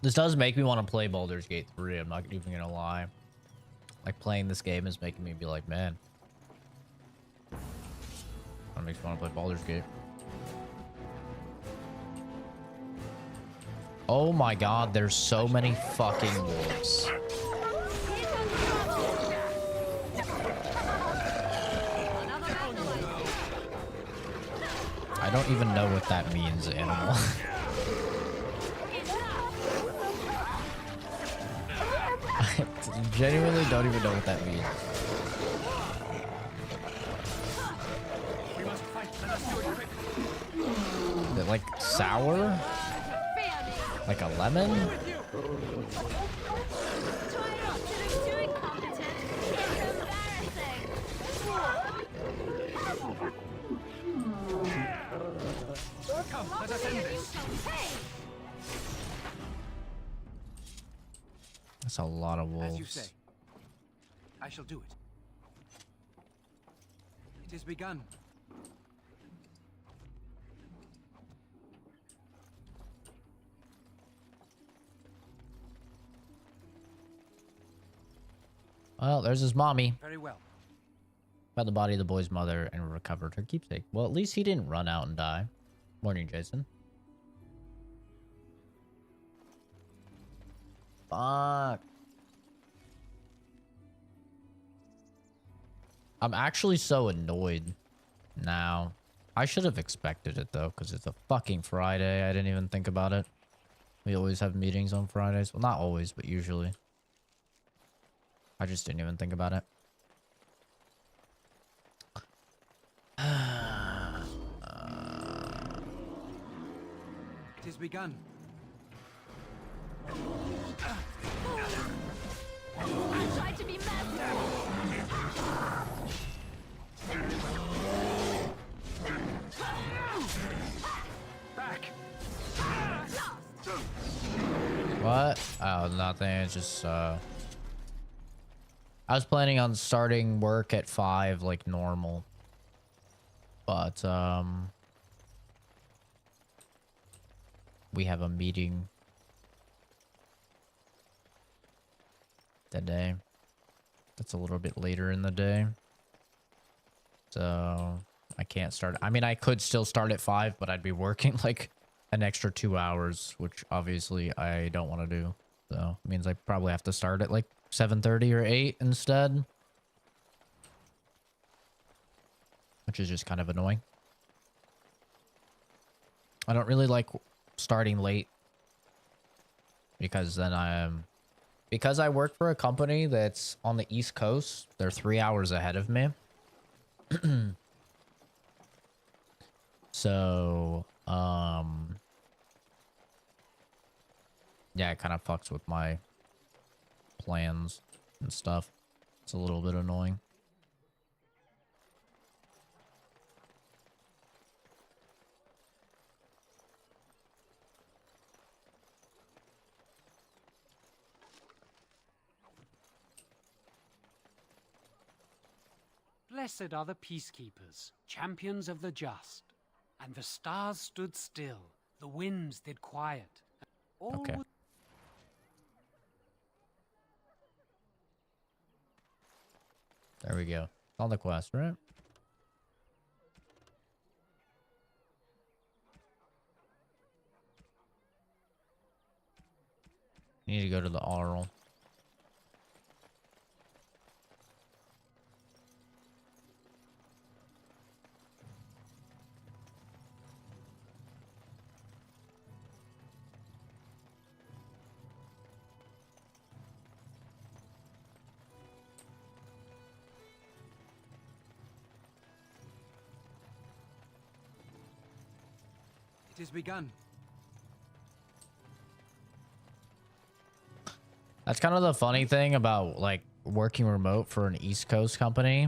This does make me want to play Baldur's Gate 3. I'm not even gonna lie. Like, playing this game is making me be like, man. That makes me want to play Baldur's Gate. Oh my god, there's so many fucking wolves. I don't even know what that means, animal. I genuinely don't even know what that means. Is it like sour? Like a lemon? Come, let us end this. That's a lot of wolves. As you say, I shall do it. It is begun. Well, there's his mommy. Very well. Found the body of the boy's mother and recovered her keepsake. Well, at least he didn't run out and die. Morning, Jason. Fuck. I'm actually so annoyed now. I should have expected it, though, because it's a fucking Friday. I didn't even think about it. We always have meetings on Fridays. Well, not always, but usually. I just didn't even think about it. It is begun. I tried to be master. Back. What? Oh, nothing. It's just, I was planning on starting work at 5 like normal. But, we have a meeting today. That's a little bit later in the day. So, I can't start. I mean, I could still start at 5, but I'd be working like an extra 2 hours, which obviously I don't want to do. So, it means I probably have to start at like 7:30 or 8 instead. Which is just kind of annoying. I don't really like starting late. Because then because I work for a company that's on the East Coast, they're 3 hours ahead of me. So, yeah, it kind of fucks with my plans and stuff. It's a little bit annoying. Blessed are the peacekeepers, champions of the just. And the stars stood still, the winds did quiet. All Okay. was There we go. On the quest, right? Need to go to the Arl. It has begun. That's kind of the funny thing about like working remote for an East Coast company.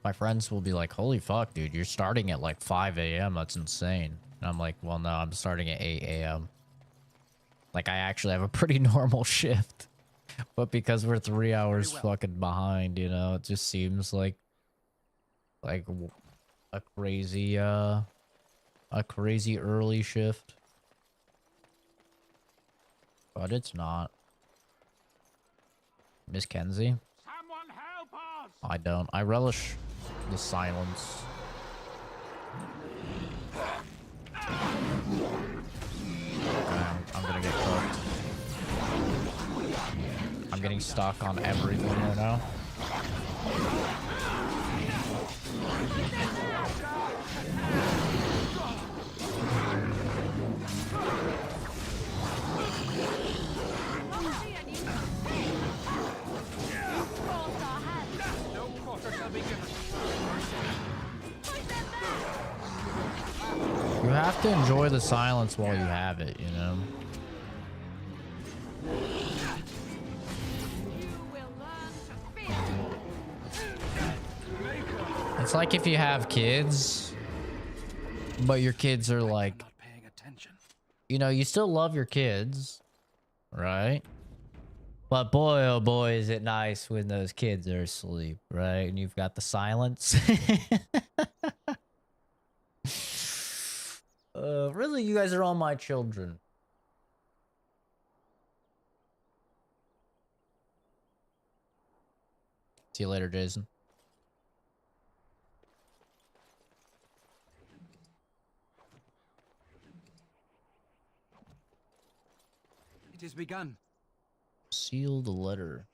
My friends will be like, holy fuck, dude, you're starting at like 5 a.m. That's insane. And I'm like, well, no, I'm starting at 8 a.m. Like, I actually have a pretty normal shift. But because we're 3 hours fucking behind, you know, it just seems like a crazy early shift. But it's not. Miss Kenzie? Someone help us! I don't. I relish the silence. I'm gonna get cooked. I'm getting stuck on everything right now. You have to enjoy the silence while you have it, you know? It's like if you have kids, but your kids are like, you know, you still love your kids, right? But boy, oh boy, is it nice when those kids are asleep, right? And you've got the silence. Really, you guys are all my children. See you later, Jason. It has begun. Seal the letter.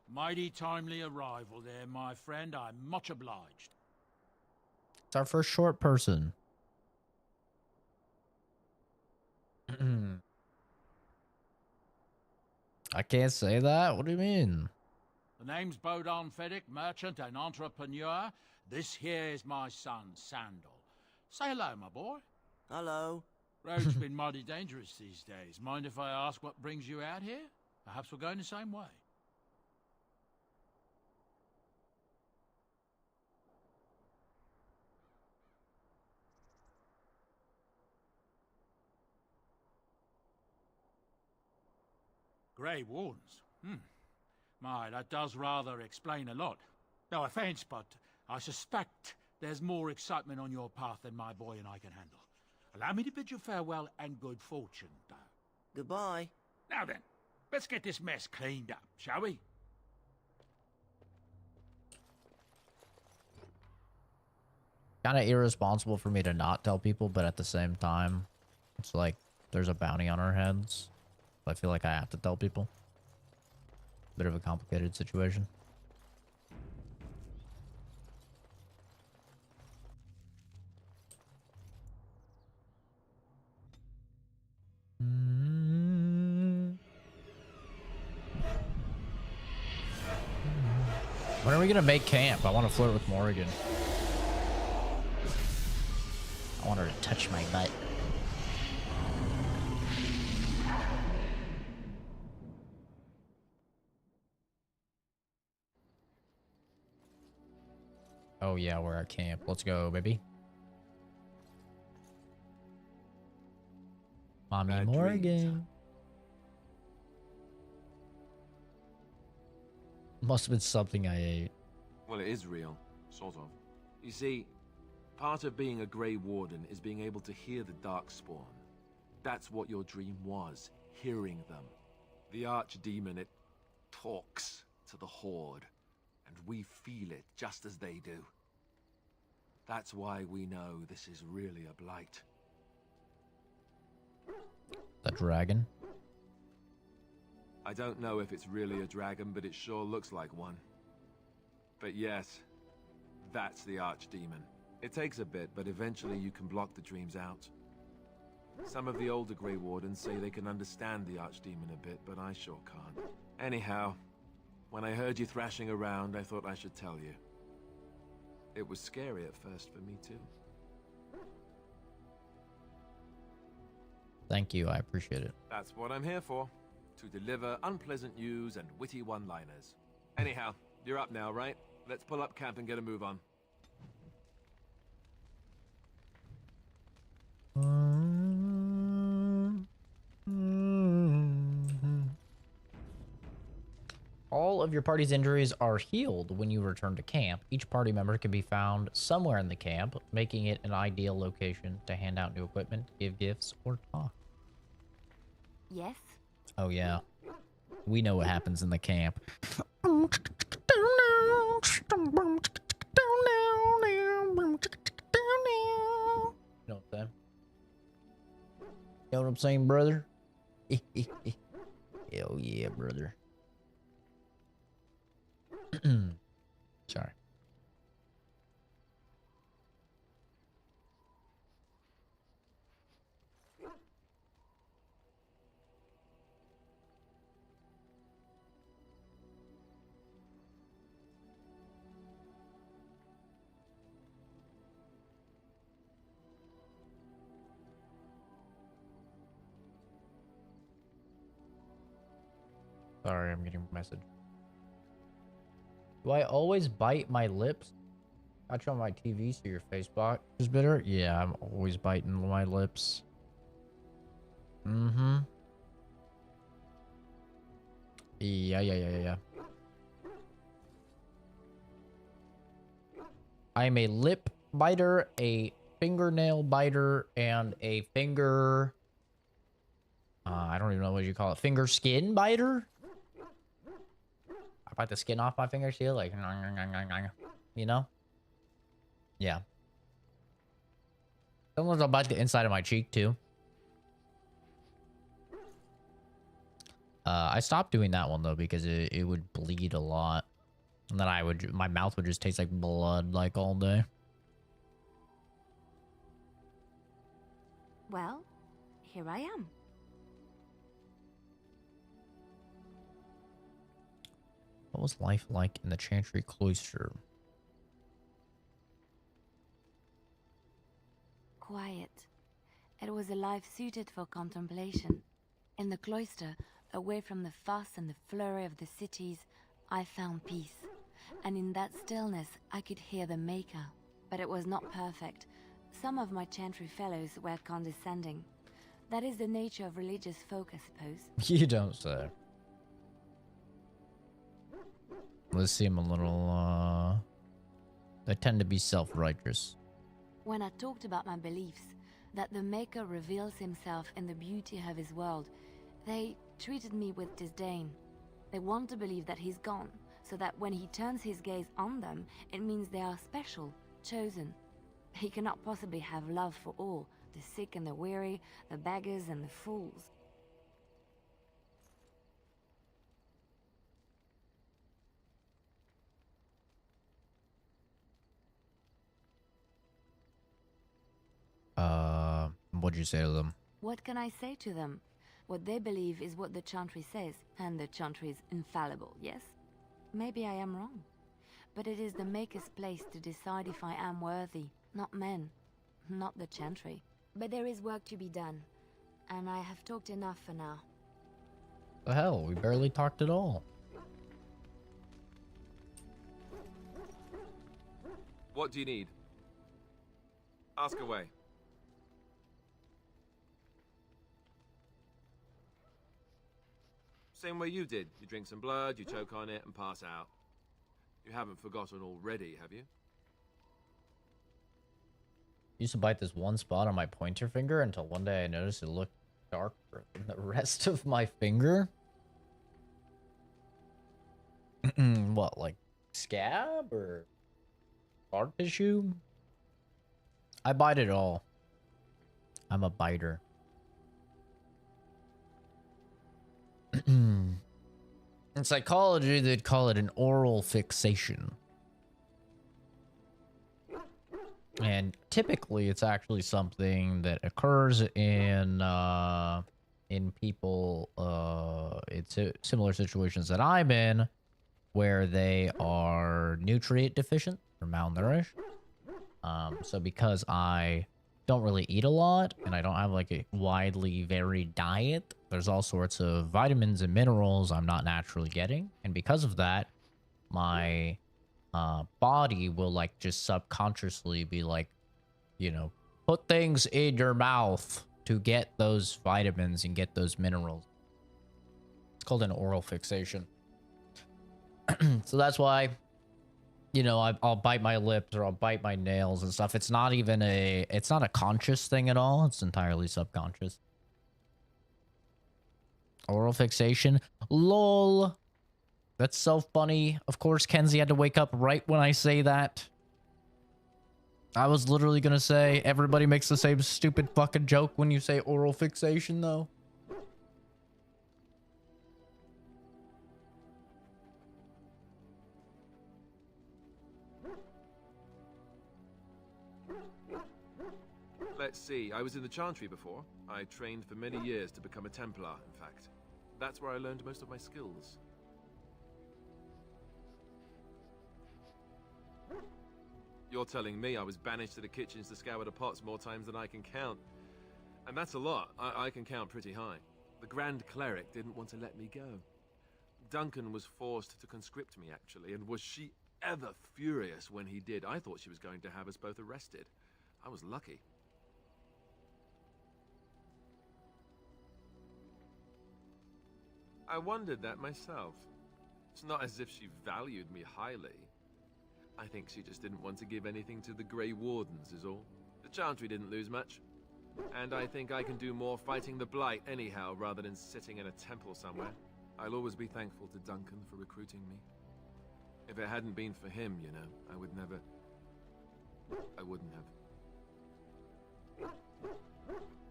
Mighty timely arrival there, my friend. I'm much obliged. It's our first short person. I can't say that. What do you mean? The name's Bodon Feddick, merchant and entrepreneur. This here is my son, Sandal. Say hello, my boy. Hello. Road's been mighty dangerous these days. Mind if I ask what brings you out here? Perhaps we're going the same way. Grey Wardens? My, that does rather explain a lot. No offense, but I suspect there's more excitement on your path than my boy and I can handle. Allow me to bid you farewell and good fortune, though. Goodbye. Now then, let's get this mess cleaned up, shall we? Kind of irresponsible for me to not tell people, but at the same time, it's like there's a bounty on our heads. I feel like I have to tell people. Bit of a complicated situation. When are we gonna make camp? I want to flirt with Morrigan. I want her to touch my butt. Oh yeah, we're at camp. Let's go, baby. Mommy Bad Morgan. dreams. Must have been something I ate. Well, it is real, sort of. You see, part of being a Grey Warden is being able to hear the Darkspawn. That's what your dream was, hearing them. The Archdemon, it talks to the Horde, and we feel it just as they do. That's why we know this is really a blight. The dragon? I don't know if it's really a dragon, but it sure looks like one. But yes, that's the Archdemon. It takes a bit, but eventually you can block the dreams out. Some of the older Grey Wardens say they can understand the Archdemon a bit, but I sure can't. Anyhow, when I heard you thrashing around, I thought I should tell you. It was scary at first for me too. Thank you, I appreciate it. That's what I'm here for. To deliver unpleasant news and witty one-liners. Anyhow, you're up now, right? Let's pull up camp and get a move on. All of your party's injuries are healed when you return to camp. Each party member can be found somewhere in the camp, making it an ideal location to hand out new equipment, give gifts, or talk. Yes? Oh yeah. We know what happens in the camp. You know what I'm saying? You know what I'm saying, brother? Hell yeah, brother. Sorry. Sorry, I'm getting a message. Do I always bite my lips? Watch on my TV so your face box is bitter? Yeah, I'm always biting my lips. Mm-hmm. Yeah. I'm a lip biter, a fingernail biter, and a finger... I don't even know what you call it. Finger skin biter? I bite the skin off my fingers here, like, you know? Yeah. Sometimes I'll bite the inside of my cheek, too. I stopped doing that one, though, because it would bleed a lot. And then my mouth would just taste like blood, like, all day. Well, here I am. What was life like in the Chantry Cloister? Quiet. It was a life suited for contemplation. In the cloister, away from the fuss and the flurry of the cities, I found peace. And in that stillness, I could hear the Maker. But it was not perfect. Some of my Chantry fellows were condescending. That is the nature of religious folk, I suppose. You don't say. Let's see him a little, they tend to be self-righteous. When I talked about my beliefs, that the Maker reveals himself in the beauty of his world, they treated me with disdain. They want to believe that he's gone, so that when he turns his gaze on them, it means they are special, chosen. He cannot possibly have love for all, the sick and the weary, the beggars and the fools. What'd you say to them? What can I say to them? What they believe is what the Chantry says, and the Chantry is infallible, yes? Maybe I am wrong. But it is the Maker's place to decide if I am worthy, not men, not the Chantry. But there is work to be done, and I have talked enough for now. The hell, we barely talked at all. What do you need? Ask away. Same way you did. You drink some blood, you choke on it, and pass out. You haven't forgotten already, have you? Used to bite this one spot on my pointer finger until one day I noticed it looked darker than the rest of my finger. What, like scab or scar tissue? I bite it all. I'm a biter. In psychology, they'd call it an oral fixation. And typically, it's actually something that occurs in people in similar situations that I'm in, where they are nutrient deficient or malnourished. So because I don't really eat a lot and I don't have like a widely varied diet, there's all sorts of vitamins and minerals I'm not naturally getting, and because of that, my body will like just subconsciously be like, you know, put things in your mouth to get those vitamins and get those minerals. It's called an oral fixation. So that's why, you know, I'll bite my lips or I'll bite my nails and stuff. It's not a conscious thing at all. It's entirely subconscious. Oral fixation. LOL. That's so funny. Of course, Kenzie had to wake up right when I say that. I was literally gonna say, everybody makes the same stupid fucking joke when you say oral fixation, though. Let's see, I was in the Chantry before. I trained for many years to become a Templar, in fact. That's where I learned most of my skills. You're telling me I was banished to the kitchens to scour the pots more times than I can count. And that's a lot. I can count pretty high. The Grand Cleric didn't want to let me go. Duncan was forced to conscript me, actually, and was she ever furious when he did. I thought she was going to have us both arrested. I was lucky. I wondered that myself. It's not as if she valued me highly. I think she just didn't want to give anything to the Grey Wardens, is all. The Chantry didn't lose much. And I think I can do more fighting the Blight anyhow, rather than sitting in a temple somewhere. I'll always be thankful to Duncan for recruiting me. If it hadn't been for him, you know, I wouldn't have.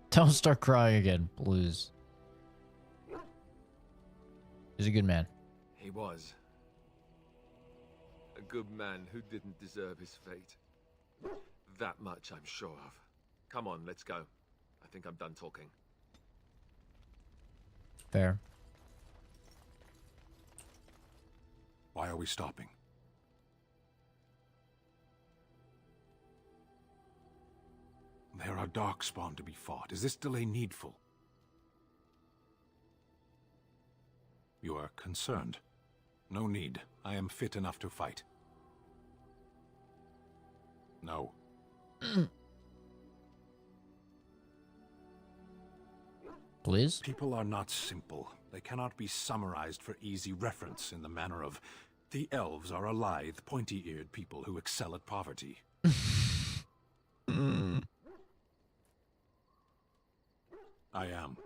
Don't start crying again, please. He's a good man. He was. A good man who didn't deserve his fate. That much I'm sure of. Come on, let's go. I think I'm done talking. Fair. Why are we stopping? There are darkspawn to be fought. Is this delay needful? You are concerned. No need. I am fit enough to fight. No. Please? People are not simple. They cannot be summarized for easy reference in the manner of, the elves are a lithe, pointy-eared people who excel at poverty. I am.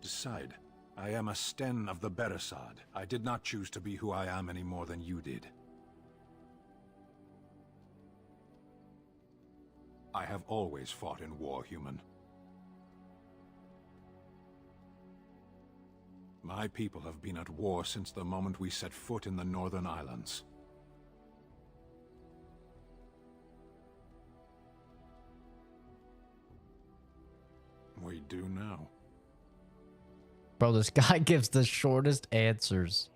Decide. I am a Sten of the Beresad. I did not choose to be who I am any more than you did. I have always fought in war, human. My people have been at war since the moment we set foot in the Northern Islands. We do now. Bro, this guy gives the shortest answers.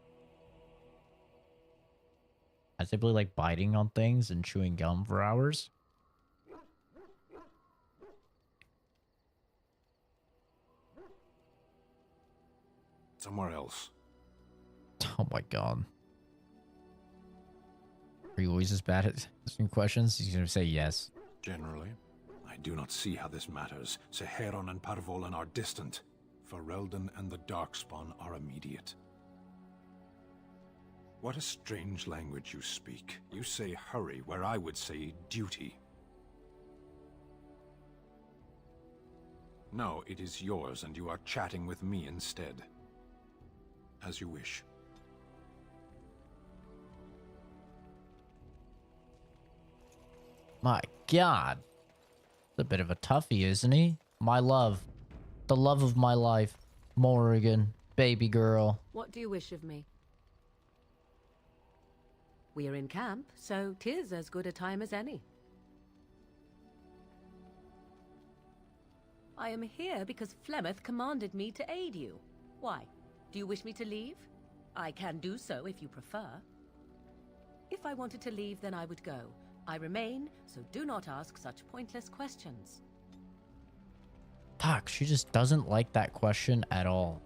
I simply like biting on things and chewing gum for hours. Somewhere else. Oh my god. Are you always as bad at asking questions? He's gonna say yes. Generally. I I do not see how this matters. Seheron and Parvolan are distant. Ferelden and the Darkspawn are immediate. What a strange language you speak. You say hurry where I would say duty. No, it is yours, and you are chatting with me instead. As you wish. My God. A bit of a toughie, isn't he? My love. The love of my life. Morrigan. Baby girl. What do you wish of me? We are in camp, so 'tis as good a time as any. I am here because Flemeth commanded me to aid you. Why? Do you wish me to leave? I can do so if you prefer. If I wanted to leave, then I would go. I remain, so do not ask such pointless questions. Fuck, she just doesn't like that question at all.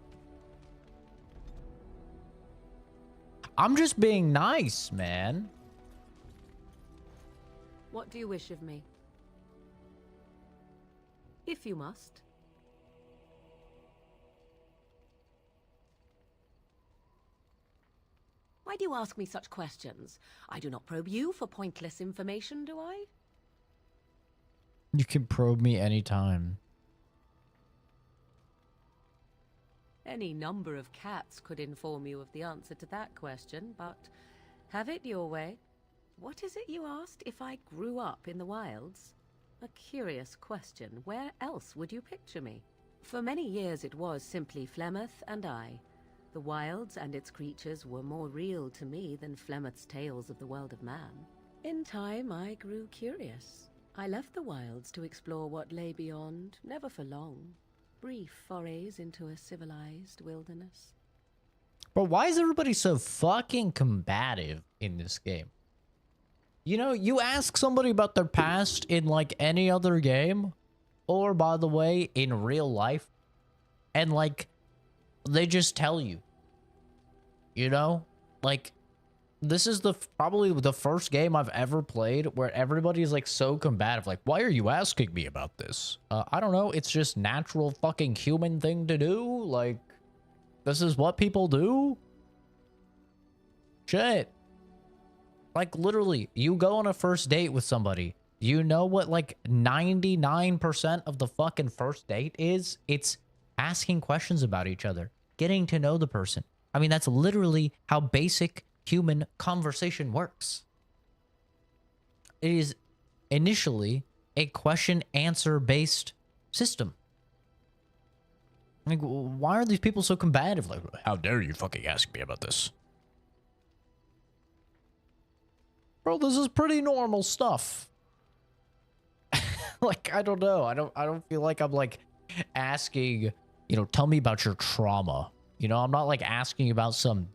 I'm just being nice, man. What do you wish of me? If you must. Why do you ask me such questions? I do not probe you for pointless information, do I? You can probe me anytime. Any number of cats could inform you of the answer to that question, but have it your way. What is it you asked? If I grew up in the wilds? A curious question. Where else would you picture me? For many years it was simply Flemeth and I. The wilds and its creatures were more real to me than Flemeth's tales of the world of man. In time, I grew curious. I left the wilds to explore what lay beyond, never for long. Brief forays into a civilized wilderness. But why is everybody so fucking combative in this game? You know, you ask somebody about their past in like any other game, or by the way, in real life, and like, they just tell you, you know, like, this is probably the first game I've ever played where everybody's like so combative. Like, why are you asking me about this? I don't know. It's just natural fucking human thing to do. Like, this is what people do. Shit. Like, literally, you go on a first date with somebody. You know what, like, 99% of the fucking first date is? It's asking questions about each other. Getting to know the person. I mean, that's literally how basic human conversation works. It is initially a question-answer based system. Like, why are these people so combative? Like, how dare you fucking ask me about this? Bro, this is pretty normal stuff. Like, I don't know. I don't feel like I'm like asking, you know, tell me about your trauma. You know, I'm not like asking about some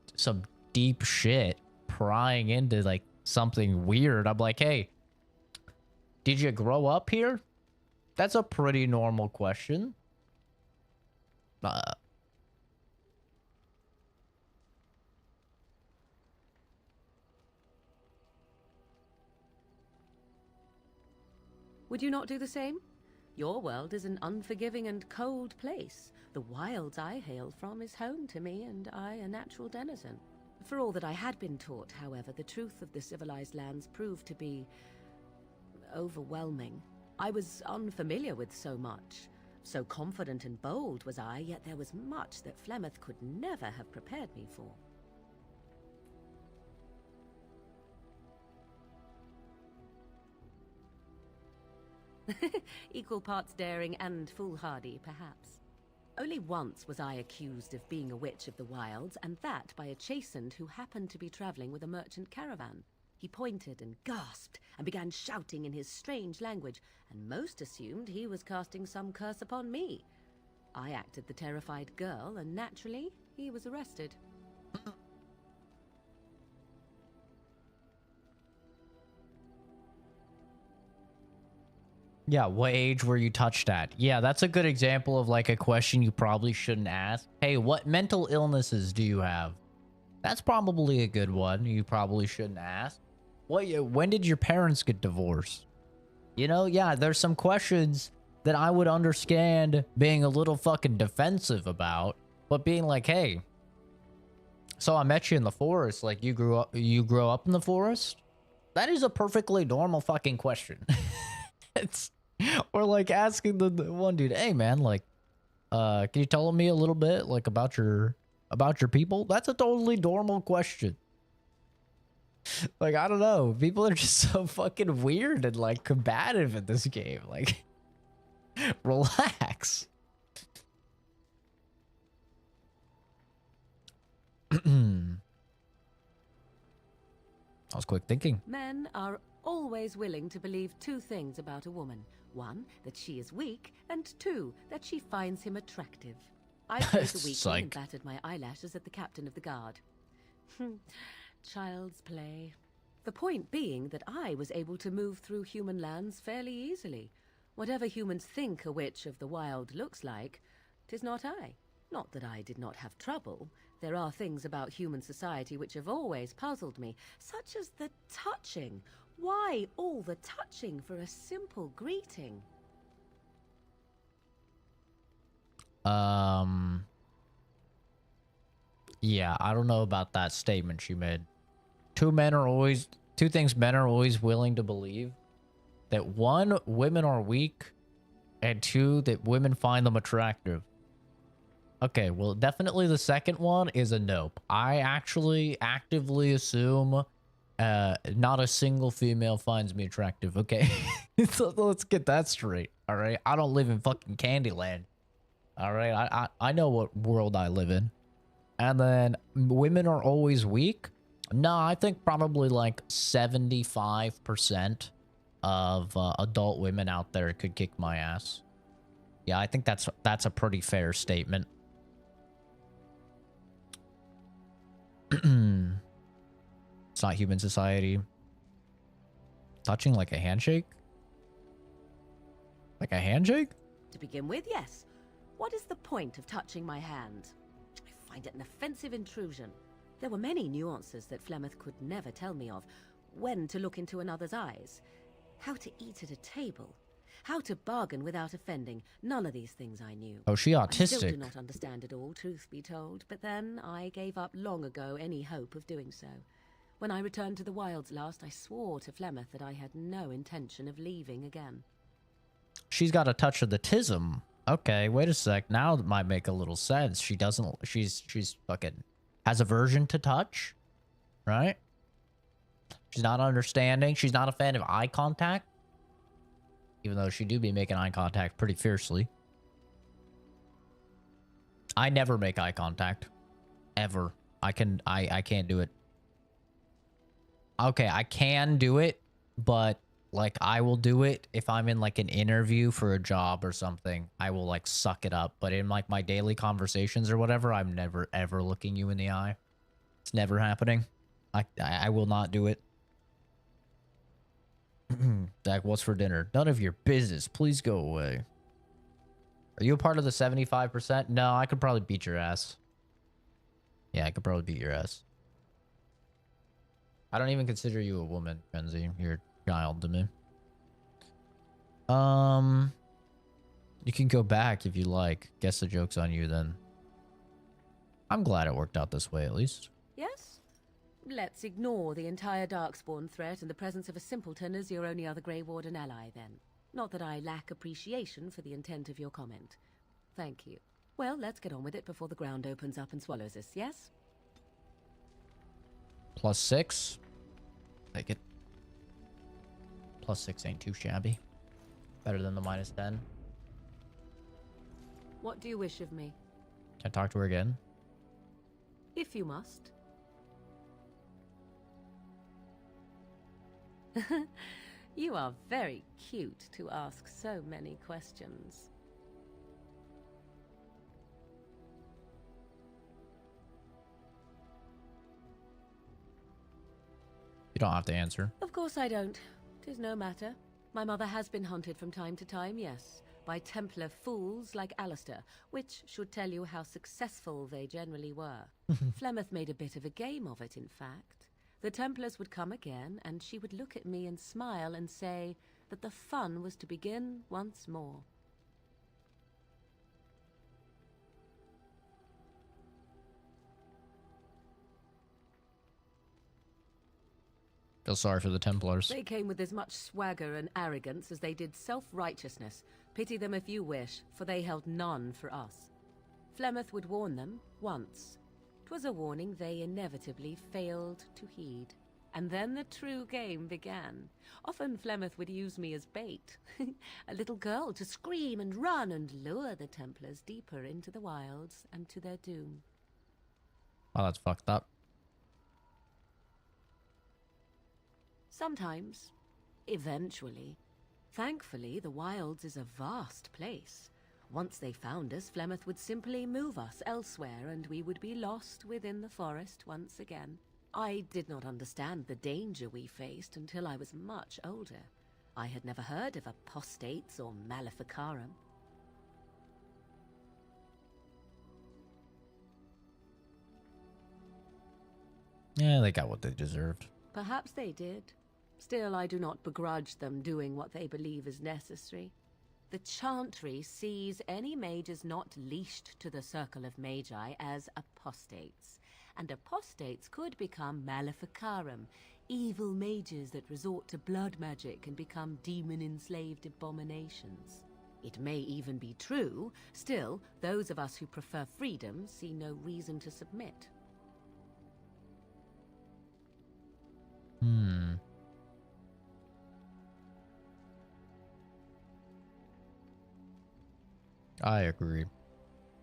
deep shit, prying into like something weird. I'm like, hey, did you grow up here? That's a pretty normal question. Would you not do the same? Your world is an unforgiving and cold place. The wilds I hail from is home to me, and I a natural denizen. For all that I had been taught, however, the truth of the civilized lands proved to be overwhelming. I was unfamiliar with so much. So confident and bold was I, yet there was much that Flemeth could never have prepared me for. Equal parts daring and foolhardy, perhaps. Only once was I accused of being a witch of the wilds, and that by a chastened who happened to be traveling with a merchant caravan. He pointed and gasped, and began shouting in his strange language, and most assumed he was casting some curse upon me. I acted the terrified girl, and naturally, he was arrested. Yeah, what age were you touched at? Yeah, that's a good example of like a question you probably shouldn't ask. Hey, what mental illnesses do you have? That's probably a good one you probably shouldn't ask. When did your parents get divorced? You know, yeah, there's some questions that I would understand being a little fucking defensive about, but being like, hey, so I met you in the forest, like you grew up in the forest? That is a perfectly normal fucking question. It's, or like asking the one dude, hey man, like, can you tell me a little bit like about your people? That's a totally normal question. Like, I don't know. People are just so fucking weird and like combative in this game. Like, relax. I was quick thinking. Men are always willing to believe two things about a woman. One, that she is weak, and two, that she finds him attractive. I played the weak one and battered my eyelashes at the captain of the guard. Child's play. The point being that I was able to move through human lands fairly easily. Whatever humans think a witch of the wild looks like, 'tis not I. Not that I did not have trouble. There are things about human society which have always puzzled me, such as the touching. Why all the touching for a simple greeting? Yeah, I don't know about that statement she made. Two things men are always willing to believe. That one, women are weak, and two, that women find them attractive. Okay, well, definitely the second one is a nope. I actually actively assume not a single female finds me attractive, okay? So let's get that straight, all right? I don't live in fucking Candyland, all right? I know what world I live in. And then women are always weak? No, I think probably like 75% of adult women out there could kick my ass. Yeah, I think that's a pretty fair statement. It's not human society. Touching like a handshake? Like a handshake? To begin with, yes. What is the point of touching my hand? I find it an offensive intrusion. There were many nuances that Flemeth could never tell me of. When to look into another's eyes. How to eat at a table. How to bargain without offending. None of these things I knew. Oh, she I still autistic. do not understand it all, truth be told. But then I gave up long ago any hope of doing so. When I returned to the wilds last, I swore to Flemeth that I had no intention of leaving again. She's got a touch of the tism. Okay, wait a sec. Now it might make a little sense. She doesn't... She's fucking... has aversion to touch, right? She's not understanding. She's not a fan of eye contact. Even though she do be making eye contact pretty fiercely. I never make eye contact. Ever. I can't do it. Okay, I can do it, but like I will do it if I'm in like an interview for a job or something. I will like suck it up, but in like my daily conversations or whatever, I'm never ever looking you in the eye. It's never happening. I will not do it. Dak, what's for dinner? None of your business. Please go away. Are you a part of the 75%? No, I could probably beat your ass. Yeah, I could probably beat your ass. I don't even consider you a woman, Kenzie. You're a child to me. You can go back if you like. Guess the joke's on you then. I'm glad it worked out this way, at least. Yes? Let's ignore the entire Darkspawn threat and the presence of a simpleton as your only other Grey Warden ally, then. Not that I lack appreciation for the intent of your comment. Thank you. Well, let's get on with it before the ground opens up and swallows us, yes? +6. Take it. +6 ain't too shabby. Better than the -10. What do you wish of me? Can I talk to her again? If you must. You are very cute to ask so many questions. You don't have to answer. Of course I don't. 'Tis no matter. My mother has been hunted from time to time, yes, by Templar fools like Alistair, which should tell you how successful they generally were. Flemeth made a bit of a game of it, in fact. The Templars would come again, and she would look at me and smile and say, that the fun was to begin once more. Feel sorry for the Templars. They came with as much swagger and arrogance as they did self-righteousness. Pity them if you wish, for they held none for us. Flemeth would warn them once. 'Twas a warning they inevitably failed to heed. And then the true game began. Often Flemeth would use me as bait. A little girl to scream and run and lure the Templars deeper into the wilds and to their doom. Oh, that's fucked up. Sometimes. Eventually. Thankfully, the wilds is a vast place. Once they found us, Flemeth would simply move us elsewhere and we would be lost within the forest once again. I did not understand the danger we faced until I was much older. I had never heard of apostates or maleficarum. Yeah, they got what they deserved. Perhaps they did. Still, I do not begrudge them doing what they believe is necessary. The Chantry sees any mages not leashed to the Circle of Magi as apostates, and apostates could become maleficarum, evil mages that resort to blood magic and become demon-enslaved abominations. It may even be true. Still, those of us who prefer freedom see no reason to submit. I agree.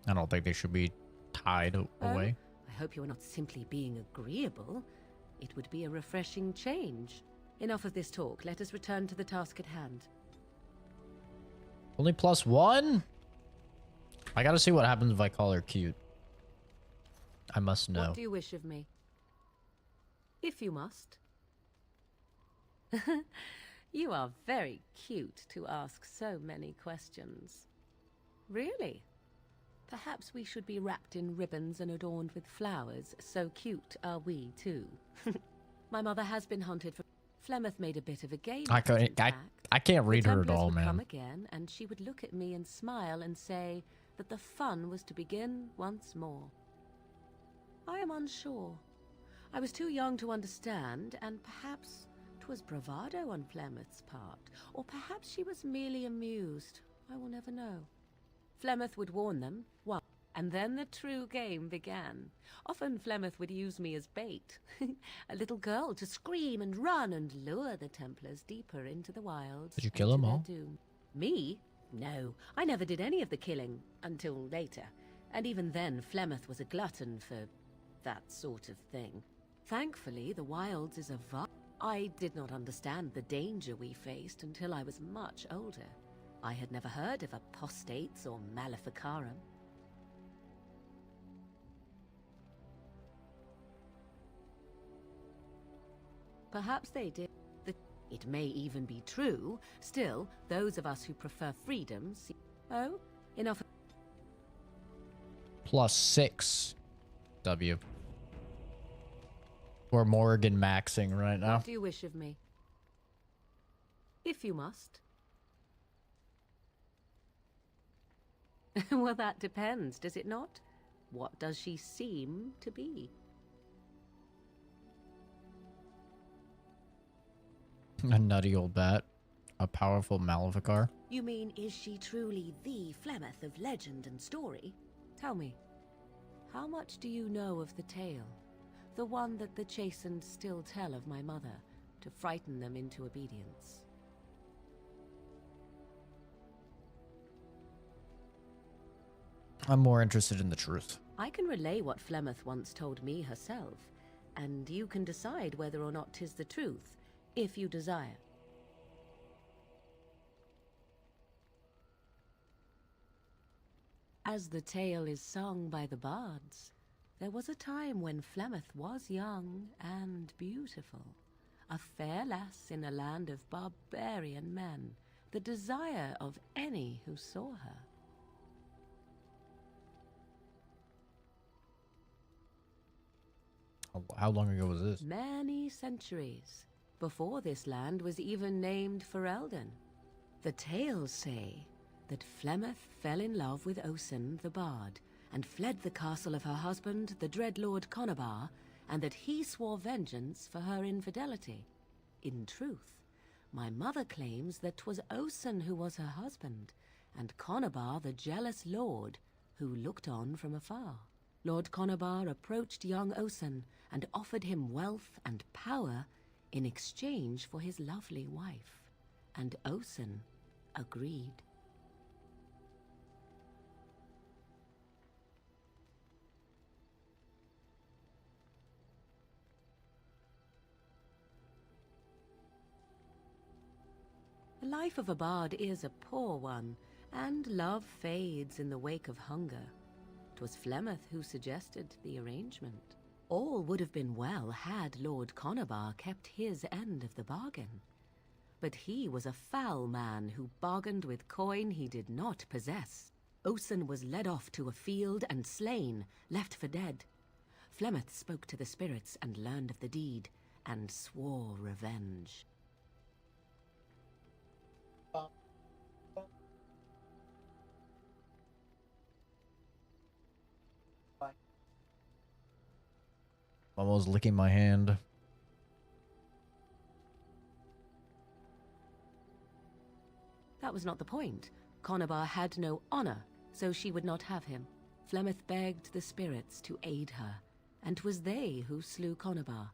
I don't think they should be tied away. I hope you are not simply being agreeable. It would be a refreshing change. Enough of this talk. Let us return to the task at hand. Only +1? I gotta see what happens if I call her cute. I must know. What do you wish of me? If you must. You are very cute to ask so many questions. Really? Perhaps we should be wrapped in ribbons and adorned with flowers. So cute are we, too. My mother has been hunted for... Flemeth made a bit of a game. I can't read her at all, would come man. again, and she would look at me and smile and say that the fun was to begin once more. I am unsure. I was too young to understand, and perhaps 'twas bravado on Flemeth's part, or perhaps she was merely amused. I will never know. Flemeth would warn them once, and then the true game began. Often Flemeth would use me as bait. A little girl to scream and run and lure the Templars deeper into the wilds. Did you kill them all? Doom. Me? No, I never did any of the killing, until later. And even then, Flemeth was a glutton for that sort of thing. Thankfully, the wilds is a I did not understand the danger we faced until I was much older. I had never heard of apostates or maleficarum. Perhaps they did. It may even be true. Still, those of us who prefer freedom see... Oh, enough. +6. W. We're Morgan maxing right now. What do you wish of me? If you must. Well, that depends, does it not? What does she seem to be? A nutty old bat. A powerful Maleficar. You mean, is she truly the Flemeth of legend and story? Tell me, how much do you know of the tale? The one that the chastened still tell of my mother, to frighten them into obedience. I'm more interested in the truth. I can relay what Flemeth once told me herself, and you can decide whether or not 'tis the truth, if you desire. As the tale is sung by the bards, there was a time when Flemeth was young and beautiful, a fair lass in a land of barbarian men, the desire of any who saw her. How long ago was this? Many centuries. before this land was even named Ferelden. The tales say that Flemeth fell in love with Osen the Bard, and fled the castle of her husband, the Dreadlord Conobar, and that he swore vengeance for her infidelity. In truth, my mother claims that 'twas Osen who was her husband, and Conobar the jealous lord who looked on from afar. Lord Conobar approached young Osen and offered him wealth and power in exchange for his lovely wife, and Osen agreed. The life of a bard is a poor one, and love fades in the wake of hunger. 'Twas Flemeth who suggested the arrangement. All would have been well had Lord Conobar kept his end of the bargain. But he was a foul man who bargained with coin he did not possess. Osen was led off to a field and slain, left for dead. Flemeth spoke to the spirits and learned of the deed, and swore revenge. Almost licking my hand. That was not the point. Conobar had no honor, so she would not have him. Flemeth begged the spirits to aid her, and 'twas they who slew Conobar.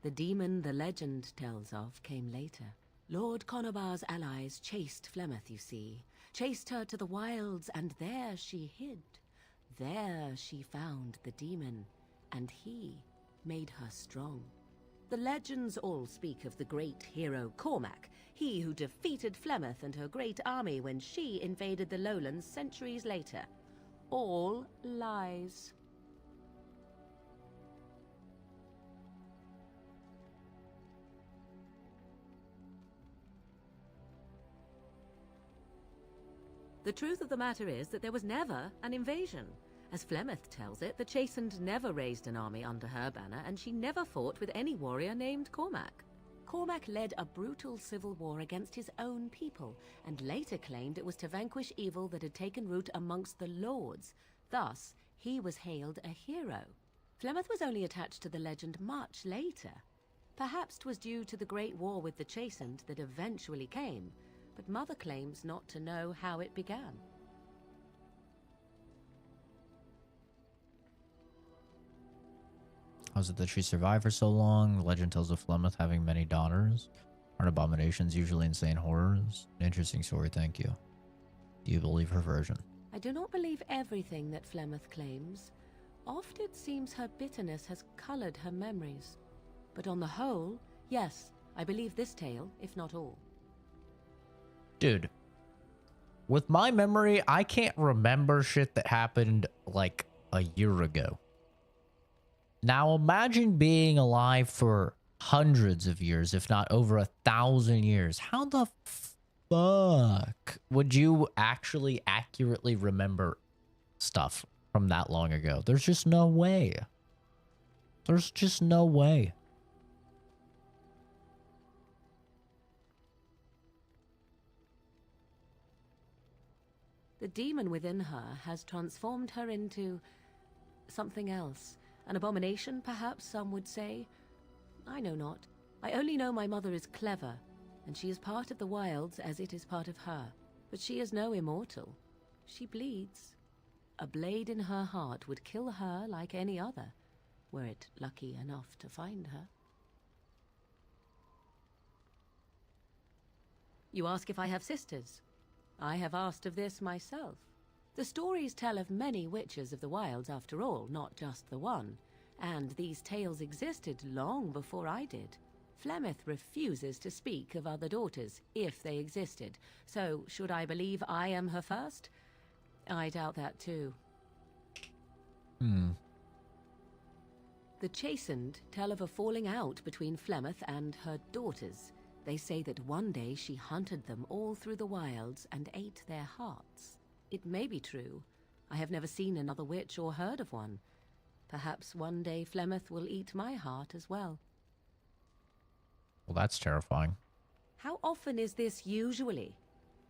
The demon the legend tells of came later. Lord Conobar's allies chased Flemeth, you see. Chased her to the wilds, and there she hid. There she found the demon, and he made her strong. The legends all speak of the great hero Cormac, he who defeated Flemeth and her great army when she invaded the lowlands centuries later. All lies. The truth of the matter is that there was never an invasion. As Flemeth tells it, the Chastened never raised an army under her banner, and she never fought with any warrior named Cormac. Cormac led a brutal civil war against his own people, and later claimed it was to vanquish evil that had taken root amongst the lords. Thus, he was hailed a hero. Flemeth was only attached to the legend much later. Perhaps 'twas due to the great war with the Chastened that eventually came, but Mother claims not to know how it began. Was it that she survived for so long? The legend tells of Flemeth having many daughters. Aren't abominations usually insane horrors? An interesting story, thank you. Do you believe her version? I do not believe everything that Flemeth claims. Oft it seems her bitterness has colored her memories. But on the whole, yes, I believe this tale, if not all. Dude, with my memory, I can't remember shit that happened like a year ago. Now imagine being alive for hundreds of years, if not over 1,000 years. How the fuck would you actually accurately remember stuff from that long ago? There's just no way. There's just no way. The demon within her has transformed her into something else. An abomination, perhaps some would say. I know not. I only know my mother is clever, and she is part of the wilds as it is part of her. But she is no immortal. She bleeds. A blade in her heart would kill her like any other, were it lucky enough to find her. You ask if I have sisters. I have asked of this myself. The stories tell of many witches of the wilds after all, not just the one. And these tales existed long before I did. Flemeth refuses to speak of other daughters, if they existed. So, should I believe I am her first? I doubt that too. The Chastened tell of a falling out between Flemeth and her daughters. They say that one day she hunted them all through the wilds and ate their hearts. It may be true. I have never seen another witch or heard of one. Perhaps one day Flemeth will eat my heart as well. Well, that's terrifying. How often is this usually?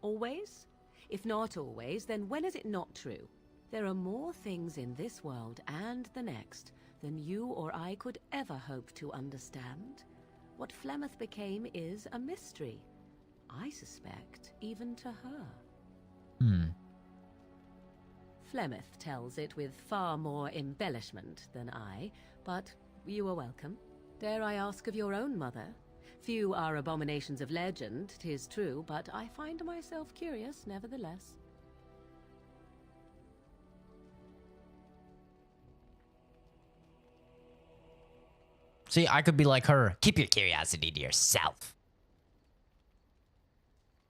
Always? If not always, then when is it not true? There are more things in this world and the next than you or I could ever hope to understand. What Flemeth became is a mystery. I suspect even to her. Flemeth tells it with far more embellishment than I, but you are welcome. Dare I ask of your own mother? Few are abominations of legend, 'tis true, but I find myself curious nevertheless. See, I could be like her. Keep your curiosity to yourself.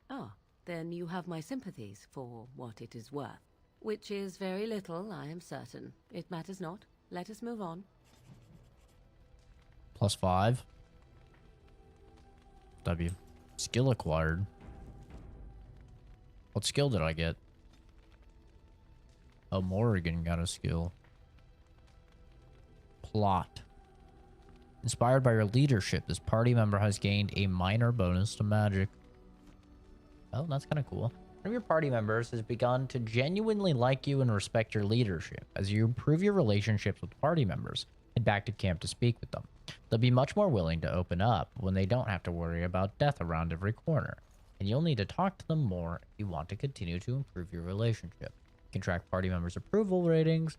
Ah, then you have my sympathies for what it is worth. Which is very little, I am certain. It matters not. Let us move on. +5. W. Skill acquired. What skill did I get? Oh, Morrigan got a skill. Plot. Inspired by your leadership, this party member has gained a minor bonus to magic. Oh, that's kind of cool. One of your party members has begun to genuinely like you and respect your leadership. As you improve your relationships with party members, head back to camp to speak with them. They'll be much more willing to open up when they don't have to worry about death around every corner. And you'll need to talk to them more if you want to continue to improve your relationship. You can track party members' approval ratings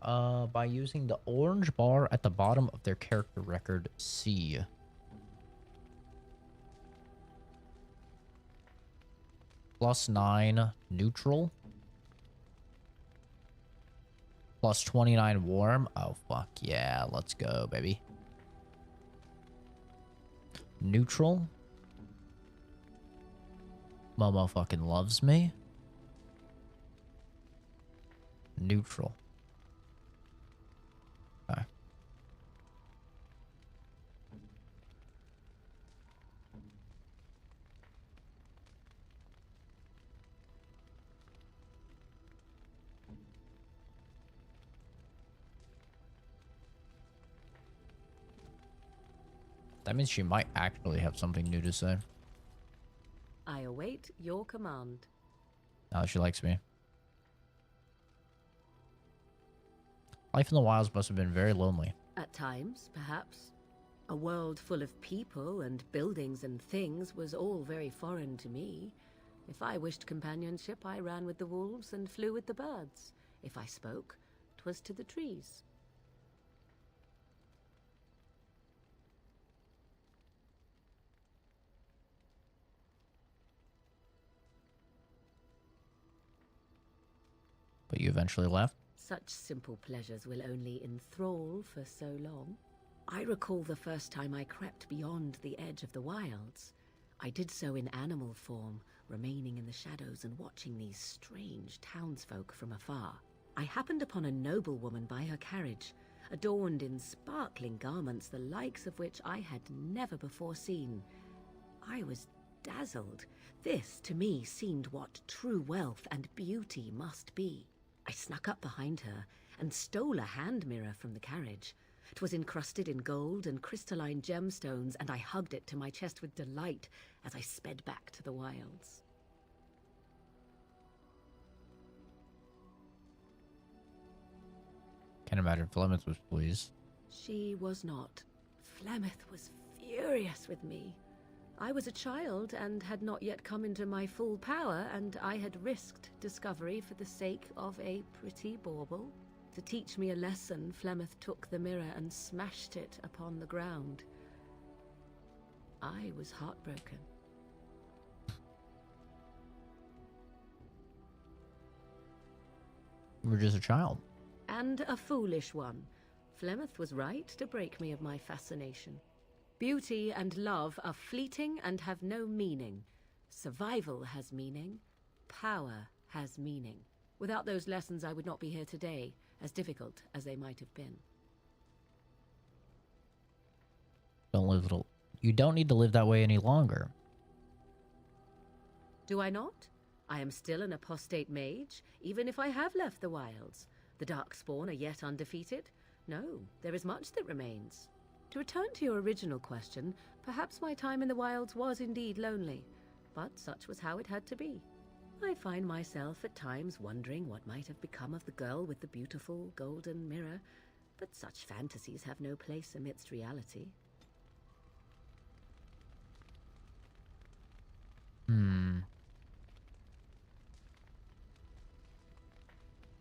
by using the orange bar at the bottom of their character record C. +9 neutral. +29 warm. Oh, fuck yeah. Let's go, baby. Neutral. Momo fucking loves me. Neutral. Okay. That means she might actually have something new to say. I await your command. Now she likes me. Life in the wilds must have been very lonely. At times, perhaps. A world full of people and buildings and things was all very foreign to me. If I wished companionship, I ran with the wolves and flew with the birds. If I spoke, 'twas to the trees. But you eventually left? Such simple pleasures will only enthrall for so long. I recall the first time I crept beyond the edge of the wilds. I did so in animal form, remaining in the shadows and watching these strange townsfolk from afar. I happened upon a noblewoman by her carriage, adorned in sparkling garments the likes of which I had never before seen. I was dazzled. This, to me, seemed what true wealth and beauty must be. I snuck up behind her and stole a hand mirror from the carriage. 'Twas encrusted in gold and crystalline gemstones, and I hugged it to my chest with delight as I sped back to the wilds. Can't imagine Flemeth was pleased. She was not. Flemeth was furious with me. I was a child and had not yet come into my full power, and I had risked discovery for the sake of a pretty bauble. To teach me a lesson, Flemeth took the mirror and smashed it upon the ground. I was heartbroken. You were just a child. And a foolish one. Flemeth was right to break me of my fascination. Beauty and love are fleeting and have no meaning. Survival has meaning. Power has meaning. Without those lessons, I would not be here today, as difficult as they might have been. You don't need to live that way any longer. Do I not? I am still an apostate mage, even if I have left the wilds. The Darkspawn are yet undefeated. No, there is much that remains. To return to your original question, perhaps my time in the wilds was indeed lonely, but such was how it had to be. I find myself at times wondering what might have become of the girl with the beautiful golden mirror, but such fantasies have no place amidst reality. I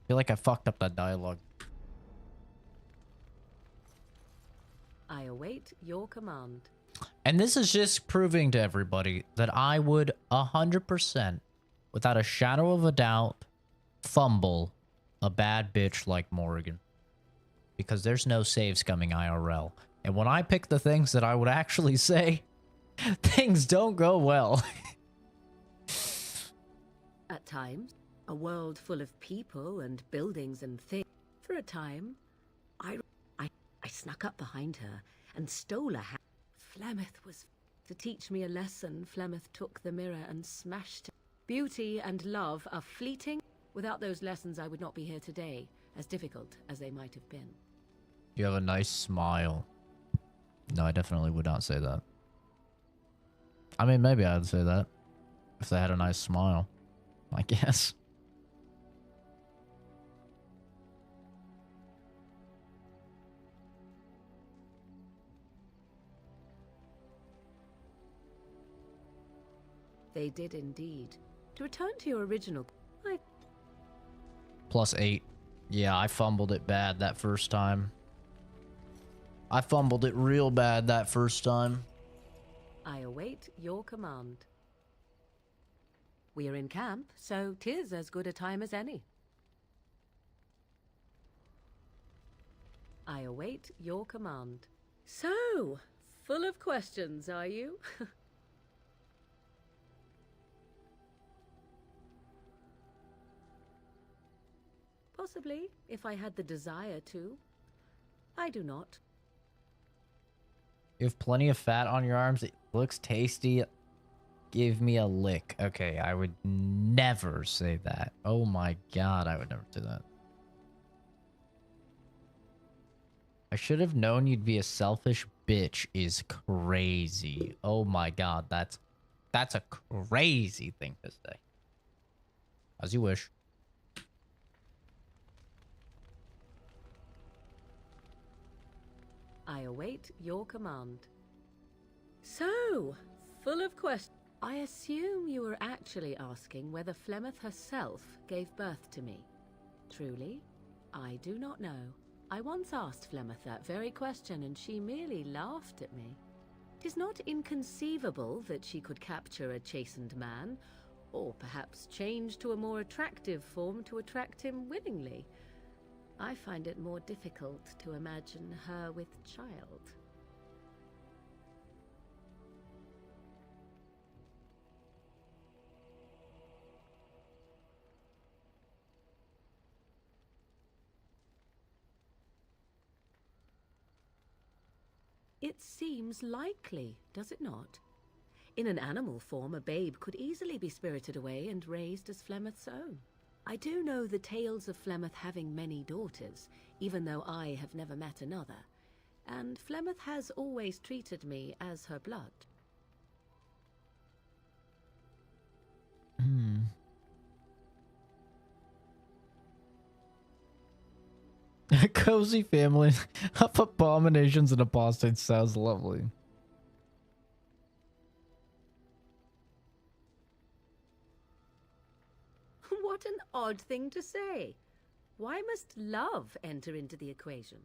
feel like I fucked up that dialogue. I await your command. And this is just proving to everybody that I would 100%, without a shadow of a doubt, fumble a bad bitch like Morrigan. Because there's no saves coming IRL. And when I pick the things that I would actually say, things don't go well. At times, a world full of people and buildings and things. For a time, I snuck up behind her and stole a hat. Flemeth was to teach me a lesson. Flemeth took the mirror and smashed it. Beauty and love are fleeting. Without those lessons, I would not be here today, as difficult as they might have been. You have a nice smile. No, I definitely would not say that. I mean, maybe I'd say that if they had a nice smile, I guess. They did indeed. To return to your original, +8. Yeah, I fumbled it bad that first time. I fumbled it real bad that first time. I await your command. We are in camp, so 'tis as good a time as any. I await your command. So, full of questions, are you? Possibly, if I had the desire to. I do not. You have plenty of fat on your arms. It looks tasty. Give me a lick. Okay, I would never say that. Oh my god, I would never do that. I should have known you'd be a selfish bitch is crazy. Oh my god, that's a crazy thing to say. As you wish. I await your command. So, full of questions. I assume you were actually asking whether Flemeth herself gave birth to me. Truly, I do not know. I once asked Flemeth that very question, and she merely laughed at me. It is not inconceivable that she could capture a chastened man, or perhaps change to a more attractive form to attract him willingly. I find it more difficult to imagine her with child. It seems likely, does it not? In an animal form, a babe could easily be spirited away and raised as Flemeth's own. I do know the tales of Flemeth having many daughters, even though I have never met another, and Flemeth has always treated me as her blood. A cozy family of abominations and apostates sounds lovely. What an odd thing to say. Why must love enter into the equation?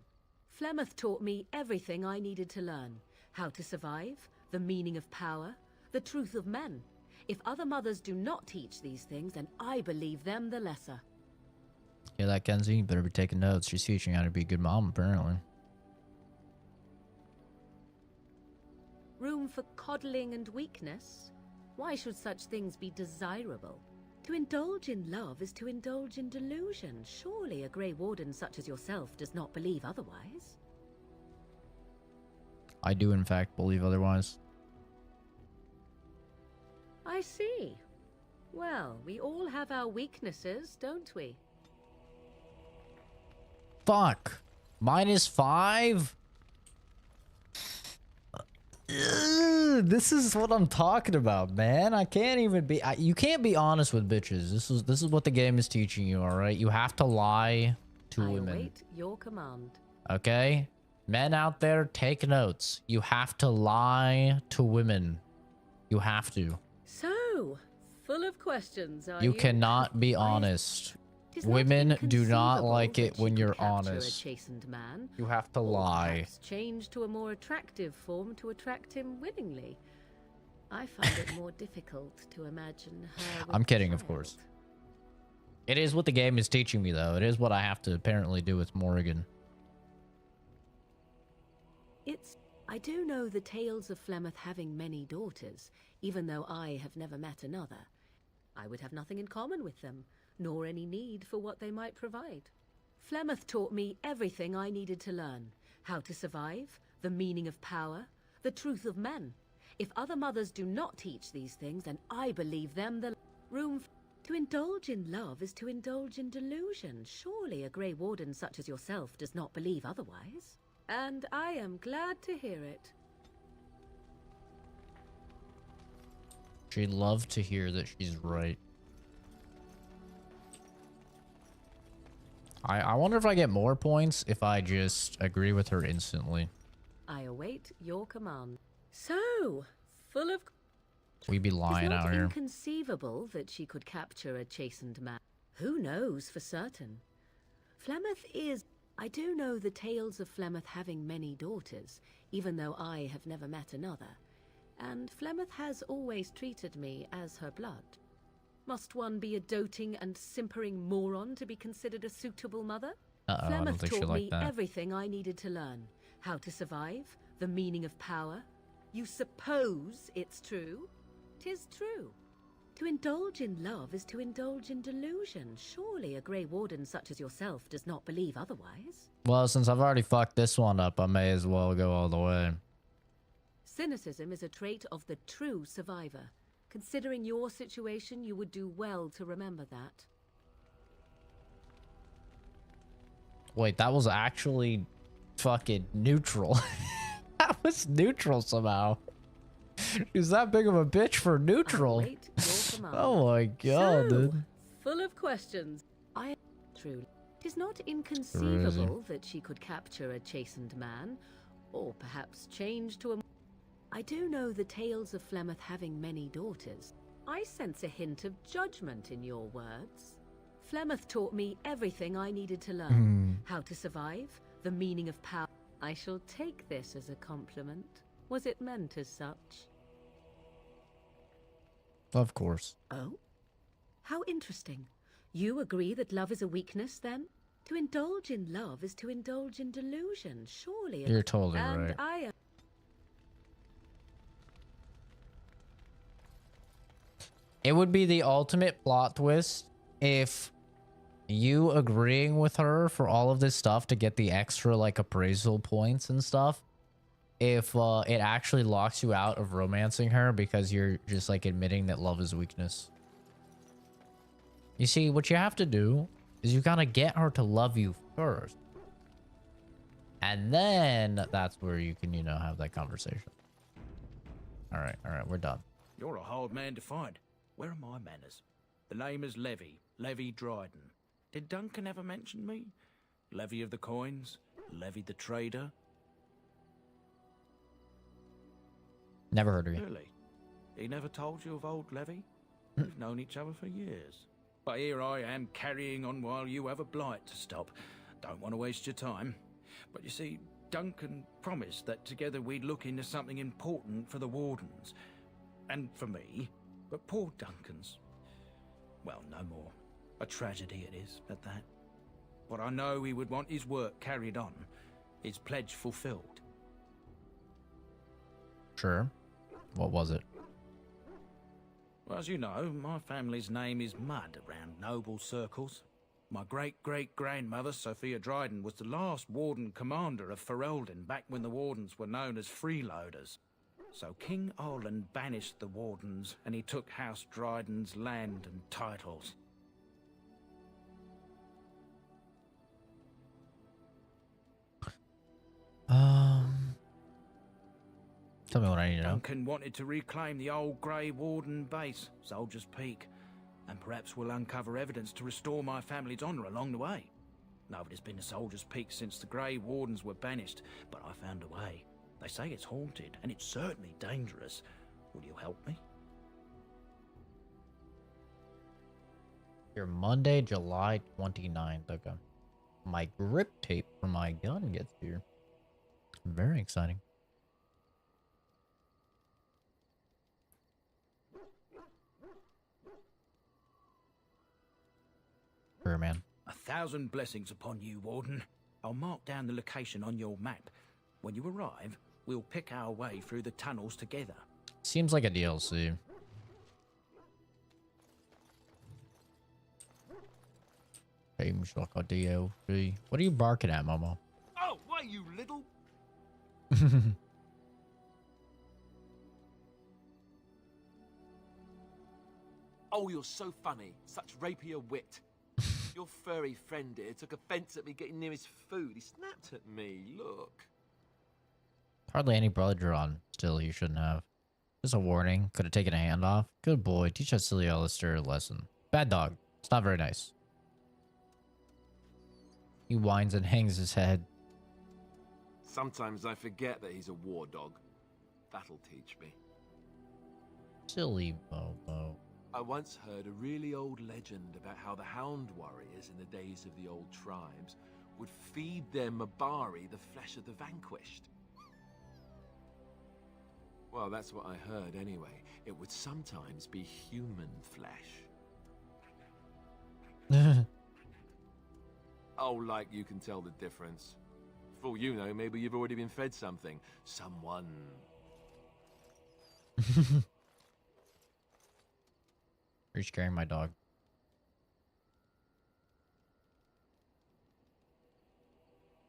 Flemeth taught me everything I needed to learn. How to survive, the meaning of power, the truth of men. If other mothers do not teach these things, then I believe them the lesser. Yeah, that Kenzie, you better be taking notes. She's teaching you how to be a good mom, apparently. Room for coddling and weakness? Why should such things be desirable? To indulge in love is to indulge in delusion. Surely a Grey Warden such as yourself does not believe otherwise. I do, in fact, believe otherwise. I see. Well, we all have our weaknesses, don't we? Fuck. -5? This is what I'm talking about, man. I can't even be. You can't be honest with bitches. This is what the game is teaching you. All right, you have to lie to women. Await your command. Okay, men out there, take notes. You have to lie to women. You have to. So, full of questions, are You you? cannot be honest. 'Tis not Women do not inconceivable like that it she when could you're capture honest. A chastened man, You have to or lie. perhaps change to a more attractive form to attract him willingly. I find it more difficult to imagine her. With I'm kidding, a of child. course. It is what the game is teaching me, though. It is what I have to apparently do with Morrigan. I do know the tales of Flemeth having many daughters, even though I have never met another. I would have nothing in common with them, nor any need for what they might provide. Flemeth taught me everything I needed to learn. How to survive, the meaning of power, the truth of men. If other mothers do not teach these things, then I believe them the room to indulge in love is to indulge in delusion. Surely a Grey Warden such as yourself does not believe otherwise. And I am glad to hear it. She'd love to hear that she's right. I wonder if I get more points if I just agree with her instantly. I await your command. So, full of... We be lying out here. Inconceivable that she could capture a chastened man. Who knows for certain? Flemeth is... I do know the tales of Flemeth having many daughters, even though I have never met another. And Flemeth has always treated me as her blood. Must one be a doting and simpering moron to be considered a suitable mother? Uh-oh, I don't Flemeth think she taught liked me that. everything I needed to learn. How to survive, the meaning of power. You suppose it's true? 'Tis true. To indulge in love is to indulge in delusion. Surely a Grey Warden such as yourself does not believe otherwise. Well, since I've already fucked this one up, I may as well go all the way. Cynicism is a trait of the true survivor. Considering your situation, you would do well to remember that. Wait, that was actually fucking neutral. That was neutral somehow. She's that big of a bitch for neutral. Oh my god, So, dude. full of questions. True. It is not inconceivable that she could capture a chastened man, or perhaps change to a... I do know the tales of Flemeth having many daughters. I sense a hint of judgment in your words. Flemeth taught me everything I needed to learn. How to survive, the meaning of power. I shall take this as a compliment. Was it meant as such? Of course. Oh? How interesting. You agree that love is a weakness, then? To indulge in love is to indulge in delusion, surely. You're totally and right. I am... It would be the ultimate plot twist if you agreeing with her for all of this stuff to get the extra like appraisal points and stuff. If it actually locks you out of romancing her because you're just like admitting that love is weakness. You see, what you have to do is you gotta get her to love you first. And then that's where you can, you know, have that conversation. All right, we're done. You're a hard man to find. Where are my manners? The name is Levy, Levy Dryden. Did Duncan ever mention me? Levy of the coins? Levy the trader? Never heard of you. Really? He never told you of old Levy? We've known each other for years. But here I am carrying on while you have a blight to stop. Don't want to waste your time. But you see, Duncan promised that together we'd look into something important for the Wardens. And for me. But poor Duncan's... well, no more. A tragedy it is, at that. But I know he would want his work carried on. His pledge fulfilled. Sure. What was it? Well, as you know, my family's name is mud around noble circles. My great-great-grandmother, Sophia Dryden, was the last Warden commander of Ferelden back when the Wardens were known as freeloaders. So King Olin banished the Wardens, and he took House Dryden's land and titles. Tell me what I need to know. Duncan wanted to reclaim the old Grey Warden base, Soldier's Peak, and perhaps we'll uncover evidence to restore my family's honour along the way. Nobody's been to Soldier's Peak since the Grey Wardens were banished, but I found a way. They say it's haunted, and it's certainly dangerous. Will you help me? Here, Monday, July 29th. Okay. My grip tape for my gun gets here. Very exciting. Sure, man. 1,000 blessings upon you, Warden. I'll mark down the location on your map. When you arrive, we'll pick our way through the tunnels together. Seems like a DLC. Seems like a DLC. What are you barking at, Momo? Oh, why, you little... Oh, you're so funny. Such rapier wit. Your furry friend here took offense at me getting near his food. He snapped at me. Look. Hardly any blood drawn. Still, you shouldn't have. Just a warning. Could have taken a hand off. Good boy. Teach that silly Alistair a lesson. Bad dog. It's not very nice. He whines and hangs his head. Sometimes I forget that he's a war dog. That'll teach me. Silly Momo. I once heard a really old legend about how the Hound warriors in the days of the old tribes would feed their Mabari the flesh of the vanquished. Well, that's what I heard anyway. It would sometimes be human flesh. Oh, like you can tell the difference. For all you know, maybe you've already been fed something. Someone. You're scaring my dog.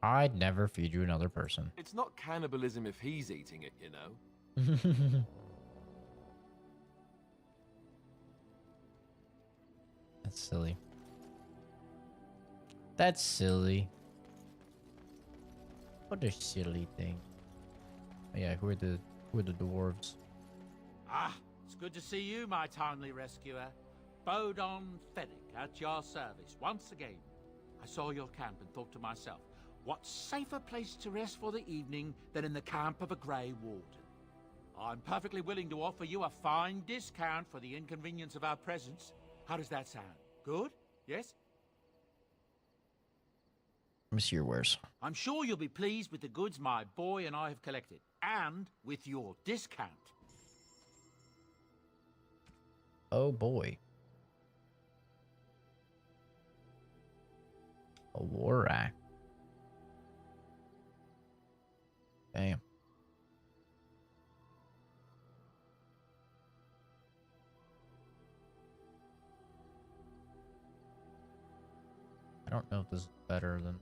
I'd never feed you another person. It's not cannibalism if he's eating it, you know. That's silly. That's silly. What a silly thing. Oh, yeah, who are the dwarves? Ah, it's good to see you, my timely rescuer. Bodon Fennec at your service once again. I saw your camp and thought to myself, what safer place to rest for the evening than in the camp of a Grey Warden? I'm perfectly willing to offer you a fine discount for the inconvenience of our presence. How does that sound? Good? Yes? Let me see your wares. I'm sure you'll be pleased with the goods my boy and I have collected, and with your discount. Oh boy. A war act. Damn. I don't know if this is better than...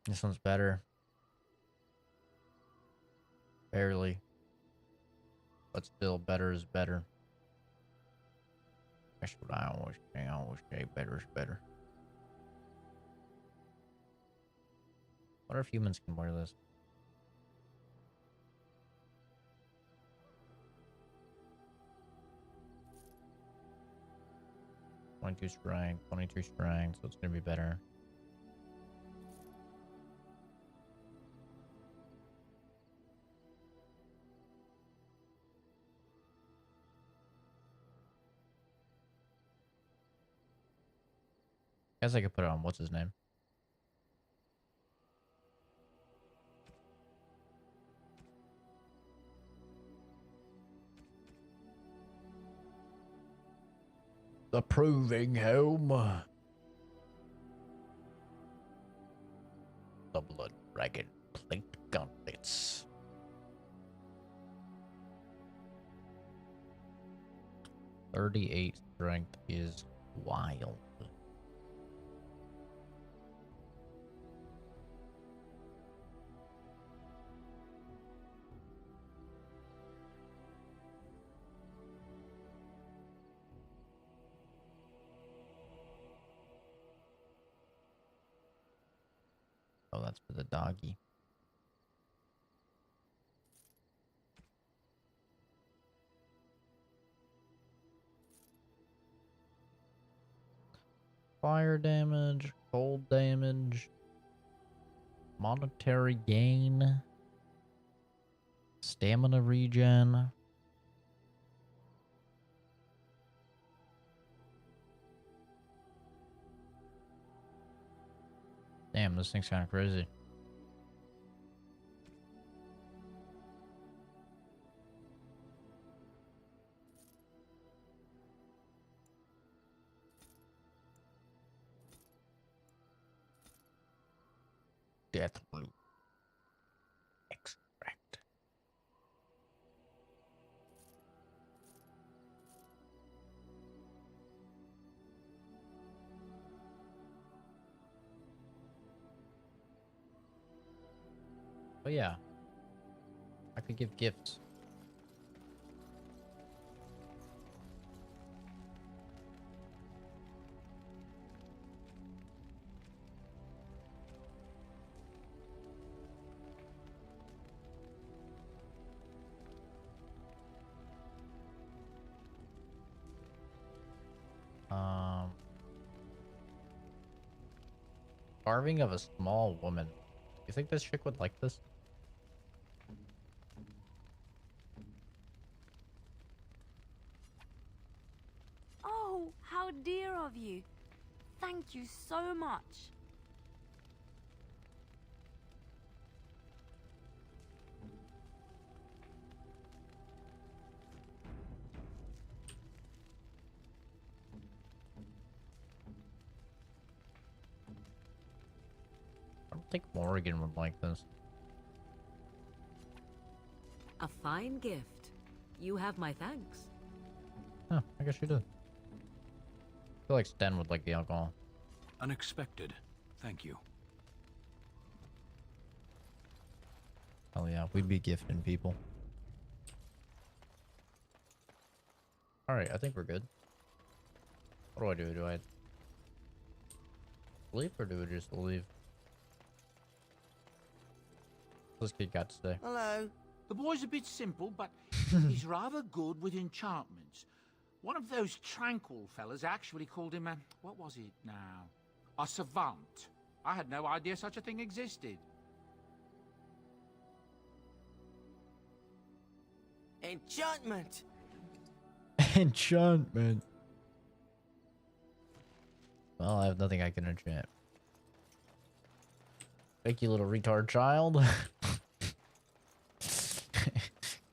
This one's better. Barely. But still, better is better. That's what I always say. I always say better is better. What if humans can wear this? .22 strength, 22 strength, so it's gonna be better. Guess I could put it on what's his name. The Proving Home. The Blood Dragon Plate Gauntlets. .38 strength is wild. Oh, that's for the doggy. Fire damage, cold damage, monetary gain, stamina regen. Damn, this thing's kind of crazy. Deathloop extract. Oh yeah, I could give gifts. Carving of a small woman. You think this chick would like this? Oh, how dear of you. Thank you so much. I don't think Morrigan would like this. A fine gift. You have my thanks. Huh, I guess you did. I feel like Sten would like the alcohol. Unexpected. Thank you. Oh yeah, we'd be gifting people. Alright, I think we're good. What do? Do I sleep or do we just leave? This kid got to stay. Hello. The boy's a bit simple, but he's rather good with enchantments. One of those tranquil fellas actually called him a... what was it now? A savant. I had no idea such a thing existed. Enchantment! Enchantment. Well, I have nothing I can enchant. Thank you, little retard child.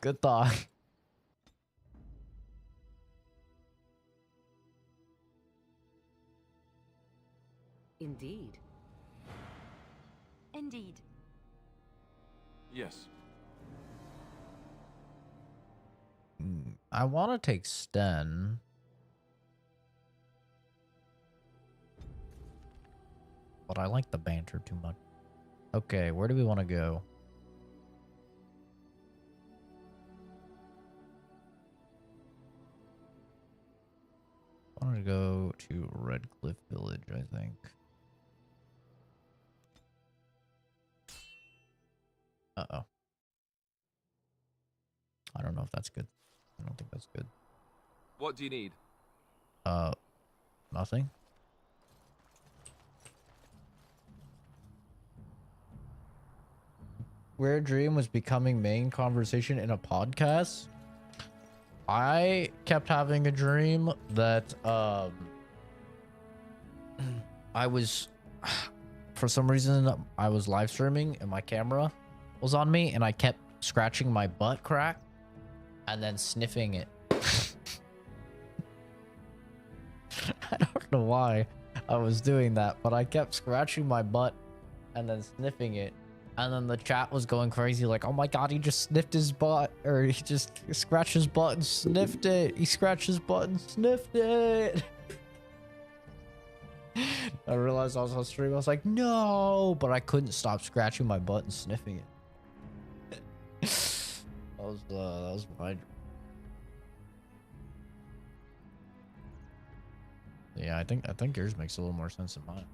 Good thought. Indeed. Indeed. Yes. I want to take Sten. But I like the banter too much. Okay, where do we want to go? I want to go to Red Cliff Village, I think. Uh-oh. I don't know if that's good. I don't think that's good. What do you need? Nothing. Weird Dream was becoming main conversation in a podcast. I kept having a dream that I was, for some reason, I was live streaming and my camera was on me and I kept scratching my butt crack and then sniffing it. I don't know why I was doing that, but I kept scratching my butt and then sniffing it. And then the chat was going crazy like, oh my god, he just sniffed his butt. Or he just scratched his butt and sniffed it. He scratched his butt and sniffed it. I realized I was on stream. I was like, no. But I couldn't stop scratching my butt and sniffing it. that was my dream. Yeah, I think yours makes a little more sense than mine.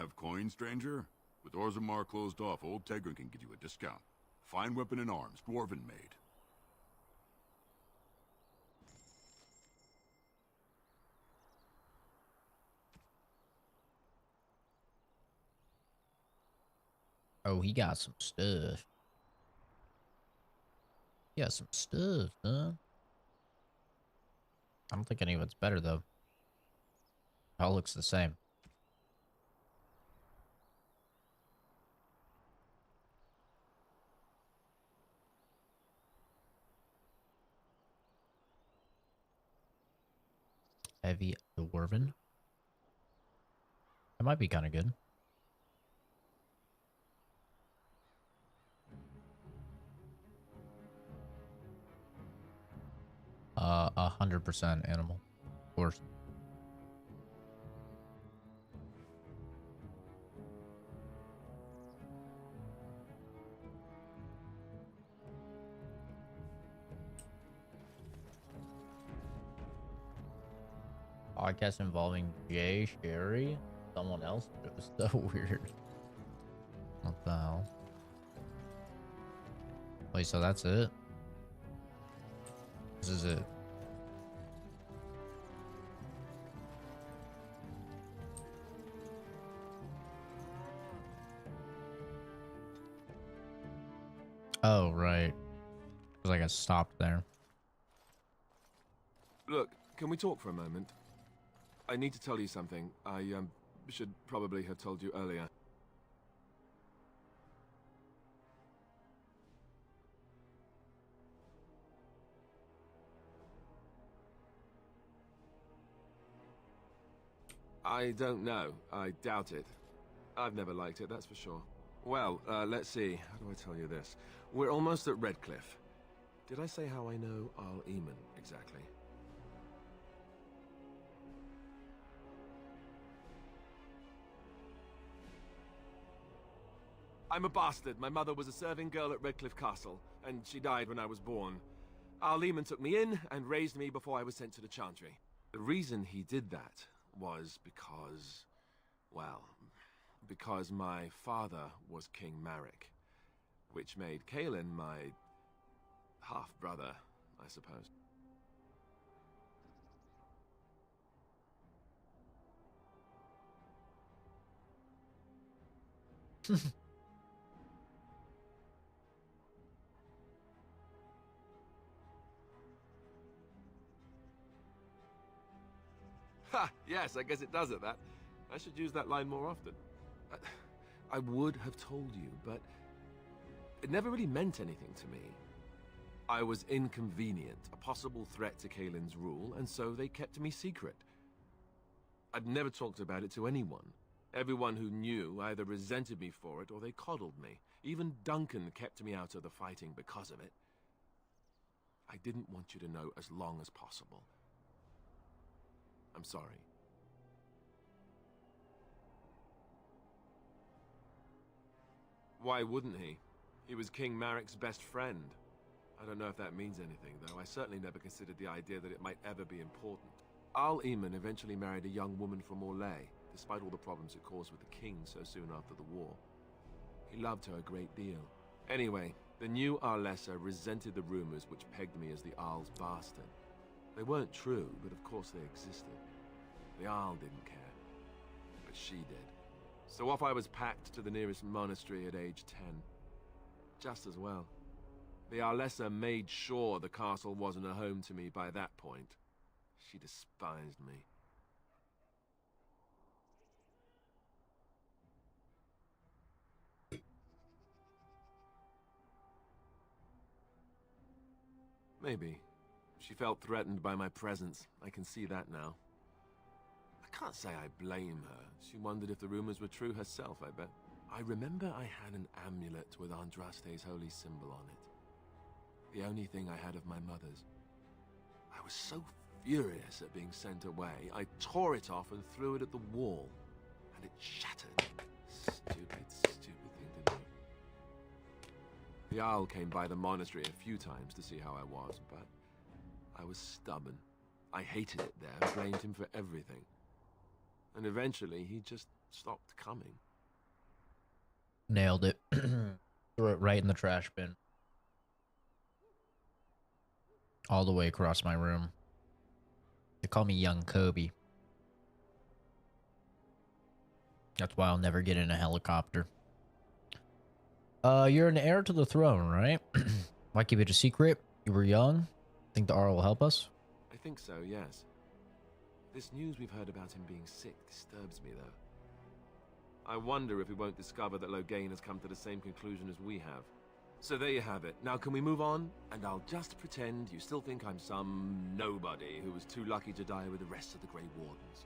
Have coin, stranger? With Orzammar closed off, old Tegrin can get you a discount. Fine weapon and arms, dwarven made. Oh, he got some stuff. He got some stuff, huh? I don't think any of it's better, though. It all looks the same. Heavy dwarven. That might be kind of good. 100% animal, of course. Podcast involving Jay, Sherry, someone else. It was so weird. What the hell? Wait, so that's it? This is it. Oh, right. Because I got stopped there. Look, can we talk for a moment? I need to tell you something. I should probably have told you earlier. I don't know. I doubt it. I've never liked it, that's for sure. Well, let's see. How do I tell you this? We're almost at Redcliffe. Did I say how I know Arl Eamon exactly? I'm a bastard. My mother was a serving girl at Redcliffe Castle, and she died when I was born. Arl Eamon took me in and raised me before I was sent to the Chantry. The reason he did that was because, well, because my father was King Marek, which made Kaelin my half-brother, I suppose. Ha! Yes, I guess it does at that. I should use that line more often. I would have told you, but it never really meant anything to me. I was inconvenient, a possible threat to Kaelin's rule, and so they kept me secret. I'd never talked about it to anyone. Everyone who knew either resented me for it or they coddled me. Even Duncan kept me out of the fighting because of it. I didn't want you to know as long as possible. I'm sorry. Why wouldn't he? He was King Marek's best friend. I don't know if that means anything, though. I certainly never considered the idea that it might ever be important. Arl Eamon eventually married a young woman from Orlais, despite all the problems it caused with the king so soon after the war. He loved her a great deal. Anyway, the new Arlessa resented the rumors which pegged me as the Arl's bastard. They weren't true, but of course they existed. The Arl didn't care, but she did. So off I was packed to the nearest monastery at age 10. Just as well. The Arlessa made sure the castle wasn't a home to me by that point. She despised me. Maybe. She felt threatened by my presence. I can see that now. I can't say I blame her. She wondered if the rumors were true herself, I bet. I remember I had an amulet with Andraste's holy symbol on it. The only thing I had of my mother's. I was so furious at being sent away, I tore it off and threw it at the wall. And it shattered. Stupid thing to do. The Owl came by the monastery a few times to see how I was, but I was stubborn. I hated it there, blamed him for everything. And eventually, he just stopped coming. Nailed it. Threw it right in the trash bin. All the way across my room. They call me Young Kobe. That's why I'll never get in a helicopter. You're an heir to the throne, right? Why keep it a secret? You were young? Think the Arl will help us? I think so, yes. This news we've heard about him being sick disturbs me, though. I wonder if we won't discover that Loghain has come to the same conclusion as we have. So there you have it. Now can we move on? And I'll just pretend you still think I'm some nobody who was too lucky to die with the rest of the Grey Wardens.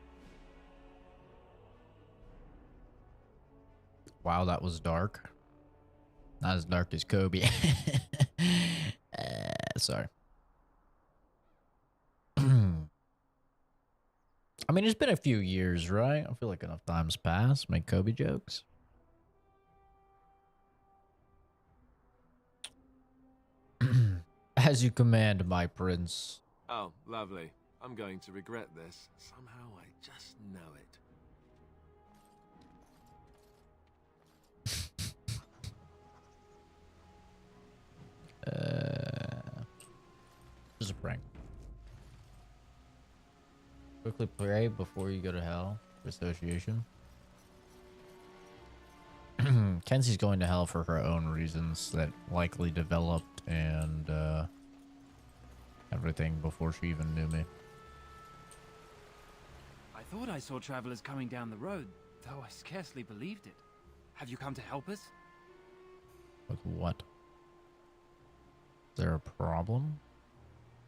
Wow, that was dark. Not as dark as Kobe. Sorry. I mean, it's been a few years, right? I feel like enough time's passed. Make Kobe jokes. As you command, my prince. Oh, lovely. I'm going to regret this. Somehow I just know it. Just a prank. Quickly pray before you go to hell for association. Kenzie's going to hell for her own reasons that likely developed and everything before she even knew me. I thought I saw travelers coming down the road, though I scarcely believed it. Have you come to help us? With what? Is there a problem?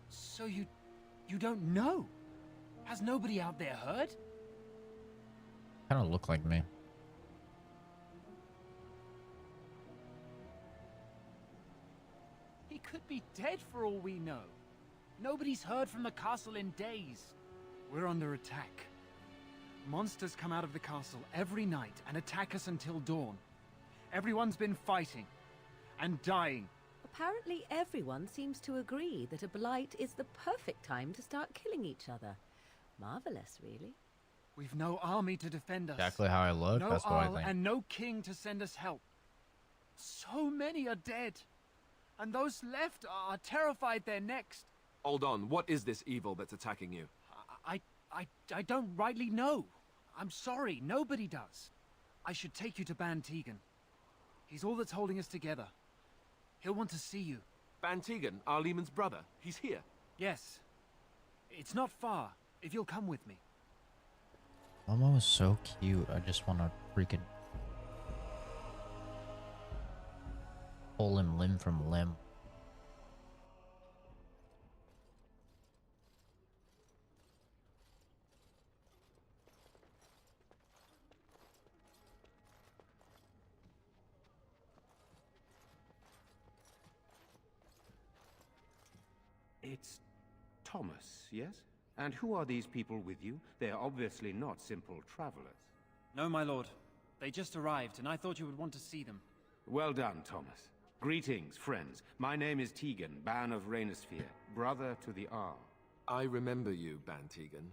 So you don't know? Has nobody out there heard? Kind of look like me. He could be dead for all we know. Nobody's heard from the castle in days. We're under attack. Monsters come out of the castle every night and attack us until dawn. Everyone's been fighting and dying. Apparently everyone seems to agree that a blight is the perfect time to start killing each other. Marvelous, really. We've no army to defend us. Exactly how I look. No That's what I Arl think. and no king to send us help. So many are dead. And those left are terrified they're next. Hold on, what is this evil that's attacking you? I don't rightly know. I'm sorry, nobody does. I should take you to Ban Tegan. He's all that's holding us together. He'll want to see you. Ban Tegan, Arlemon's brother. He's here. Yes. It's not far, if you'll come with me. Momo is so cute. I just want to freaking pull him limb from limb. It's Thomas, yes? And who are these people with you? They are obviously not simple travelers. No, my lord. They just arrived, and I thought you would want to see them. Well done, Thomas. Greetings, friends. My name is Tegan, Ban of Rainersphere, brother to the Arl. I remember you, Ban Tegan,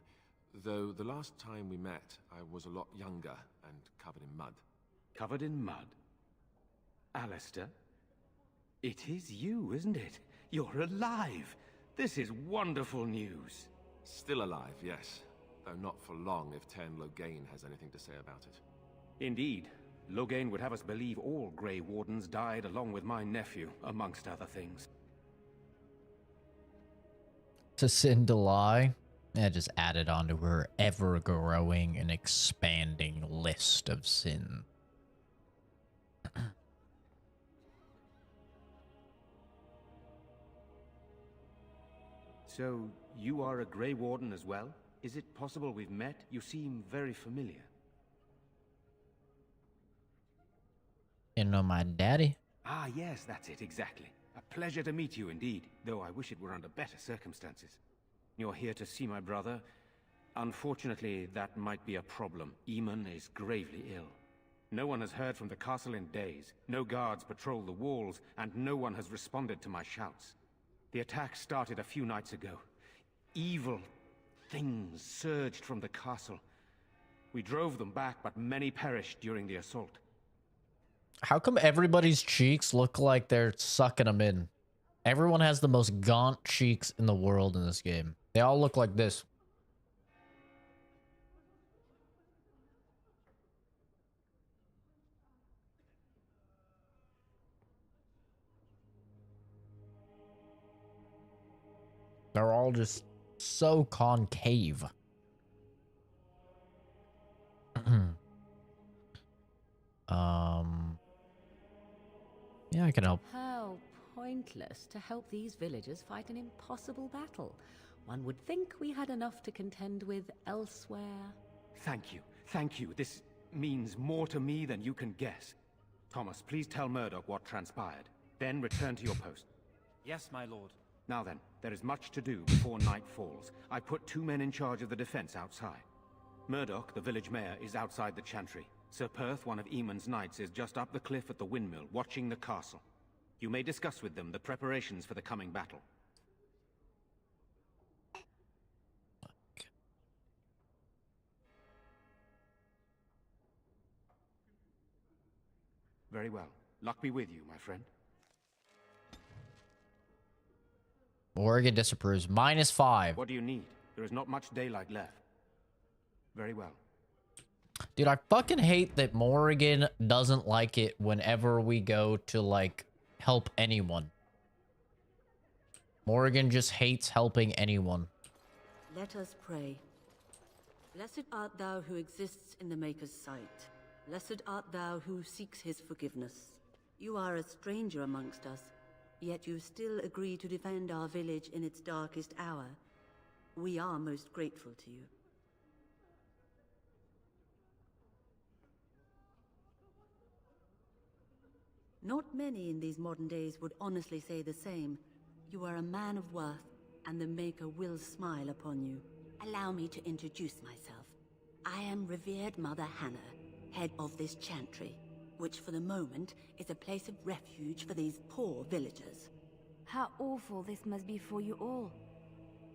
though the last time we met, I was a lot younger and covered in mud. Covered in mud? Alistair? It is you, isn't it? You're alive! This is wonderful news. Still alive, yes. Though not for long if Tern Loghain has anything to say about it. Indeed. Loghain would have us believe all Grey Wardens died along with my nephew, amongst other things. It's a sin to lie. Yeah, just added onto her ever-growing and expanding list of sin. So, you are a Grey Warden as well? Is it possible we've met? You seem very familiar. You know my daddy? Ah, yes, that's it, exactly. A pleasure to meet you indeed, though I wish it were under better circumstances. You're here to see my brother. Unfortunately, that might be a problem. Eamon is gravely ill. No one has heard from the castle in days. No guards patrol the walls, and no one has responded to my shouts. The attack started a few nights ago. Evil things surged from the castle. We drove them back, but many perished during the assault. How come everybody's cheeks look like they're sucking them in? Everyone has the most gaunt cheeks in the world in this game. They all look like this. They're all just so concave. Yeah, I can help. How pointless to help these villagers fight an impossible battle. One would think we had enough to contend with elsewhere. Thank you. Thank you. This means more to me than you can guess. Thomas, please tell Murdoch what transpired. Then return to your post. Yes, my lord. Now then, there is much to do before night falls. I put 2 men in charge of the defense outside. Murdoch, the village mayor, is outside the chantry. Sir Perth, one of Eamon's knights, is just up the cliff at the windmill, watching the castle. You may discuss with them the preparations for the coming battle. Very well. Luck be with you, my friend. Oregon disapproves. -5. What do you need? There is not much daylight left. Very well. Dude, I fucking hate that Morrigan doesn't like it whenever we go to, like, help anyone. Morrigan just hates helping anyone. Let us pray. Blessed art thou who exists in the Maker's sight. Blessed art thou who seeks his forgiveness. You are a stranger amongst us, yet you still agree to defend our village in its darkest hour. We are most grateful to you. Not many in these modern days would honestly say the same. You are a man of worth, and the Maker will smile upon you. Allow me to introduce myself. I am revered Mother Hannah, head of this chantry, which for the moment is a place of refuge for these poor villagers. How awful this must be for you all.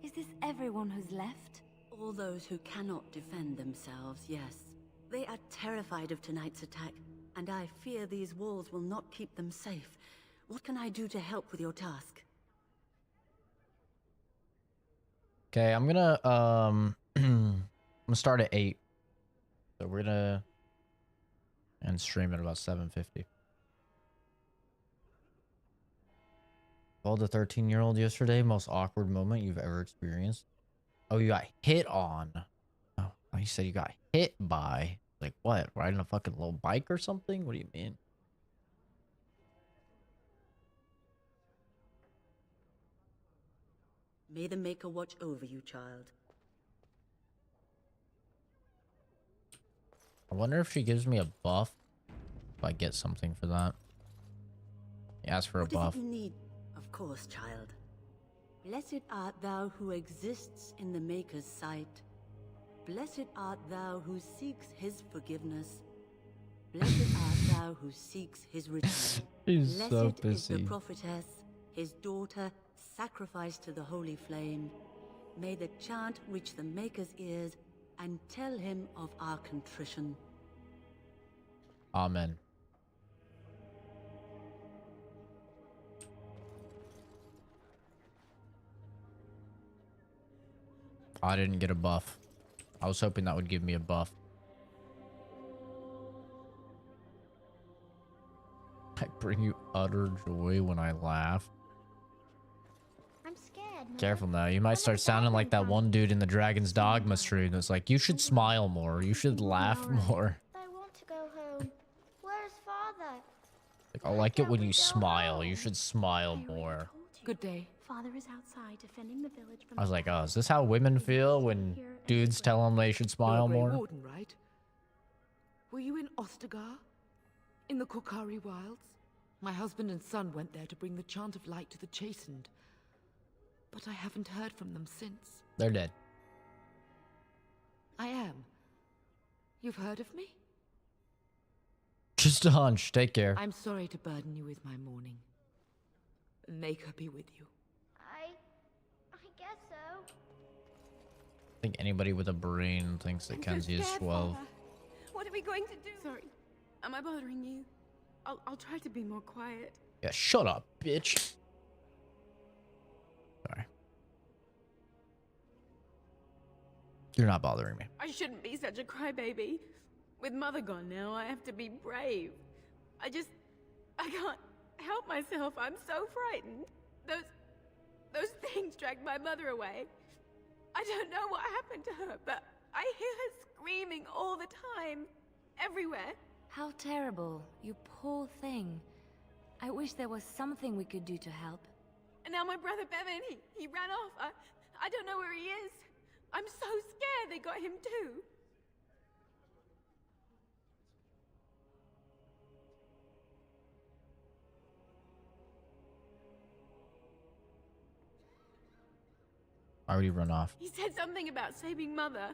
Is this everyone who's left? All those who cannot defend themselves, yes. They are terrified of tonight's attack, and I fear these walls will not keep them safe. What can I do to help with your task? Okay, I'm gonna start at 8. So we're gonna and stream at about 7:50. Called the 13-year-old yesterday. Most awkward moment you've ever experienced. Oh, you got hit on. Oh, you said you got hit by. Like what? Riding a fucking little bike or something? What do you mean? May the Maker watch over you, child. I wonder if she gives me a buff. If I get something for that. Ask for a buff. What is it you need? Of course, child. Blessed art thou who exists in the Maker's sight. Blessed art thou who seeks his forgiveness. Blessed art thou who seeks his return. He's Blessed so is the busy. prophetess, his daughter, sacrificed to the holy flame. May the chant reach the Maker's ears and tell him of our contrition. Amen. I didn't get a buff. I was hoping that would give me a buff. I bring you utter joy when I laugh. I'm scared. Mom. Careful now, you might start sounding like that one dude in the Dragon's Dogma stream that's like, you should smile more, you should laugh more. I want to go home. Where's Father? Like, I like it when you smile, you should smile more. Good day. Father is outside defending the village from I was like, oh, is this how women feel when dudes tell them they should smile Grey more? Warden, right? Were you in Ostagar? In the Kokari Wilds? My husband and son went there to bring the chant of light to the chastened. But I haven't heard from them since. They're dead. I am. You've heard of me? Just a hunch. Take care. I'm sorry to burden you with my mourning. Make her be with you. I guess so. think anybody with a brain thinks that Kenzie is 12. What are we going to do? Sorry. Am I bothering you? I'll try to be more quiet. Yeah, shut up, bitch. Sorry. You're not bothering me. I shouldn't be such a crybaby. With Mother gone now, I have to be brave. I can't help myself. I'm so frightened. Those things dragged my mother away. I don't know what happened to her, but I hear her screaming all the time. Everywhere. How terrible. You poor thing. I wish there was something we could do to help. And now my brother Bevan, he ran off. I don't know where he is. I'm so scared they got him too. Why would he run off? He said something about saving Mother.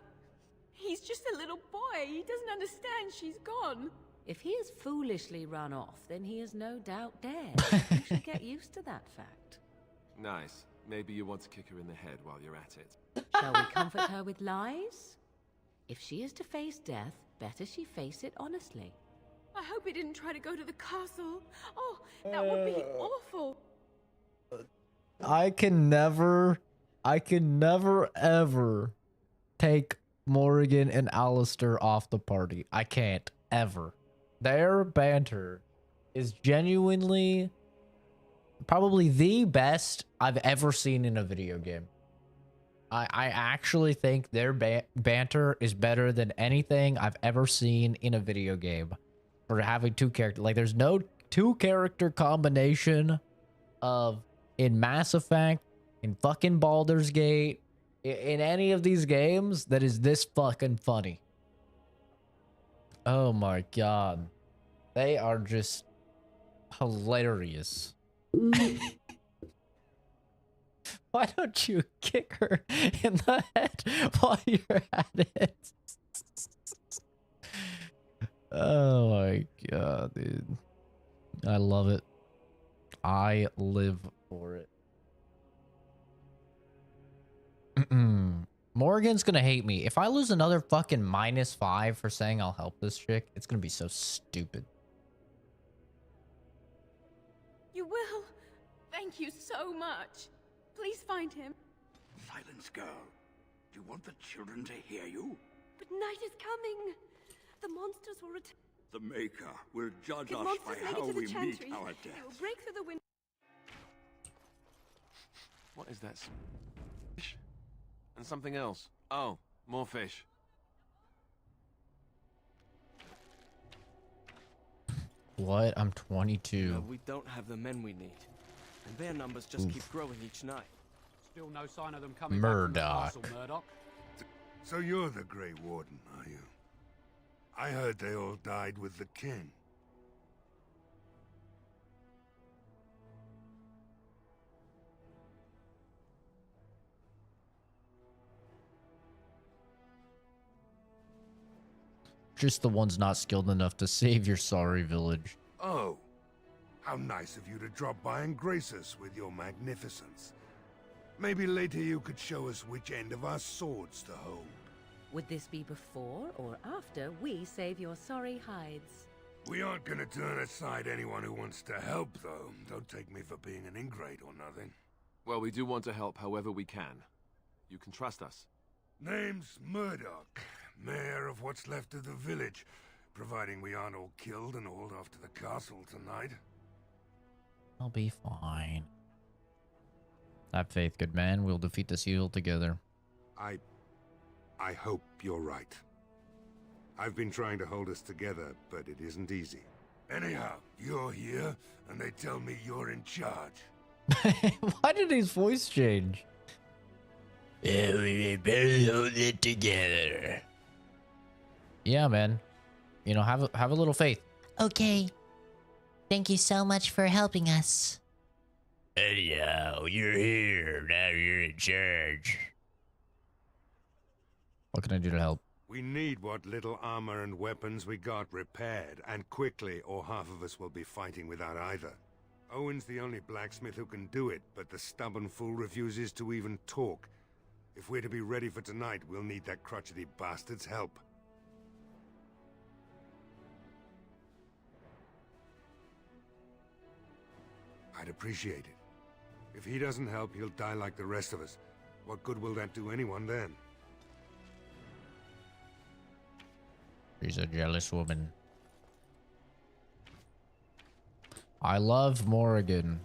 He's just a little boy. He doesn't understand she's gone. If he has foolishly run off, then he is no doubt dead. You should get used to that fact. Nice. Maybe you want to kick her in the head while you're at it. Shall we comfort her with lies? If she is to face death, better she face it honestly. I hope he didn't try to go to the castle. Oh, that would be awful. I can never ever take Morrigan and Alistair off the party. I can't ever. Their banter is genuinely probably the best I've ever seen in a video game. I actually think their banter is better than anything I've ever seen in a video game. For having two characters, like there's no two character combination of in Mass Effect, in fucking Baldur's Gate, in any of these games that is this fucking funny. Oh my god. They are just hilarious. Why don't you kick her in the head while you're at it? Oh my god, dude. I love it. I live for it. Morgan's gonna hate me. If I lose another fucking -5 for saying I'll help this chick, it's gonna be so stupid. You will. Thank you so much. Please find him. Silence, girl. Do you want the children to hear you? But night is coming. The monsters will return. The Maker will judge If us monsters by make how it to the we meet chantry, our they will death. break through the window. What is that? Fish? And something else. Oh, more fish. What? I'm 22. No, we don't have the men we need. And their numbers just keep growing each night. Still no sign of them coming Murdoch. back from the castle, Murdoch. So you're the Grey Warden, are you? I heard they all died with the king. Just the ones not skilled enough to save your sorry village. Oh, how nice of you to drop by and grace us with your magnificence. Maybe later you could show us which end of our swords to hold. Would this be before or after we save your sorry hides? We aren't gonna turn aside anyone who wants to help, though. Don't take me for being an ingrate or nothing. Well, we do want to help however we can. You can trust us. Name's Murdoch, mayor of what's left of the village, providing we aren't all killed and hauled off to the castle tonight. I'll be fine. Have faith, good man. We'll defeat this evil together. I hope you're right. I've been trying to hold us together, but it isn't easy. Anyhow, you're here, and they tell me you're in charge. Why did his voice change? Yeah, we better hold it together. Yeah, man. You know, have a little faith. Okay. Thank you so much for helping us. Anyhow, you're here. Now you're in charge. What can I do to help? We need what little armor and weapons we got repaired, and quickly, or half of us will be fighting without either. Owen's the only blacksmith who can do it, but the stubborn fool refuses to even talk. If we're to be ready for tonight, we'll need that crotchety bastard's help. I'd appreciate it. If he doesn't help, he'll die like the rest of us. What good will that do anyone then? She's a jealous woman. I love Morrigan,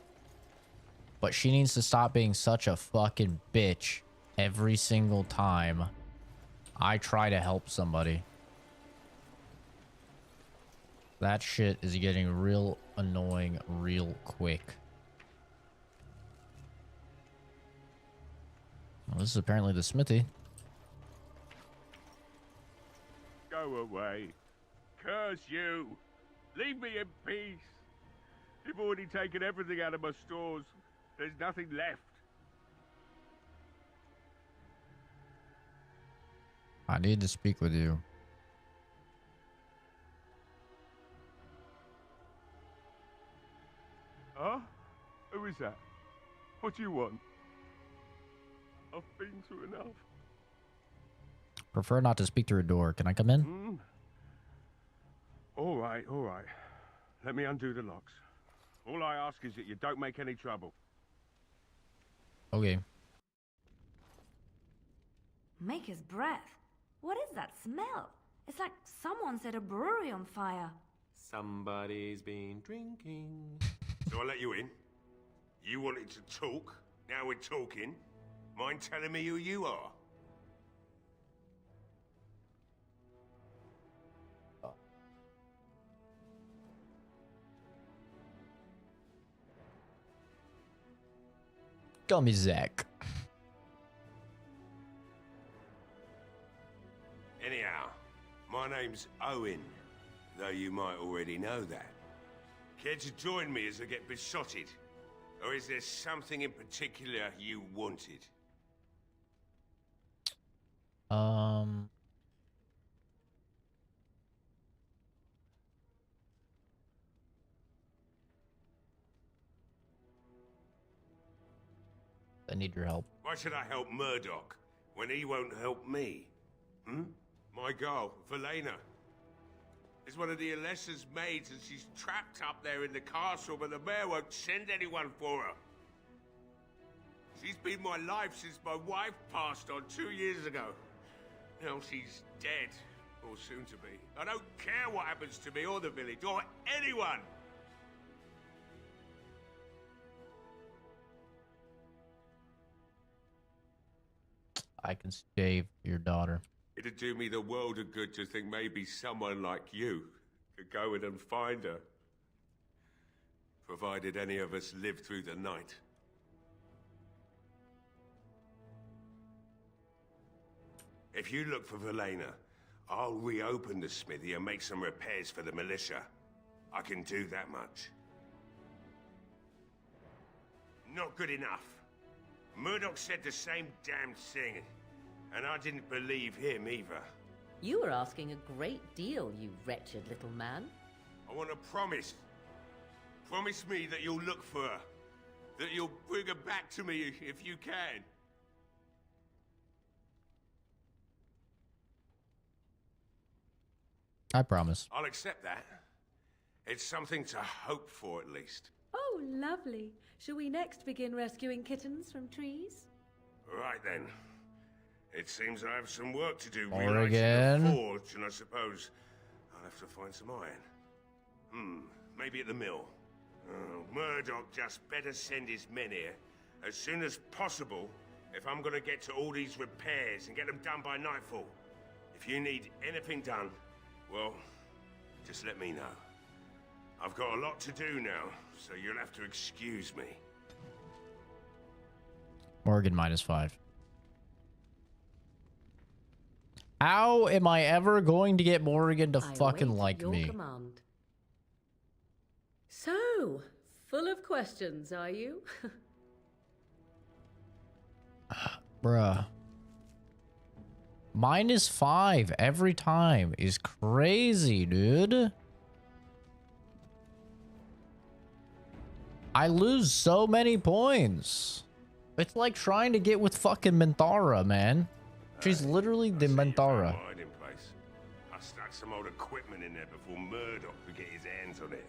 but she needs to stop being such a fucking bitch every single time I try to help somebody. That shit is getting real annoying real quick. Well, this is apparently the smithy. Go away. Curse you. Leave me in peace. You've already taken everything out of my stores. There's nothing left. I need to speak with you. Huh? Who is that? What do you want? I've been through enough. Prefer not to speak through a door. Can I come in? All right, all right. Let me undo the locks. All I ask is that you don't make any trouble. Okay. Make his breath. What is that smell? It's like someone set a brewery on fire. Somebody's been drinking. So I let you in. You wanted to talk. Now we're talking. Mind telling me who you are? Gummy Zach. Anyhow, my name's Owen, though you might already know that. Care to join me as I get besotted? Or is there something in particular you wanted? I need your help. Why should I help Murdoch when he won't help me? My girl, Velena, is one of the Alessa's maids, and she's trapped up there in the castle, but the mayor won't send anyone for her. She's been my life since my wife passed on 2 years ago. Now she's dead, or soon to be. I don't care what happens to me or the village, or anyone! I can save your daughter. It'd do me the world of good to think maybe someone like you could go in and find her. Provided any of us live through the night. If you look for Velena, I'll reopen the smithy and make some repairs for the militia. I can do that much. Not good enough. Murdoch said the same damn thing, and I didn't believe him either. You were asking a great deal, you wretched little man. I want a promise. Promise me that you'll look for her. That you'll bring her back to me if you can. I promise. I'll accept that. It's something to hope for, at least. Oh, lovely. Shall we next begin rescuing kittens from trees? Right then. It seems I have some work to do. Oregon. The forge, and I suppose I'll have to find some iron. Maybe at the mill. Oh, Murdoch just better send his men here as soon as possible if I'm gonna get to all these repairs and get them done by nightfall. If you need anything done, well, just let me know. I've got a lot to do now, so you'll have to excuse me. Morgan -5. How am I ever going to get Morgan to fucking like your me? Command. So, full of questions, are you? Bruh. -5 every time is crazy, dude. I lose so many points. It's like trying to get with fucking Minthara, man. She's literally the Minthara. Hiding place. I stuck some old equipment in there before Murdoch could get his hands on it.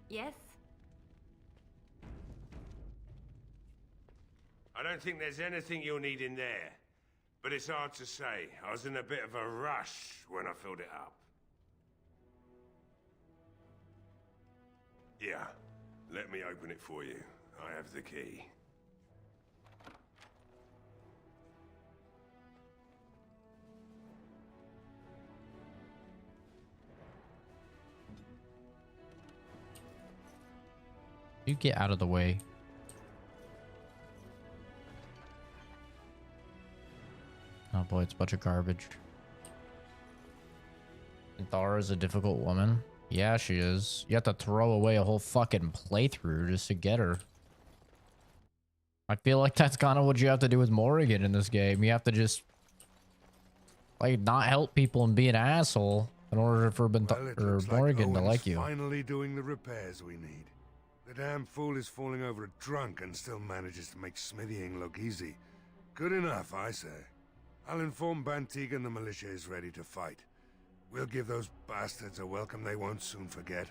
Yes? I don't think there's anything you'll need in there. But it's hard to say. I was in a bit of a rush when I filled it up. Yeah. Let me open it for you. I have the key. You get out of the way. Oh boy, it's a bunch of garbage. Minthara's a difficult woman. Yeah, she is. You have to throw away a whole fucking playthrough just to get her. I feel like that's kind of what you have to do with Morrigan in this game. You have to just, like, not help people and be an asshole in order for Morrigan to like you. Finally doing the repairs we need. The damn fool is falling over drunk and still manages to make smithying look easy. Good enough, I say. I'll inform Bantig and the militia is ready to fight. We'll give those bastards a welcome they won't soon forget.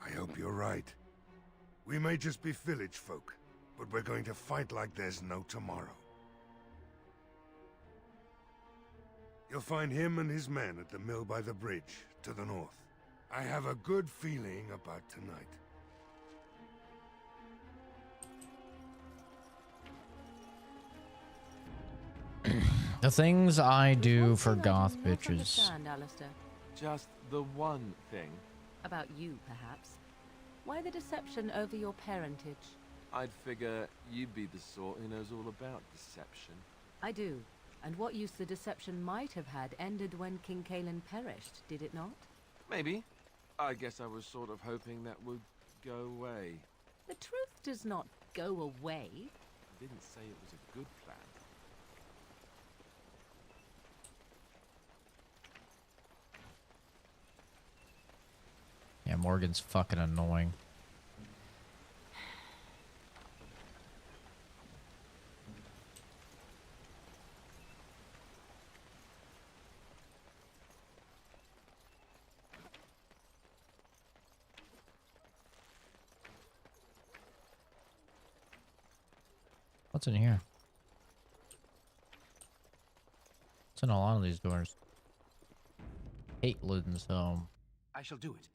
I hope you're right. We may just be village folk, but we're going to fight like there's no tomorrow. You'll find him and his men at the mill by the bridge, to the north. I have a good feeling about tonight. The things I do for goth bitches. Alistair. Just the one thing. About you, perhaps. Why the deception over your parentage? I'd figure you'd be the sort who knows all about deception. I do. And what use the deception might have had ended when King Cailan perished, did it not? Maybe. I guess I was sort of hoping that would go away. The truth does not go away. I didn't say it was a good plan. Yeah, Morgan's fucking annoying. What's in here? What's in a lot of these doors? Caitlin's home. I shall do it.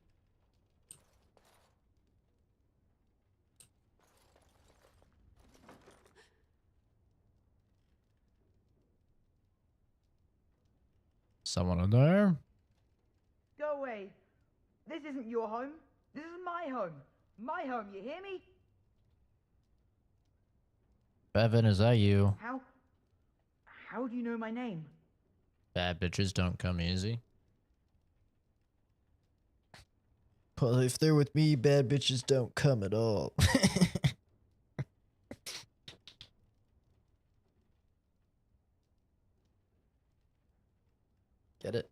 Someone in there? Go away. This isn't your home. This is my home. My home, you hear me? Bevan, is that you? How do you know my name? Bad bitches don't come easy. Well, if they're with me, bad bitches don't come at all. Get it?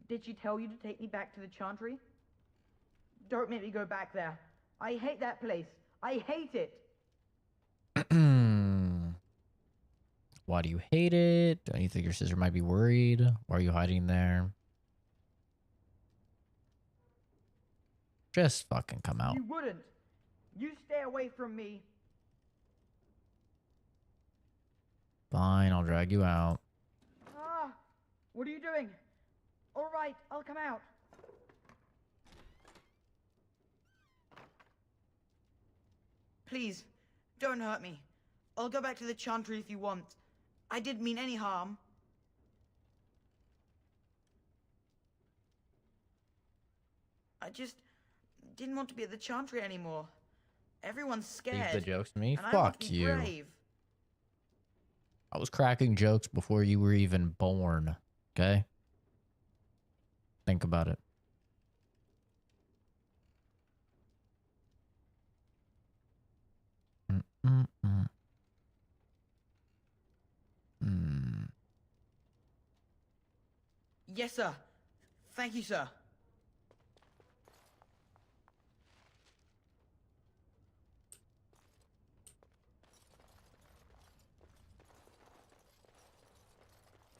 Did she tell you to take me back to the Chantry? Don't make me go back there. I hate that place. I hate it. Why do you hate it? Don't you think your sister might be worried? Why are you hiding there? Just fucking come out. You wouldn't. You stay away from me. Fine, I'll drag you out. Ah, what are you doing? All right, I'll come out. Please, don't hurt me. I'll go back to the Chantry if you want. I didn't mean any harm. I just didn't want to be at the Chantry anymore. Everyone's scared. Leave the jokes to me? And I want to Fuck be you. brave. I was cracking jokes before you were even born. Okay? Think about it. Yes, sir. Thank you, sir.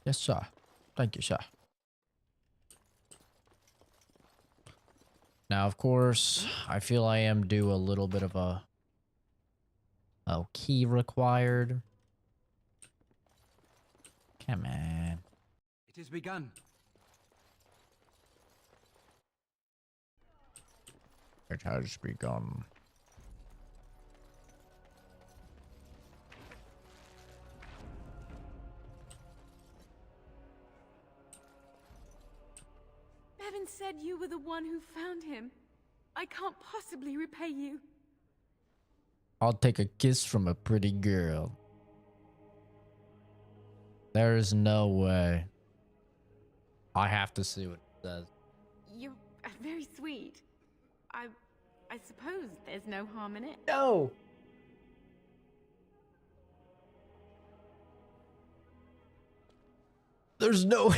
Yes, sir. Thank you, sir. Now, of course, I feel I am due a little bit of a... Oh, key required. Come on. It has begun. It has begun. Bevan said you were the one who found him. I can't possibly repay you. I'll take a kiss from a pretty girl. There is no way. I have to see what it says. You're very sweet. I suppose there's no harm in it. No! There's no...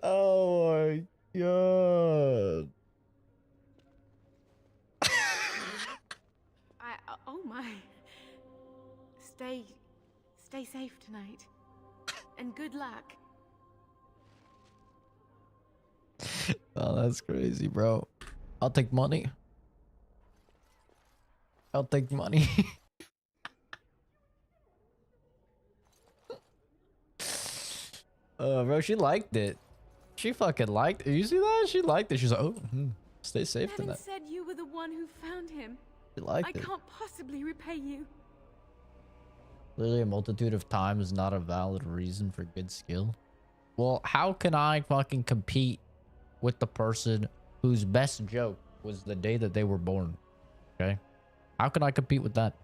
Oh my god. Oh my. Stay safe tonight. And good luck. Oh, that's crazy, bro. I'll take money. I'll take money. Bro, she liked it. She fucking liked it. You see that? She liked it. She's like, oh, stay safe Bevan tonight. said you were the one who found him. She liked it. I can't possibly repay you. Literally a multitude of times is not a valid reason for good skill. Well, how can I fucking compete with the person whose best joke was the day that they were born? Okay? How can I compete with that?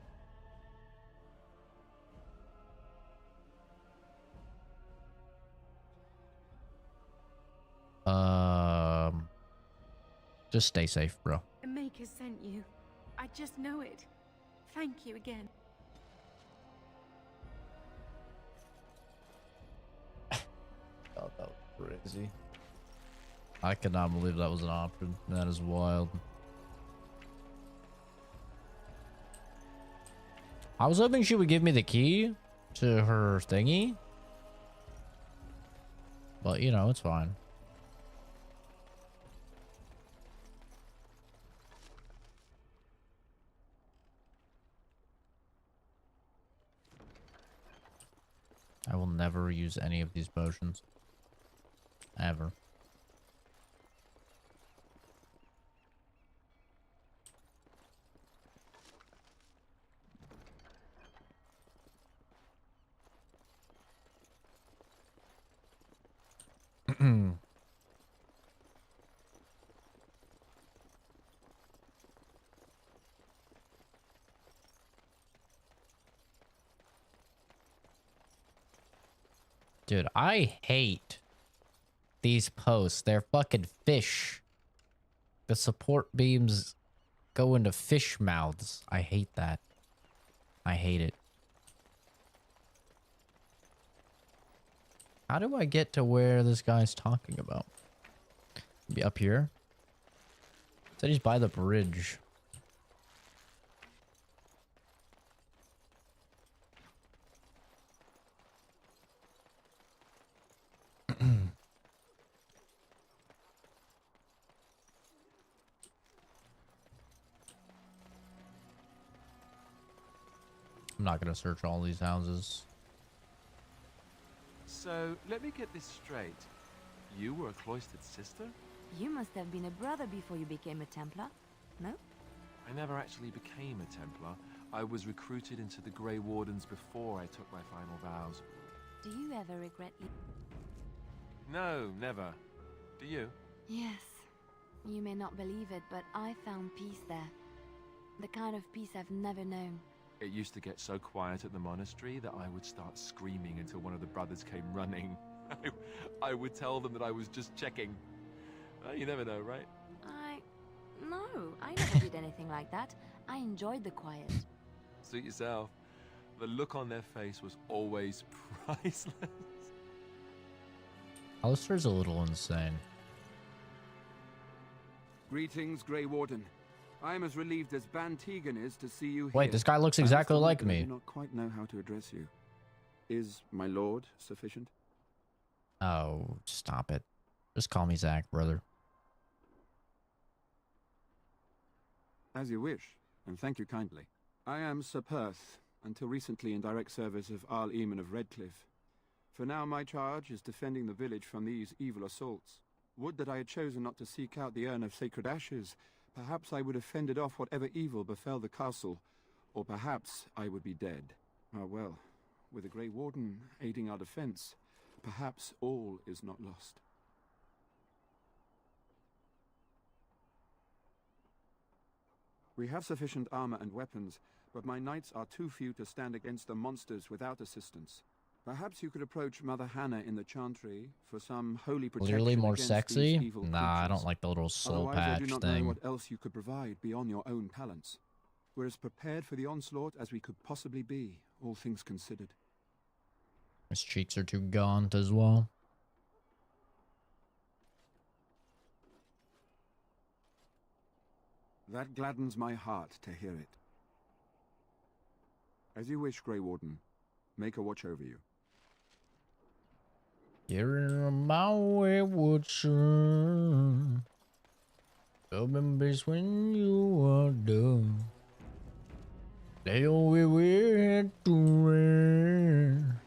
Just stay safe, bro. The Maker sent you. I just know it. Thank you again. Oh, that was crazy. I cannot believe that was an option. That is wild. I was hoping she would give me the key to her thingy. But, you know, it's fine. I will never use any of these potions. Ever. Dude, I hate these posts. They're fucking fish. The support beams go into fish mouths. I hate that. I hate it. How do I get to where this guy's talking about? Maybe up here? Said he's by the bridge. I'm not gonna search all these houses. So, let me get this straight. You were a cloistered sister? You must have been a brother before you became a Templar, no? I never actually became a Templar. I was recruited into the Grey Wardens before I took my final vows. Do you ever regret No, never. Do you? Yes. You may not believe it, but I found peace there. The kind of peace I've never known. It used to get so quiet at the monastery that I would start screaming until one of the brothers came running. I would tell them that I was just checking. You never know, right? I No, I never did anything like that. I enjoyed the quiet. Suit yourself. The look on their face was always priceless. Alistair's a little insane. Greetings, Grey Warden. I am as relieved as Ban Tegan is to see you here. Wait, this guy looks I must exactly admit like that I me. do not quite know how to address you. Is my lord sufficient? Oh, stop it. Just call me Zach, brother. As you wish, and thank you kindly. I am Sir Perth, until recently in direct service of Arl Eamon of Redcliffe. For now my charge is defending the village from these evil assaults. Would that I had chosen not to seek out the urn of sacred ashes. Perhaps I would have fended off whatever evil befell the castle, or perhaps I would be dead. Ah well, with the Grey Warden aiding our defense, perhaps all is not lost. We have sufficient armor and weapons, but my knights are too few to stand against the monsters without assistance. Perhaps you could approach Mother Hannah in the Chantry for some holy protection Clearly more against sexy? these evil Nah, I creatures. don't like the little soul Otherwise, I do patch not thing. know what else you could provide beyond your own talents. We're as prepared for the onslaught as we could possibly be, all things considered. His cheeks are too gaunt as well. That gladdens my heart to hear it. As you wish, Grey Warden. Make a watch over you. Hearing my wayward son. Coming base when you are done. They always had to run.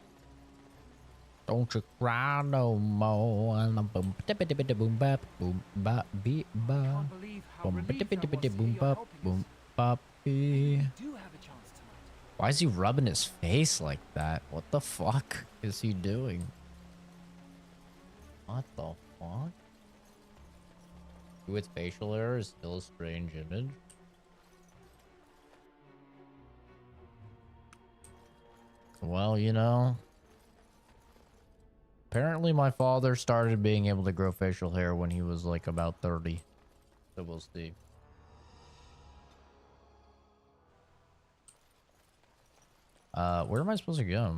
Don't you cry no more. And I'm boom boom bap boom bap beat ba. Boom boom bap boom bap be. Why is he rubbing his face like that? What the fuck is he doing? What the fuck? With facial hair is still a strange image. Well, you know. Apparently my father started being able to grow facial hair when he was like about 30. So we'll see. Where am I supposed to go?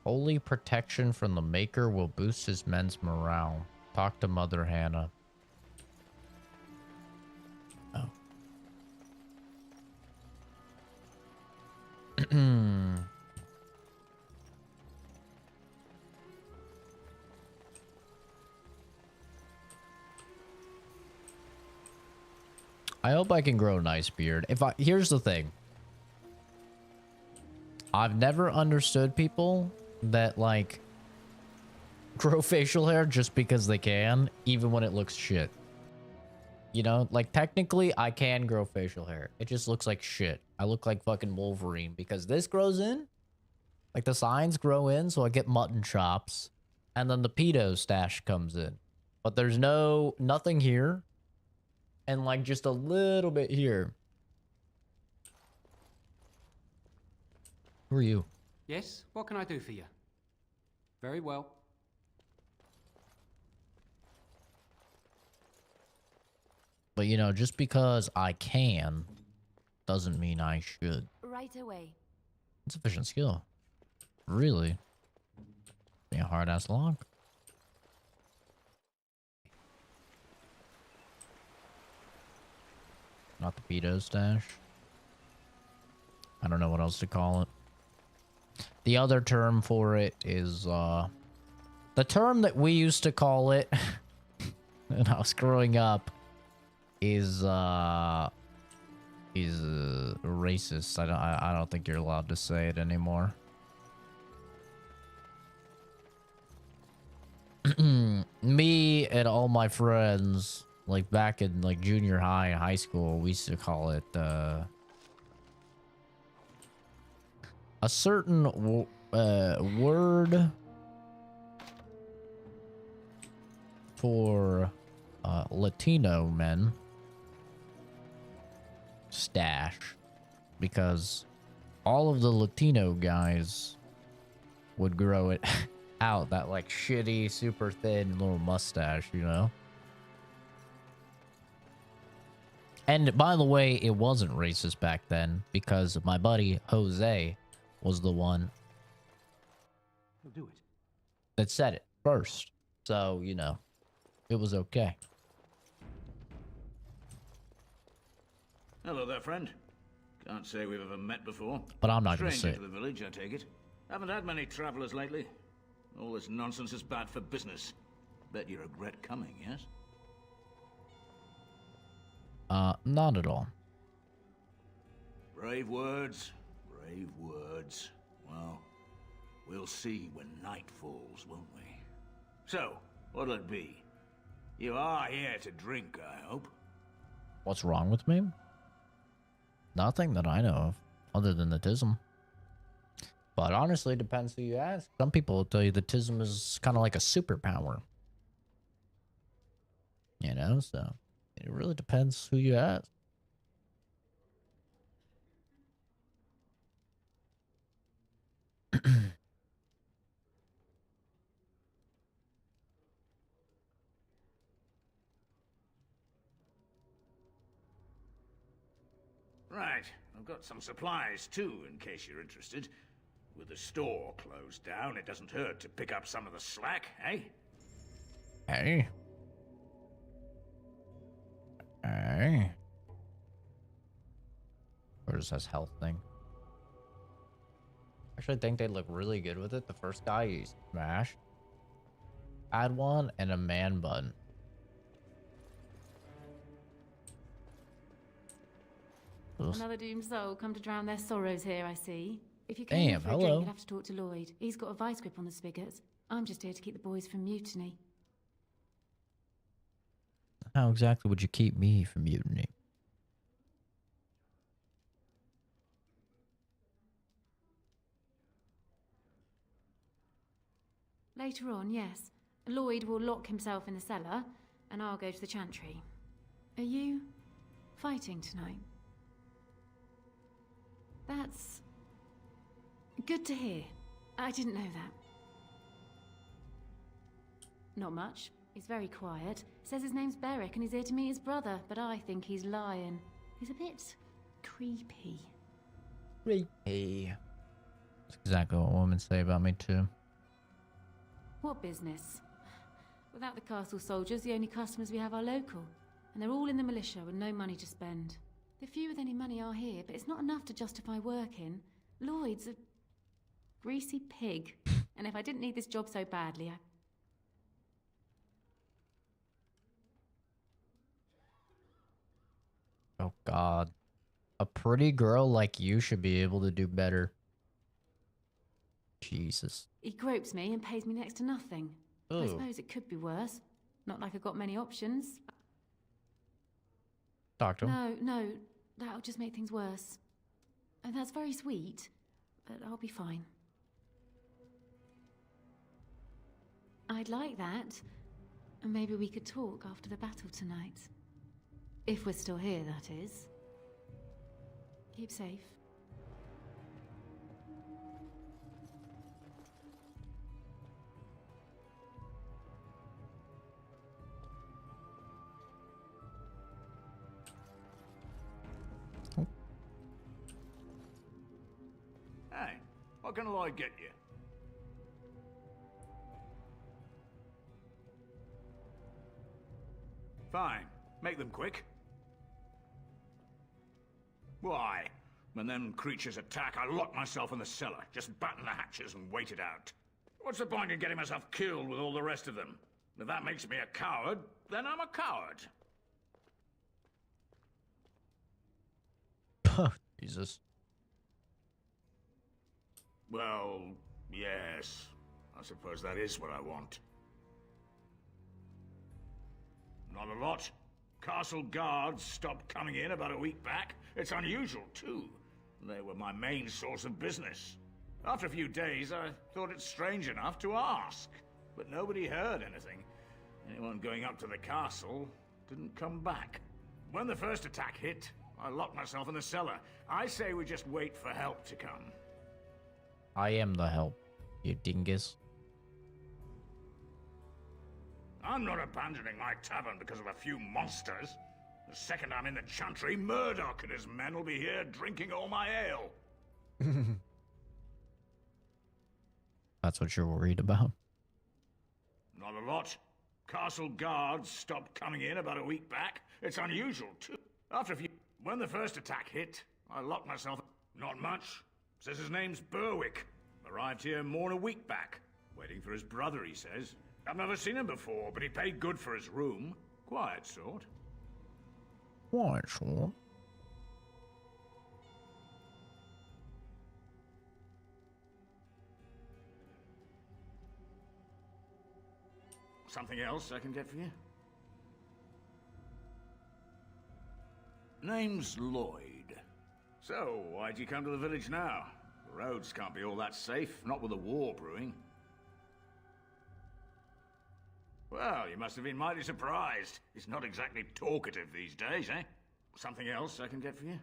Holy protection from the Maker will boost his men's morale. Talk to Mother Hannah. Oh. I hope I can grow a nice beard. Here's the thing. I've never understood people that like grow facial hair just because they can, even when it looks shit. You know, like technically I can grow facial hair. It just looks like shit. I look like fucking Wolverine because this grows in. Like the signs grow in, so I get mutton chops. And then the pedo stash comes in. But there's nothing here. And like just a little bit here. Who are you? Yes, what can I do for you? Very well. But you know, just because I can doesn't mean I should. Right away. Insufficient skill. Really? Being a hard ass log. Not the pedo stash. I don't know what else to call it. The other term for it is the term that we used to call it when I was growing up is racist. I don't think you're allowed to say it anymore. Me and all my friends, like back in like junior high and high school, we used to call it a certain word for Latino men. Stash. Because all of the Latino guys would grow it out that like shitty, super thin little mustache, you know? And by the way, it wasn't racist back then because my buddy Jose was the one He'll do it. that said it first. So, you know, it was okay. Hello there, friend. Can't say we've ever met before. But I'm not going to say Stranger it. to the village, I take it. Haven't had many travelers lately. All this nonsense is bad for business. Bet you regret coming, yes? Not at all. Brave words, brave words. Well, we'll see when night falls, won't we? So, what'll it be? You are here to drink, I hope. What's wrong with me? Nothing that I know of, other than the tism. But honestly, it depends who you ask. Some people will tell you the tism is kind of like a superpower. You know, so it really depends who you ask. Right, I've got some supplies too, in case you're interested. With the store closed down, it doesn't hurt to pick up some of the slack, eh? Hey. Hey. Or is this health thing? Actually, I think they look really good with it. The first guy you smashed had one and a man bun. Another doomed soul come to drown their sorrows here, I see. If you Damn, came for a hello. drink, you'd have to talk to Lloyd. He's got a vice grip on the spigots. I'm just here to keep the boys from mutiny. How exactly would you keep me from mutiny? Later on, yes. Lloyd will lock himself in the cellar, and I'll go to the chantry. Are you fighting tonight? That's good to hear. I didn't know that. Not much. He's very quiet. Says his name's Beric and he's here to meet his brother, but I think he's lying. He's a bit creepy. Creepy. That's exactly what women say about me too. What business? Without the castle soldiers, the only customers we have are local. And they're all in the militia with no money to spend. The few with any money are here, but it's not enough to justify working. Lloyd's a greasy pig. And if I didn't need this job so badly, Oh God. A pretty girl like you should be able to do better. Jesus. he gropes me and pays me next to nothing. I Ooh. suppose it could be worse. Not like I've got many options. Talk to him. No, that'll just make things worse. And that's very sweet, but I'll be fine. I'd like that. And maybe we could talk after the battle tonight. If we're still here, that is. Keep safe. Hey, what can Lloyd get you? Fine. Make them quick. Why? When them creatures attack, I lock myself in the cellar. Just batten the hatches and wait it out. What's the point in getting myself killed with all the rest of them? If that makes me a coward, then I'm a coward. Jesus. Well, yes. I suppose that is what I want. Not a lot. Castle guards stopped coming in about a week back. It's unusual, too. They were my main source of business. After a few days, I thought it strange enough to ask. But nobody heard anything. Anyone going up to the castle didn't come back. When the first attack hit, I locked myself in the cellar. I say we just wait for help to come. I am the help, you dingus. I'm not abandoning my tavern because of a few monsters. The second I'm in the chantry, Murdoch and his men will be here drinking all my ale. That's what you're worried about. Not a lot. Castle guards stopped coming in about a week back. It's unusual, too. After a few... When the first attack hit, I locked myself... Not much. Says his name's Berwick. Arrived here more than a week back. Waiting for his brother, he says. I've never seen him before, but he paid good for his room. Quiet sort. Quiet sort? Something else I can get for you? Name's Lloyd. So, why'd you come to the village now? The roads can't be all that safe, not with a war brewing. Well, you must have been mighty surprised. He's not exactly talkative these days, eh? Something else I can get for you?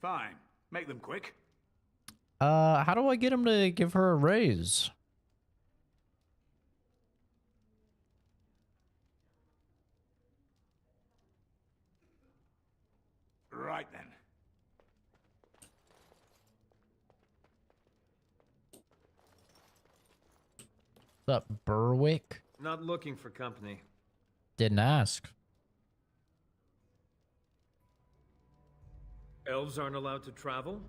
Fine. Make them quick. How do I get him to give her a raise? Right then. What's up, Berwick? Not looking for company. Didn't ask. Elves aren't allowed to travel?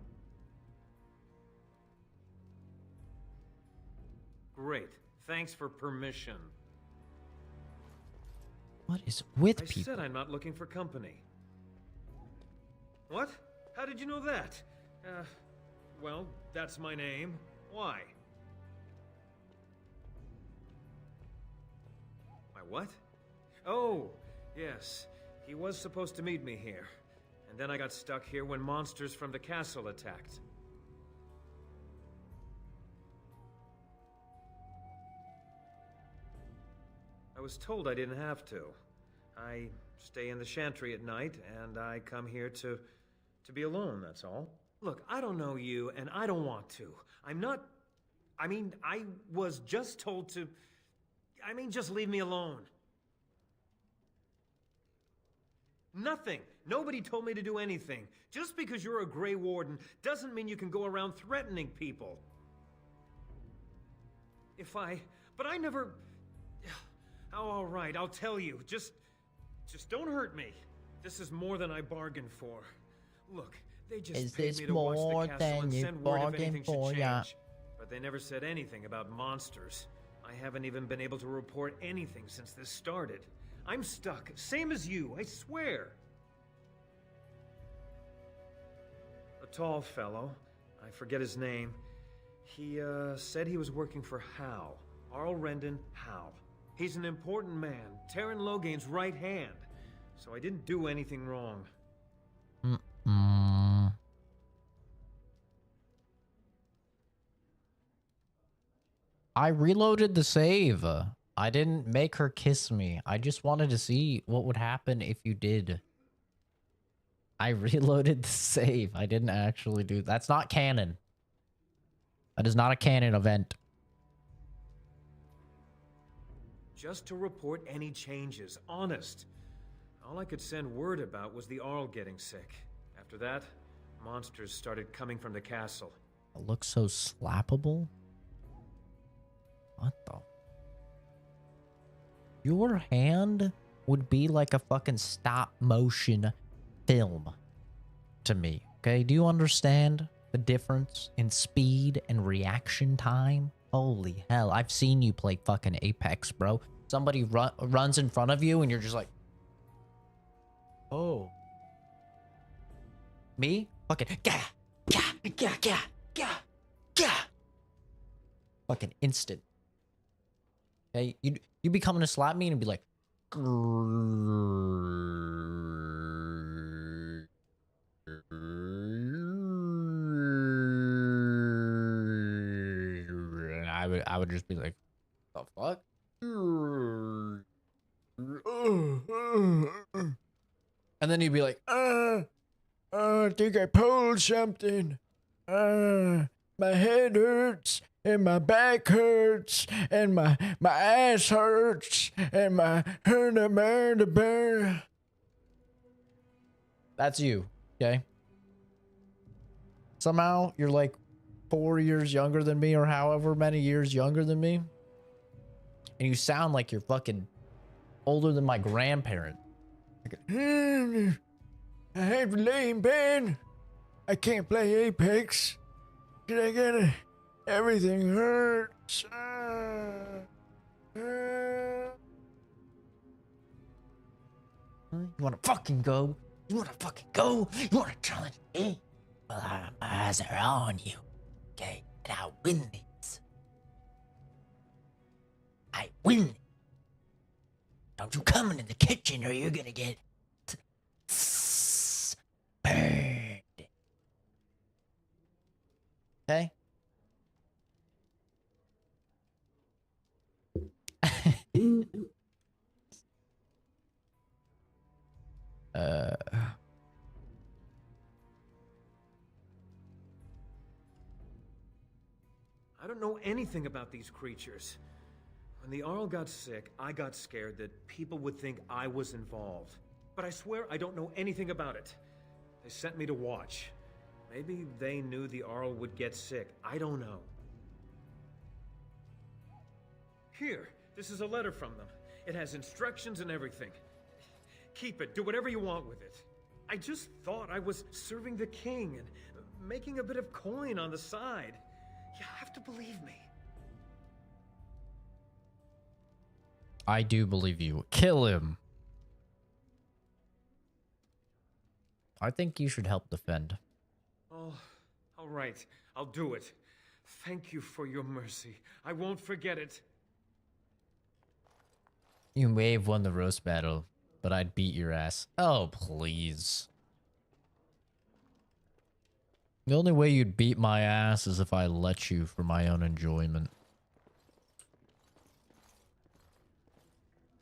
Great. Thanks for permission. What is with I people? said I'm not looking for company. What? How did you know that? Well, that's my name. Why? My what? Oh, yes. He was supposed to meet me here. And then I got stuck here when monsters from the castle attacked. I was told I didn't have to. I stay in the chantry at night, and I come here to be alone, that's all. Look, I don't know you, and I don't want to. I'm not... I mean, I was just told to... I mean, just leave me alone. Nothing. Nobody told me to do anything. Just because you're a Grey Warden doesn't mean you can go around threatening people. But I never... Oh, all right, I'll tell you. Just don't hurt me. This is more than I bargained for. Look, they just paid me to watch the castle and send word if anything should change. But they never said anything about monsters. I haven't even been able to report anything since this started. I'm stuck, same as you, I swear. A tall fellow, I forget his name. He said he was working for Hal. Arl Rendon Hal. He's an important man, Terran Logain's right hand. So I didn't do anything wrong. I reloaded the save. I didn't make her kiss me. I just wanted to see what would happen if you did. I reloaded the save. I didn't actually do... That's not canon. That is not a canon event. Just to report any changes, honest. All I could send word about was the Arl getting sick. After that, monsters started coming from the castle. It looks so slappable. What the... Your hand would be like a fucking stop motion film to me. Okay, do you understand the difference in speed and reaction time? Holy hell, I've seen you play fucking Apex, bro. Somebody runs in front of you and you're just like... Oh. Me? Fucking... Gah! Gah! Gah! Gah! Gah! Gah! Fucking instant. Okay, you'd be coming to slap me and be like... I would just be like, the fuck? And then he'd be like, I think I pulled something. My head hurts. and my back hurts, and my ass hurts, and my That's you, okay? Somehow you're like 4 years younger than me, or however many years younger than me, and you sound like you're fucking older than my grandparent. I have to lay in bed. I can't play Apex. Can I get it? Everything hurts. You wanna fucking go? You wanna fucking go? You wanna challenge me? Well, my eyes are on you, okay? And I win this. I win. Don't you come in the kitchen or you're gonna get burned. Okay? I don't know anything about these creatures. When the Arl got sick, I got scared that people would think I was involved. But I swear I don't know anything about it. They sent me to watch. Maybe they knew the Arl would get sick. I don't know. Here, this is a letter from them. It has instructions and everything. Keep it. Do whatever you want with it. I just thought I was serving the king and making a bit of coin on the side. You have to believe me. I do believe you. Kill him. I think you should help defend. Oh, all right. I'll do it. Thank you for your mercy. I won't forget it. You may have won the roast battle, but I'd beat your ass. Oh, please. The only way you'd beat my ass is if I let you for my own enjoyment.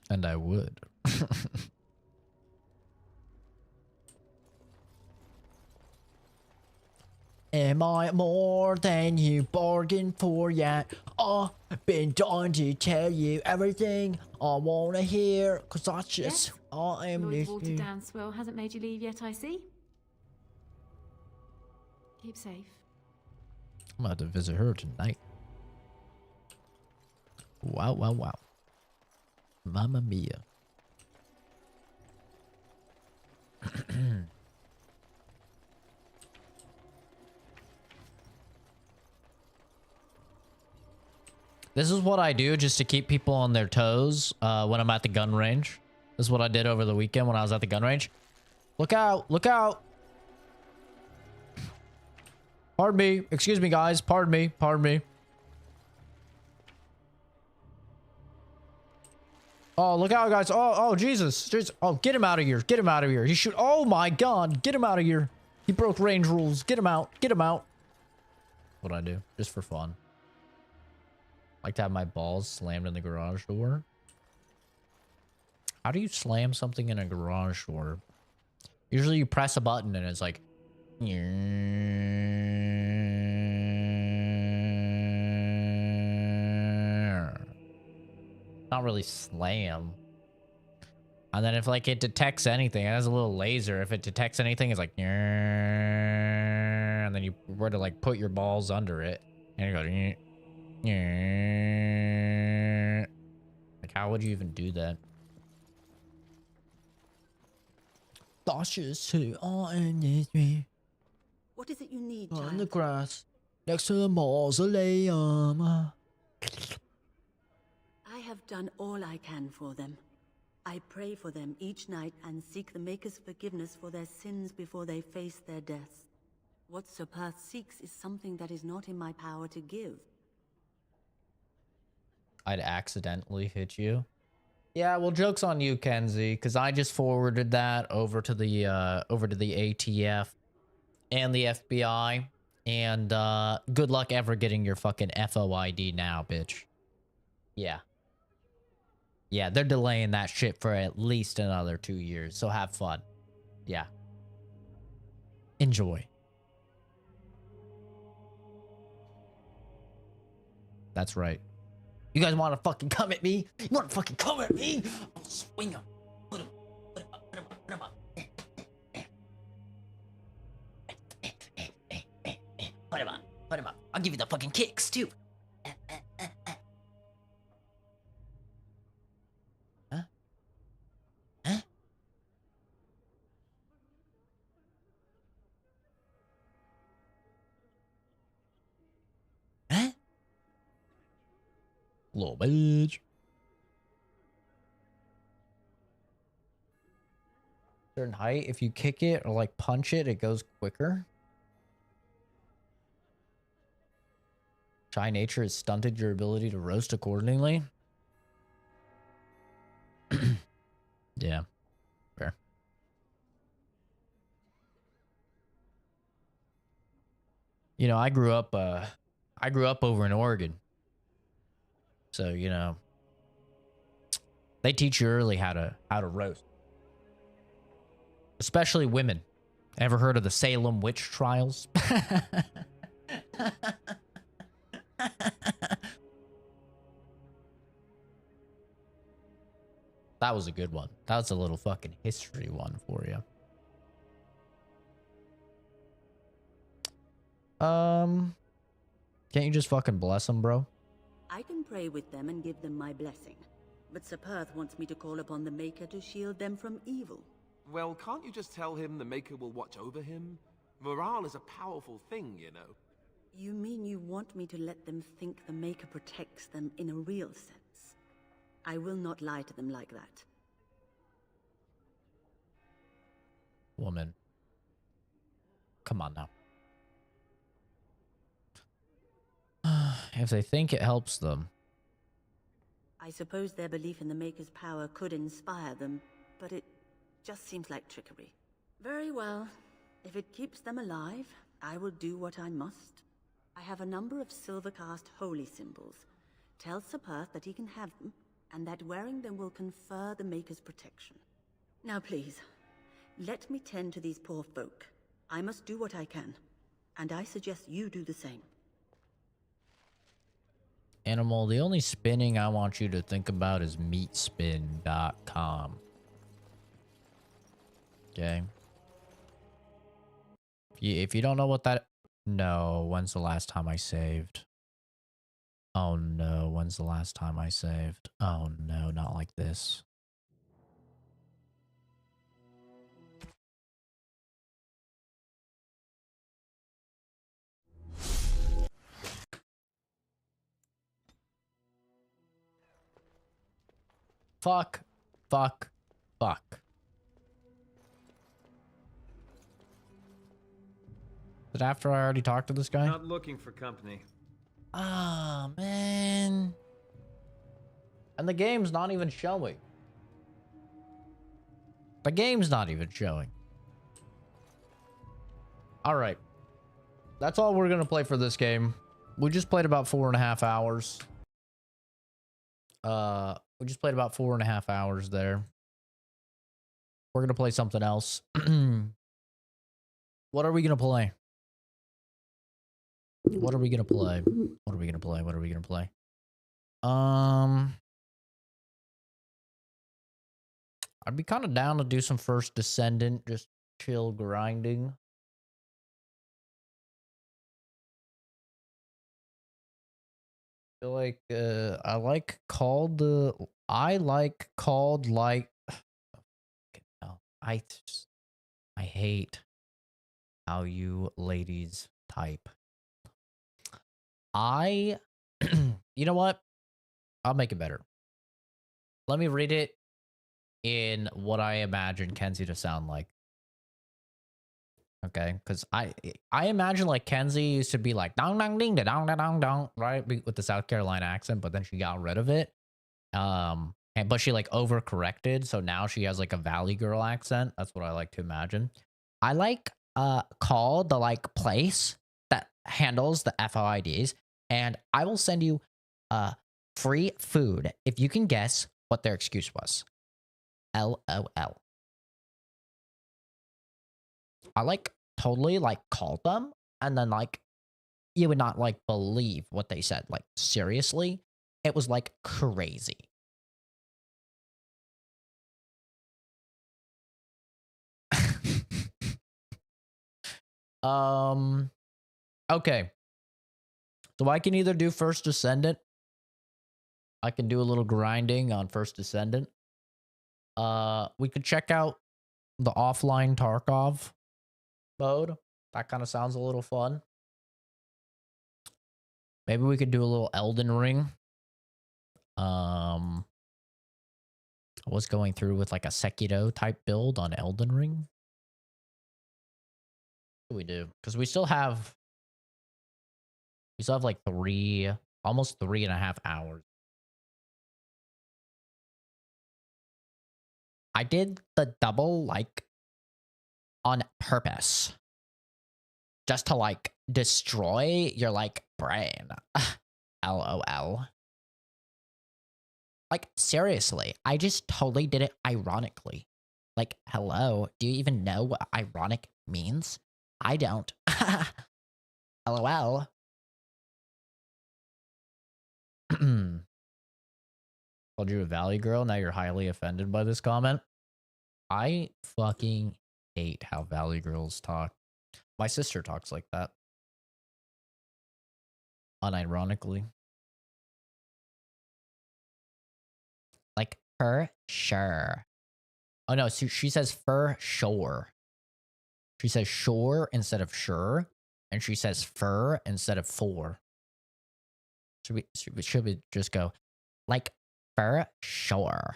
And I would. Am I more than you bargained for yet? I've been dying to tell you everything I want to hear, cause that's just I am Lloyd's listening. watered down swill hasn't made you leave yet, I see. Keep safe. I'm about to visit her tonight. Wow, wow, wow. Mamma mia. This is what I do just to keep people on their toes when I'm at the gun range. This is what I did over the weekend when I was at the gun range. Look out! Look out! Pardon me. Excuse me, guys. Pardon me. Pardon me. Oh, look out, guys. Oh, Jesus. Oh, get him out of here. Get him out of here. He shoot. Oh, my God. Get him out of here. He broke range rules. Get him out. Get him out. What I do? Just for fun. Like to have my balls slammed in the garage door. How do you slam something in a garage door? Usually you press a button and it's like... Not really slam. And then if like it detects anything, it has a little laser. If it detects anything, it's like... And then you were to like put your balls under it. And you go... Like how would you even do that? That's just who I am. What is it you need, On child? the grass, next to the mausoleum. I have done all I can for them. I pray for them each night and seek the Maker's forgiveness for their sins before they face their deaths. What Sir Perth seeks is something that is not in my power to give. I'd accidentally hit you. Yeah, well, joke's on you, Kenzie, because I just forwarded that over to the ATF and the FBI, and good luck ever getting your fucking FOID now, bitch. Yeah. Yeah, they're delaying that shit for at least another 2 years, so have fun. Yeah. Enjoy. That's right. You guys want to fucking come at me? You want to fucking come at me? I'll swing him. Put him up, put him up, put him up. Put him up, put him up. I'll give you the fucking kicks, too. Huh? Huh? Huh? Little bitch. Certain height, if you kick it or like punch it, it goes quicker. Shy nature has stunted your ability to roast accordingly. Yeah, fair. You know, I grew up over in Oregon. So, you know, they teach you early how to roast. Especially women. Ever heard of the Salem witch trials? That was a good one. That was a little fucking history one for you. Can't you just fucking bless them, bro? I can pray with them and give them my blessing. But Sir Perth wants me to call upon the Maker to shield them from evil. Well, can't you just tell him the Maker will watch over him? Morale is a powerful thing, you know. You mean you want me to let them think the Maker protects them in a real sense? I will not lie to them like that. Woman. Come on now. If they think it helps them. I suppose their belief in the Maker's power could inspire them, but it just seems like trickery. Very well. If it keeps them alive, I will do what I must. I have a number of silver-cast holy symbols. Tell Sir Perth that he can have them, and that wearing them will confer the Maker's protection. Now please, let me tend to these poor folk. I must do what I can, and I suggest you do the same. Animal, the only spinning I want you to think about is meatspin.com. Okay. If you don't know what that... No, when's the last time I saved? Oh no, when's the last time I saved? Oh no, not like this. Fuck. Fuck. Fuck. Is it after I already talked to this guy? Not looking for company. Ah, man. And the game's not even showing. The game's not even showing. All right. That's all we're going to play for this game. We just played about 4.5 hours. We just played about 4.5 hours there. We're going to play something else. What are we going to play? What are we going to play? What are we going to play? What are we going to play? I'd be kind of down to do some First Descendant, just chill grinding. I feel like I like called like I hate how you ladies type. You know what? I'll make it better. Let me read it in what I imagine Kenzie to sound like. Okay, because I imagine like Kenzie used to be like dong dong ding da dong da dong dong, right, with the South Carolina accent, but then she got rid of it. But she like overcorrected, so now she has like a Valley Girl accent. That's what I like to imagine. I like call the like place that handles the FOIDs, and I will send you free food if you can guess what their excuse was. LOL. I like totally like called them and then like you would not like believe what they said. Like, seriously, it was like crazy. Okay. So I can either do First Descendant. I can do a little grinding on First Descendant. We could check out the offline Tarkov mode. That kind of sounds a little fun. Maybe we could do a little Elden Ring. I was going through with like a Sekiro type build on Elden Ring. What do we do? Because we still have like almost 3.5 hours. I did the double like on purpose. Just to like destroy your like brain. LOL. Like, seriously, I just totally did it ironically. Like, hello, do you even know what ironic means? I don't. LOL. Called you a Valley girl, now you're highly offended by this comment? I fucking hate how Valley girls talk. My sister talks like that. Unironically. Like, for sure. Oh no, so she says for sure. She says sure instead of sure. And she says fur instead of for. Should we just go, like, for sure?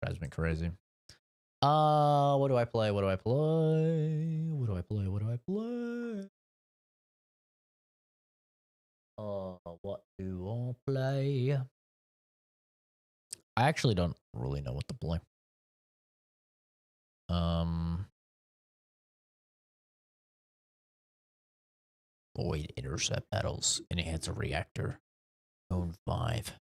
Drives me crazy. What do I play? What do I play? What do I play? What do I play? What do I play? I actually don't really know what to play. Void intercept metals. Enhance a reactor. Own 5.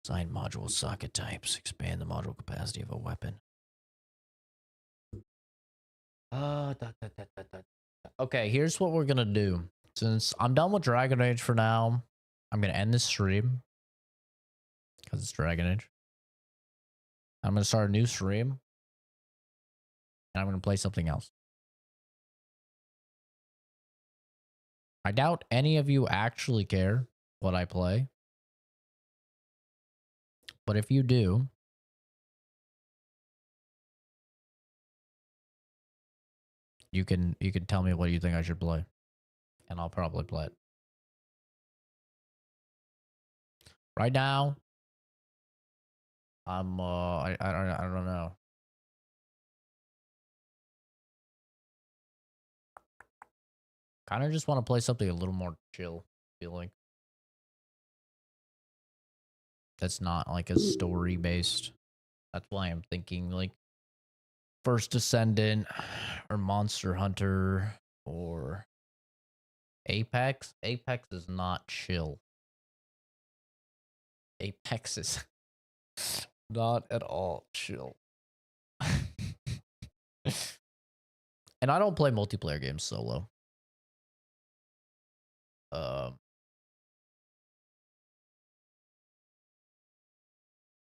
Assign module socket types. Expand the module capacity of a weapon. Okay, here's what we're gonna do. Since I'm done with Dragon Age for now, I'm gonna end this stream. Because it's Dragon Age. I'm gonna start a new stream. And I'm gonna play something else. I doubt any of you actually care what I play. But if you do, you can tell me what you think I should play. And I'll probably play it. Right now, I'm I don't know. Kind of just want to play something a little more chill feeling. That's not like a story based. That's why I'm thinking like First Descendant or Monster Hunter or Apex. Apex is not chill. Apex is not at all chill. And I don't play multiplayer games solo.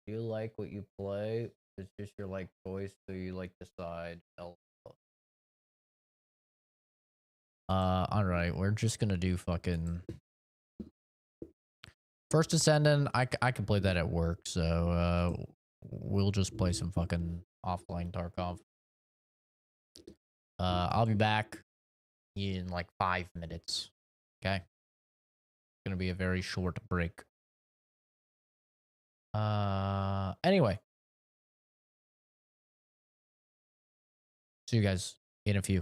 Do you like what you play? It's just your like choice, so you like decide. Alright, we're just gonna do fucking First Descendant. I can play that at work, so we'll just play some fucking offline Tarkov. I'll be back in like 5 minutes. Okay? It's gonna be a very short break. Anyway. See you guys in a few.